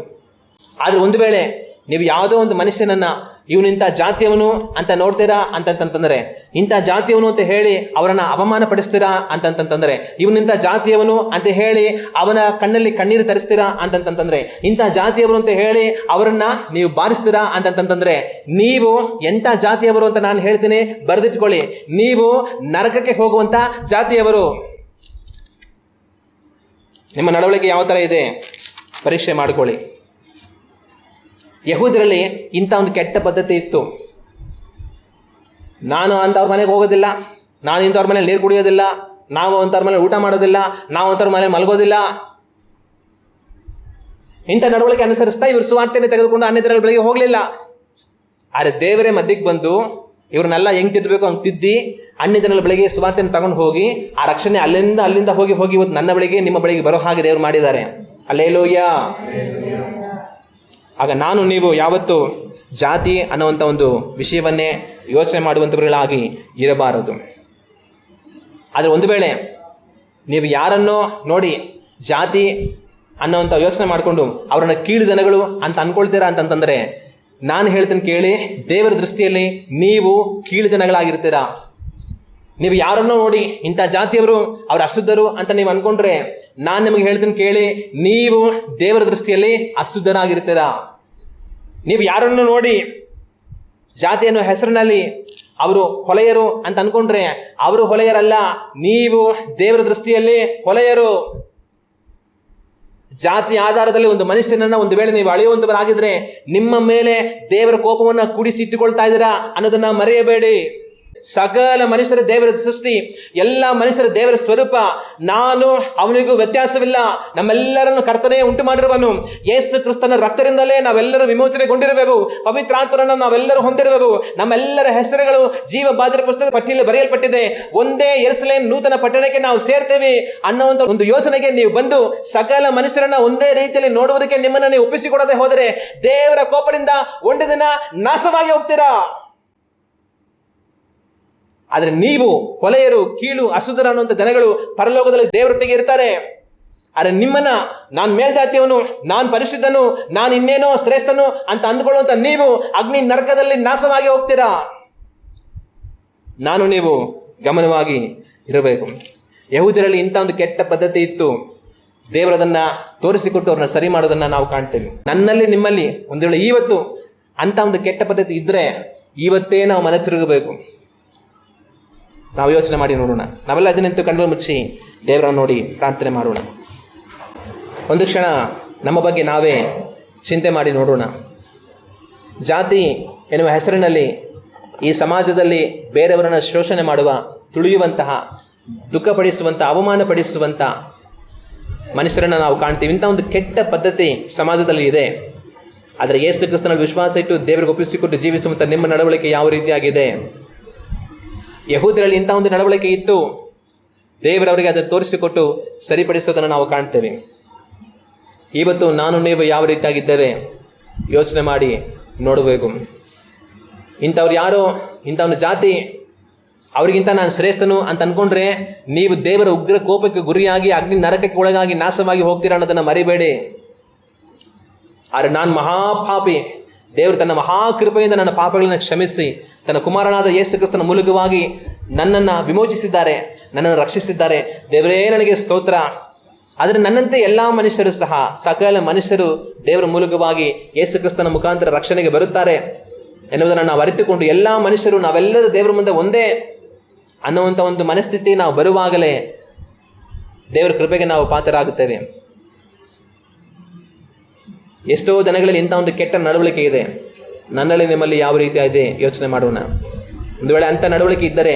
ಆದರೆ ಒಂದು ವೇಳೆ ನೀವು ಯಾವುದೋ ಒಂದು ಮನುಷ್ಯನನ್ನು ಇವನಿಂಥ ಜಾತಿಯವನು ಅಂತ ನೋಡ್ತೀರಾ ಅಂತಂತಂದರೆ, ಇಂಥ ಜಾತಿಯವನು ಅಂತ ಹೇಳಿ ಅವರನ್ನು ಅವಮಾನ ಪಡಿಸ್ತೀರಾ ಅಂತಂತಂದರೆ, ಇವನಿಂಥ ಜಾತಿಯವನು ಅಂತ ಹೇಳಿ ಅವನ ಕಣ್ಣಲ್ಲಿ ಕಣ್ಣೀರು ತರಿಸ್ತೀರಾ ಅಂತಂತಂದರೆ, ಇಂಥ ಜಾತಿಯವರು ಅಂತ ಹೇಳಿ ಅವರನ್ನು ನೀವು ಬಾರಿಸ್ತೀರಾ ಅಂತಂತಂದರೆ ನೀವು ಎಂಥ ಜಾತಿಯವರು ಅಂತ ನಾನು ಹೇಳ್ತೀನಿ, ಬರೆದಿಟ್ಕೊಳ್ಳಿ. ನೀವು ನರಕಕ್ಕೆ ಹೋಗುವಂಥ ಜಾತಿಯವರು. ನಿಮ್ಮ ನಡವಳಿಕೆ ಯಾವ ಥರ ಇದೆ ಪರೀಕ್ಷೆ ಮಾಡಿಕೊಳ್ಳಿ. ಯಹೂದ್ಯರಲ್ಲಿ ಇಂಥ ಒಂದು ಕೆಟ್ಟ ಪದ್ಧತಿ ಇತ್ತು. ನಾನು ಅಂಥವ್ರ ಮನೆಗೆ ಹೋಗೋದಿಲ್ಲ, ನಾನು ಇಂಥವ್ರ ಮನೇಲಿ ನೀರು ಕುಡಿಯೋದಿಲ್ಲ, ನಾವು ಅಂಥವ್ರ ಮನೇಲಿ ಊಟ ಮಾಡೋದಿಲ್ಲ, ನಾವು ಅಂಥವ್ರ ಮನೇಲಿ ಮಲಗೋದಿಲ್ಲ. ಇಂಥ ನಡವಳಿಕೆ ಅನುಸರಿಸ್ತಾ ಇವರು ಸುವಾರ್ತೆಯನ್ನು ತೆಗೆದುಕೊಂಡು ಅನ್ಯ ಜನರ ಬಳಿಗೆ ಹೋಗಲಿಲ್ಲ. ಆದರೆ ದೇವರೇ ಮಧ್ಯಕ್ಕೆ ಬಂದು ಇವ್ರನ್ನೆಲ್ಲ ಹೆಂಗೆ ತಿದ್ದಬೇಕು ಹಂಗೆ ತಿದ್ದಿ ಅನ್ಯ ಜನರ ಬಳಿಗೆ ಸುವಾರ್ತೆಯನ್ನು ತಗೊಂಡು ಹೋಗಿ ಆ ರಕ್ಷಣೆ ಅಲ್ಲಿಂದ ಹೋಗಿ ಇವತ್ತು ನನ್ನ ಬಳಿಗೆ ನಿಮ್ಮ ಬಳಿಗೆ ಬರೋ ಹಾಗೆ ದೇವರು ಮಾಡಿದ್ದಾರೆ. ಹಲ್ಲೆಲೂಯಾ. ಆಗ ನಾನು ನೀವು ಯಾವತ್ತೂ ಜಾತಿ ಅನ್ನುವಂಥ ಒಂದು ವಿಷಯವನ್ನೇ ಯೋಚನೆ ಮಾಡುವಂಥವುಗಳಾಗಿ ಇರಬಾರದು. ಆದರೆ ಒಂದು ವೇಳೆ ನೀವು ಯಾರನ್ನೋ ನೋಡಿ ಜಾತಿ ಅನ್ನೋವಂಥ ಯೋಚನೆ ಮಾಡಿಕೊಂಡು ಅವರನ್ನು ಕೀಳು ಜನಗಳು ಅಂತ ಅಂದ್ಕೊಳ್ತೀರಾ ಅಂತಂತಂದರೆ ನಾನು ಹೇಳ್ತೀನಿ ಕೇಳಿ, ದೇವರ ದೃಷ್ಟಿಯಲ್ಲಿ ನೀವು ಕೀಳು ಜನಗಳಾಗಿರ್ತೀರಾ. ನೀವು ಯಾರನ್ನೋ ನೋಡಿ ಇಂಥ ಜಾತಿಯವರು ಅವ್ರು ಅಶುದ್ಧರು ಅಂತ ನೀವು ಅಂದ್ಕೊಂಡ್ರೆ ನಾನು ನಿಮಗೆ ಹೇಳ್ತೀನಿ ಕೇಳಿ, ನೀವು ದೇವರ ದೃಷ್ಟಿಯಲ್ಲಿ ಅಶುದ್ಧರಾಗಿರ್ತೀರಾ. ನೀವು ಯಾರನ್ನು ನೋಡಿ ಜಾತಿಯನ್ನು ಹೆಸರಿನಲ್ಲಿ ಅವರು ಹೊಲೆಯರು ಅಂತ ಅಂದ್ಕೊಂಡ್ರೆ ಅವರು ಹೊಲೆಯರಲ್ಲ, ನೀವು ದೇವರ ದೃಷ್ಟಿಯಲ್ಲಿ ಹೊಲೆಯರು. ಜಾತಿ ಆಧಾರದಲ್ಲಿ ಒಂದು ಮನುಷ್ಯನನ್ನು ಒಂದು ವೇಳೆ ನೀವು ಅಳೆಯುವಂಥವರಾಗಿದ್ದರೆ ನಿಮ್ಮ ಮೇಲೆ ದೇವರ ಕೋಪವನ್ನು ಕೂಡಿಸಿಟ್ಟುಕೊಳ್ತಾ ಇದ್ದೀರಾ ಅನ್ನೋದನ್ನು ಮರೆಯಬೇಡಿ. ಸಕಲ ಮನುಷ್ಯರ ದೇವರ ಸೃಷ್ಟಿ, ಎಲ್ಲ ಮನುಷ್ಯರ ದೇವರ ಸ್ವರೂಪ. ನಾನು ಅವನಿಗೂ ವ್ಯತ್ಯಾಸವಿಲ್ಲ. ನಮ್ಮೆಲ್ಲರನ್ನು ಕರ್ತನೇ ಉಂಟು ಮಾಡಿರುವನು. ಯೇಸು ಕ್ರಿಸ್ತನ ರಕ್ತದಿಂದಲೇ ನಾವೆಲ್ಲರೂ ವಿಮೋಚನೆಗೊಂಡಿರುವೆವು. ಪವಿತ್ರಾತ್ಮರನ್ನು ನಾವೆಲ್ಲರೂ ಹೊಂದಿರುವೆವು. ನಮ್ಮೆಲ್ಲರ ಹೆಸರುಗಳು ಜೀವ ಬಾಧ್ಯರ ಪುಸ್ತಕದ ಪಟ್ಟಿಯಲ್ಲಿ ಬರೆಯಲ್ಪಟ್ಟಿದೆ. ಒಂದೇ ಯೆರೂಸಲೇಮ್ ನೂತನ ಪಟ್ಟಣಕ್ಕೆ ನಾವು ಸೇರ್ತೇವೆ ಅನ್ನುವಂಥ ಒಂದು ಯೋಚನೆಗೆ ನೀವು ಬಂದು ಸಕಲ ಮನುಷ್ಯರನ್ನ ಒಂದೇ ರೀತಿಯಲ್ಲಿ ನೋಡುವುದಕ್ಕೆ ನಿಮ್ಮನ್ನು ನೀವು ಒಪ್ಪಿಸಿಕೊಡದೆ ಹೋದರೆ ದೇವರ ಕೋಪದಿಂದ ಒಂದು ದಿನ ನಾಶವಾಗಿ ಹೋಗ್ತೀರಾ. ಆದರೆ ನೀವು ಕೊಲೆಯರು, ಕೀಳು, ಅಶುದ್ಧರು ಅನ್ನುವಂಥ ಜನಗಳು ಪರಲೋಕದಲ್ಲಿ ದೇವರೊಟ್ಟಿಗೆ ಇರ್ತಾರೆ. ಆದರೆ ನಿಮ್ಮನ್ನ ನಾನು ಮೇಲ್ಜಾತಿಯವನು, ನಾನು ಪರಿಶುದ್ಧನು, ನಾನು ಇನ್ನೇನೋ ಶ್ರೇಷ್ಠನು ಅಂತ ಅಂದುಕೊಳ್ಳುವಂಥ ನೀವು ಅಗ್ನಿ ನರಕದಲ್ಲಿ ನಾಶವಾಗಿ ಹೋಗ್ತೀರಾ. ನಾನು ನೀವು ಗಮನವಾಗಿ ಇರಬೇಕು. ಯಹೂದ್ಯರಲ್ಲಿ ಇಂಥ ಒಂದು ಕೆಟ್ಟ ಪದ್ಧತಿ ಇತ್ತು. ದೇವರದನ್ನು ತೋರಿಸಿಕೊಟ್ಟು ಅವ್ರನ್ನ ಸರಿ ಮಾಡೋದನ್ನು ನಾವು ಕಾಣ್ತೇವೆ. ನನ್ನಲ್ಲಿ ನಿಮ್ಮಲ್ಲಿ ಒಂದು ವೇಳೆ ಇವತ್ತು ಅಂಥ ಒಂದು ಕೆಟ್ಟ ಪದ್ಧತಿ ಇದ್ದರೆ ಇವತ್ತೇ ನಾವು ಮನೆ ತಿರುಗಬೇಕು. ನಾವು ಯೋಚನೆ ಮಾಡಿ ನೋಡೋಣ. ನಾವೆಲ್ಲ ಅದನ್ನಂತೂ ಕಣ್ಣು ಮುಚ್ಚಿ ದೇವರನ್ನು ನೋಡಿ ಪ್ರಾರ್ಥನೆ ಮಾಡೋಣ. ಒಂದು ಕ್ಷಣ ನಮ್ಮ ಬಗ್ಗೆ ನಾವೇ ಚಿಂತೆ ಮಾಡಿ ನೋಡೋಣ. ಜಾತಿ ಎನ್ನುವ ಹೆಸರಿನಲ್ಲಿ ಈ ಸಮಾಜದಲ್ಲಿ ಬೇರೆಯವರನ್ನು ಶೋಷಣೆ ಮಾಡುವ, ತುಳಿಯುವಂತಹ, ದುಃಖಪಡಿಸುವಂಥ, ಅವಮಾನಪಡಿಸುವಂಥ ಮನುಷ್ಯರನ್ನು ನಾವು ಕಾಣ್ತೀವಿ. ಇಂಥ ಒಂದು ಕೆಟ್ಟ ಪದ್ಧತಿ ಸಮಾಜದಲ್ಲಿ ಇದೆ. ಆದರೆ ಯೇಸು ಕ್ರಿಸ್ತನಲ್ಲಿ ವಿಶ್ವಾಸ ಇಟ್ಟು ದೇವರಿಗೆ ಒಪ್ಪಿಸಿಕೊಟ್ಟು ಜೀವಿಸುವಂಥ ನಿಮ್ಮ ನಡವಳಿಕೆ ಯಾವ ರೀತಿಯಾಗಿದೆ? ಯಹೂದ್ಯರಲ್ಲಿ ಇಂಥ ಒಂದು ನಡವಳಿಕೆ ಇತ್ತು. ದೇವರವರಿಗೆ ಅದನ್ನು ತೋರಿಸಿಕೊಟ್ಟು ಸರಿಪಡಿಸೋದನ್ನು ನಾವು ಕಾಣ್ತೇವೆ. ಇವತ್ತು ನಾನು ನೀವು ಯಾವ ರೀತಿಯಾಗಿದ್ದೇವೆ ಯೋಚನೆ ಮಾಡಿ ನೋಡಬೇಕು. ಇಂಥವ್ರು ಯಾರೋ, ಇಂಥ ಒಂದು ಜಾತಿ, ಅವರಿಗಿಂತ ನಾನು ಶ್ರೇಷ್ಠನು ಅಂತ ಅಂದ್ಕೊಂಡ್ರೆ ನೀವು ದೇವರ ಉಗ್ರ ಕೋಪಕ್ಕೆ ಗುರಿಯಾಗಿ ಅಗ್ನಿ ನರಕಕ್ಕೆ ಒಳಗಾಗಿ ನಾಶವಾಗಿ ಹೋಗ್ತೀರಾ ಅನ್ನೋದನ್ನು ಮರಿಬೇಡಿ. ಆದರೆ ನಾನು ಮಹಾಪಾಪಿ, ದೇವರು ತನ್ನ ಮಹಾಕೃಪೆಯಿಂದ ನನ್ನ ಪಾಪಗಳನ್ನು ಕ್ಷಮಿಸಿ ತನ್ನ ಕುಮಾರನಾದ ಯೇಸು ಕ್ರಿಸ್ತನ ಮೂಲಕವಾಗಿ ನನ್ನನ್ನು ವಿಮೋಚಿಸಿದ್ದಾರೆ, ನನ್ನನ್ನು ರಕ್ಷಿಸಿದ್ದಾರೆ. ದೇವರೇ ನನಗೆ ಸ್ತೋತ್ರ. ಆದರೆ ನನ್ನಂತೆ ಎಲ್ಲ ಮನುಷ್ಯರು ಸಹ, ಸಕಲ ಮನುಷ್ಯರು ದೇವರ ಮೂಲಕವಾಗಿ ಯೇಸು ಕ್ರಿಸ್ತನ ಮುಖಾಂತರ ರಕ್ಷಣೆಗೆ ಬರುತ್ತಾರೆ ಎನ್ನುವುದನ್ನು ನಾವು ಅರಿತುಕೊಂಡು ಎಲ್ಲ ಮನುಷ್ಯರು ನಾವೆಲ್ಲರೂ ದೇವರ ಮುಂದೆ ಒಂದೇ ಅನ್ನುವಂಥ ಒಂದು ಮನಸ್ಥಿತಿ ನಾವು ಬರುವಾಗಲೇ ದೇವರ ಕೃಪೆಗೆ ನಾವು ಪಾತ್ರರಾಗುತ್ತೇವೆ. ಎಷ್ಟೋ ಜನಗಳಲ್ಲಿ ಇಂಥ ಒಂದು ಕೆಟ್ಟ ನಡವಳಿಕೆ ಇದೆ. ನನ್ನಲ್ಲಿ ನಿಮ್ಮಲ್ಲಿ ಯಾವ ರೀತಿ ಇದೆ ಯೋಚನೆ ಮಾಡೋಣ. ಒಂದು ವೇಳೆ ಅಂಥ ನಡವಳಿಕೆ ಇದ್ದರೆ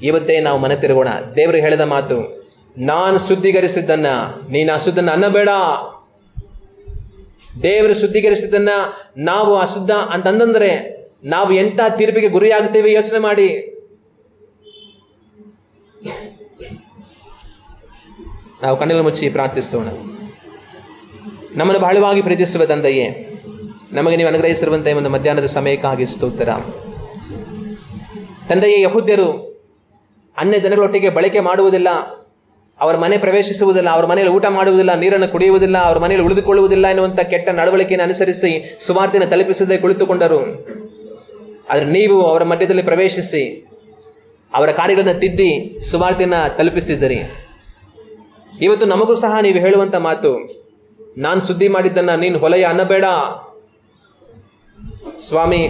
ಇವತ್ತೇ ನಾವು ಮನೆ ತಿರುಗೋಣ. ದೇವರು ಹೇಳಿದ ಮಾತು, ನಾನು ಶುದ್ಧೀಕರಿಸಿದ್ದನ್ನು ನೀನು ಅಶುದ್ಧನ ಅನ್ನಬೇಡ. ದೇವರು ಶುದ್ಧೀಕರಿಸಿದ್ದನ್ನು ನಾವು ಅಶುದ್ಧ ಅಂತಂದರೆ ನಾವು ಎಂಥ ತೀರ್ಪಿಗೆ ಗುರಿಯಾಗುತ್ತೇವೆ ಯೋಚನೆ ಮಾಡಿ. ನಾವು ಕಣ್ಣಲ್ಲಿ ಮುಚ್ಚಿ ಪ್ರಾರ್ಥಿಸೋಣ. ನಮ್ಮನ್ನು ಬಹಳವಾಗಿ ಪ್ರೀತಿಸುವ ತಂದೆಯೇ, ನಮಗೆ ನೀವು ಅನುಗ್ರಹಿಸಿರುವಂಥ ಒಂದು ಮಧ್ಯಾಹ್ನದ ಸಮಯಕ್ಕಾಗಿ ಸ್ತೋತ್ರ. ತಂದೆಯೇ, ಯಹೂದ್ಯರು ಅನ್ಯ ಜನಗಳೊಟ್ಟಿಗೆ ಬಳಕೆ ಮಾಡುವುದಿಲ್ಲ, ಅವರ ಮನೆ ಪ್ರವೇಶಿಸುವುದಿಲ್ಲ, ಅವರ ಮನೆಯಲ್ಲಿ ಊಟ ಮಾಡುವುದಿಲ್ಲ, ನೀರನ್ನು ಕುಡಿಯುವುದಿಲ್ಲ, ಅವರ ಮನೆಯಲ್ಲಿ ಉಳಿದುಕೊಳ್ಳುವುದಿಲ್ಲ ಎನ್ನುವಂಥ ಕೆಟ್ಟ ನಡವಳಿಕೆಯನ್ನು ಅನುಸರಿಸಿ ಸುವಾರ್ತೆಯನ್ನು ತಲುಪಿಸದೆ ಕುಳಿತುಕೊಂಡರು. ಆದರೆ ನೀವು ಅವರ ಮಧ್ಯದಲ್ಲಿ ಪ್ರವೇಶಿಸಿ ಅವರ ಕಾರ್ಯಗಳನ್ನು ತಿದ್ದಿ ಸುವಾರ್ತೆಯನ್ನು ತಲುಪಿಸಿದ್ದೀರಿ. ಇವತ್ತು ನಮಗೂ ಸಹ ನೀವು ಹೇಳುವಂಥ ಮಾತು, ನಾನು ಶುದ್ಧಿ ಮಾಡಿದ್ದನ್ನು ನೀನು ಹೊಲೆಯ ಅನ್ನಬೇಡ. ಸ್ವಾಮಿ,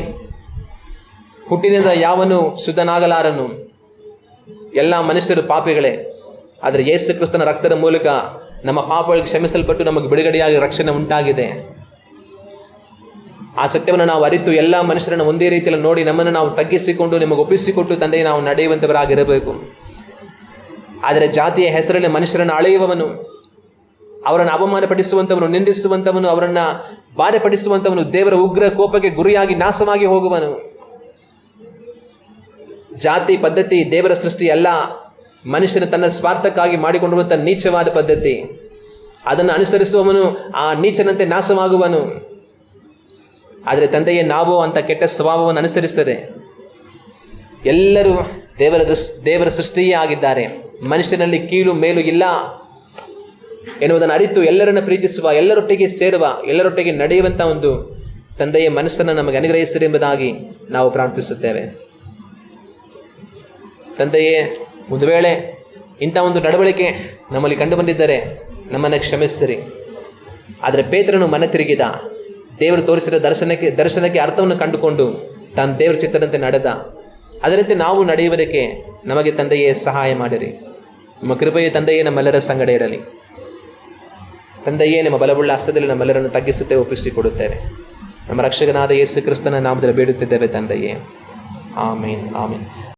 ಹುಟ್ಟಿನಿಂದ ಯಾವನು ಶುದ್ಧನಾಗಲಾರನು, ಎಲ್ಲ ಮನುಷ್ಯರು ಪಾಪಿಗಳೇ. ಆದರೆ ಯೇಸು ಕ್ರಿಸ್ತನ ರಕ್ತದ ಮೂಲಕ ನಮ್ಮ ಪಾಪಗಳಿಗೆ ಕ್ಷಮಿಸಲ್ಪಟ್ಟು ನಮಗೆ ಬಿಡುಗಡೆಯಾಗಿ ರಕ್ಷಣೆ ಉಂಟಾಗಿದೆ. ಆ ಸತ್ಯವನ್ನು ನಾವು ಅರಿತು ಎಲ್ಲ ಮನುಷ್ಯರನ್ನು ಒಂದೇ ರೀತಿಯಲ್ಲಿ ನೋಡಿ ನಮ್ಮನ್ನು ನಾವು ತಗ್ಗಿಸಿಕೊಂಡು ನಿಮಗೆ ಒಪ್ಪಿಸಿಕೊಟ್ಟು ತಂದೆ ನಾವು ನಡೆಯುವಂಥವರಾಗಿರಬೇಕು. ಆದರೆ ಜಾತಿಯ ಹೆಸರಲ್ಲಿ ಮನುಷ್ಯರನ್ನು ಅಳೆಯುವವನು, ಅವರನ್ನು ಅವಮಾನಪಡಿಸುವಂಥವನು, ನಿಂದಿಸುವಂಥವನು, ಅವರನ್ನು ಬಾಧೆಪಡಿಸುವಂಥವನು ದೇವರ ಉಗ್ರ ಕೋಪಕ್ಕೆ ಗುರಿಯಾಗಿ ನಾಶವಾಗಿ ಹೋಗುವನು. ಜಾತಿ ಪದ್ಧತಿ ದೇವರ ಸೃಷ್ಟಿ ಅಲ್ಲ, ಮನುಷ್ಯನು ತನ್ನ ಸ್ವಾರ್ಥಕ್ಕಾಗಿ ಮಾಡಿಕೊಂಡಿರುವಂಥ ನೀಚವಾದ ಪದ್ಧತಿ. ಅದನ್ನು ಅನುಸರಿಸುವವನು ಆ ನೀಚನಂತೆ ನಾಶವಾಗುವನು. ಆದರೆ ತಂದೆಯೇ, ನಾವು ಅಂಥ ಕೆಟ್ಟ ಸ್ವಭಾವವನ್ನು ಅನುಸರಿಸ್ತದೆ. ಎಲ್ಲರೂ ದೇವರ ಸೃಷ್ಟಿಯೇ ಆಗಿದ್ದಾರೆ. ಮನುಷ್ಯನಲ್ಲಿ ಕೀಳು ಮೇಲು ಇಲ್ಲ ಎನ್ನುವುದನ್ನು ಅರಿತು ಎಲ್ಲರನ್ನು ಪ್ರೀತಿಸುವ, ಎಲ್ಲರೊಟ್ಟಿಗೆ ಸೇರುವ, ಎಲ್ಲರೊಟ್ಟಿಗೆ ನಡೆಯುವಂಥ ಒಂದು ತಂದೆಯ ಮನಸ್ಸನ್ನು ನಮಗೆ ಅನುಗ್ರಹಿಸಿರಿ ಎಂಬುದಾಗಿ ನಾವು ಪ್ರಾರ್ಥಿಸುತ್ತೇವೆ. ತಂದೆಯೇ, ಒಂದು ವೇಳೆ ಇಂಥ ಒಂದು ನಡವಳಿಕೆ ನಮ್ಮಲ್ಲಿ ಕಂಡು ಬಂದಿದ್ದರೆ ನಮ್ಮನ್ನು ಕ್ಷಮಿಸಿರಿ. ಆದರೆ ಪೇತ್ರನು ಮನೆ ತಿರುಗಿದ, ದೇವರು ತೋರಿಸಿದ ದರ್ಶನಕ್ಕೆ ಅರ್ಥವನ್ನು ಕಂಡುಕೊಂಡು ತಾನು ದೇವರ ಚಿತ್ತದಂತೆ ನಡೆದ. ಅದರಂತೆ ನಾವು ನಡೆಯುವುದಕ್ಕೆ ನಮಗೆ ತಂದೆಯೇ ಸಹಾಯ ಮಾಡಿರಿ. ನಿಮ್ಮ ಕೃಪೆಯ ತಂದೆಯೇ ನಮ್ಮೆಲ್ಲರ ಸಂಗಡ ಇರಲಿ. ತಂದೆಯೇ, ನಿಮ್ಮ ಬಲವುಳ್ಳ ಹಸ್ತದಲ್ಲಿ ನಮ್ಮೆಲ್ಲರನ್ನು ತಗ್ಗಿಸುತ್ತೆ ಒಪ್ಪಿಸಿಕೊಡುತ್ತೇವೆ. ನಮ್ಮ ರಕ್ಷಕನಾದ ಯೇಸು ಕ್ರಿಸ್ತನ ನಾಮದಲ್ಲಿ ಬೇಡುತ್ತಿದ್ದೇವೆ ತಂದೆಯೇ. ಆಮೇನ್, ಆಮೇನ್.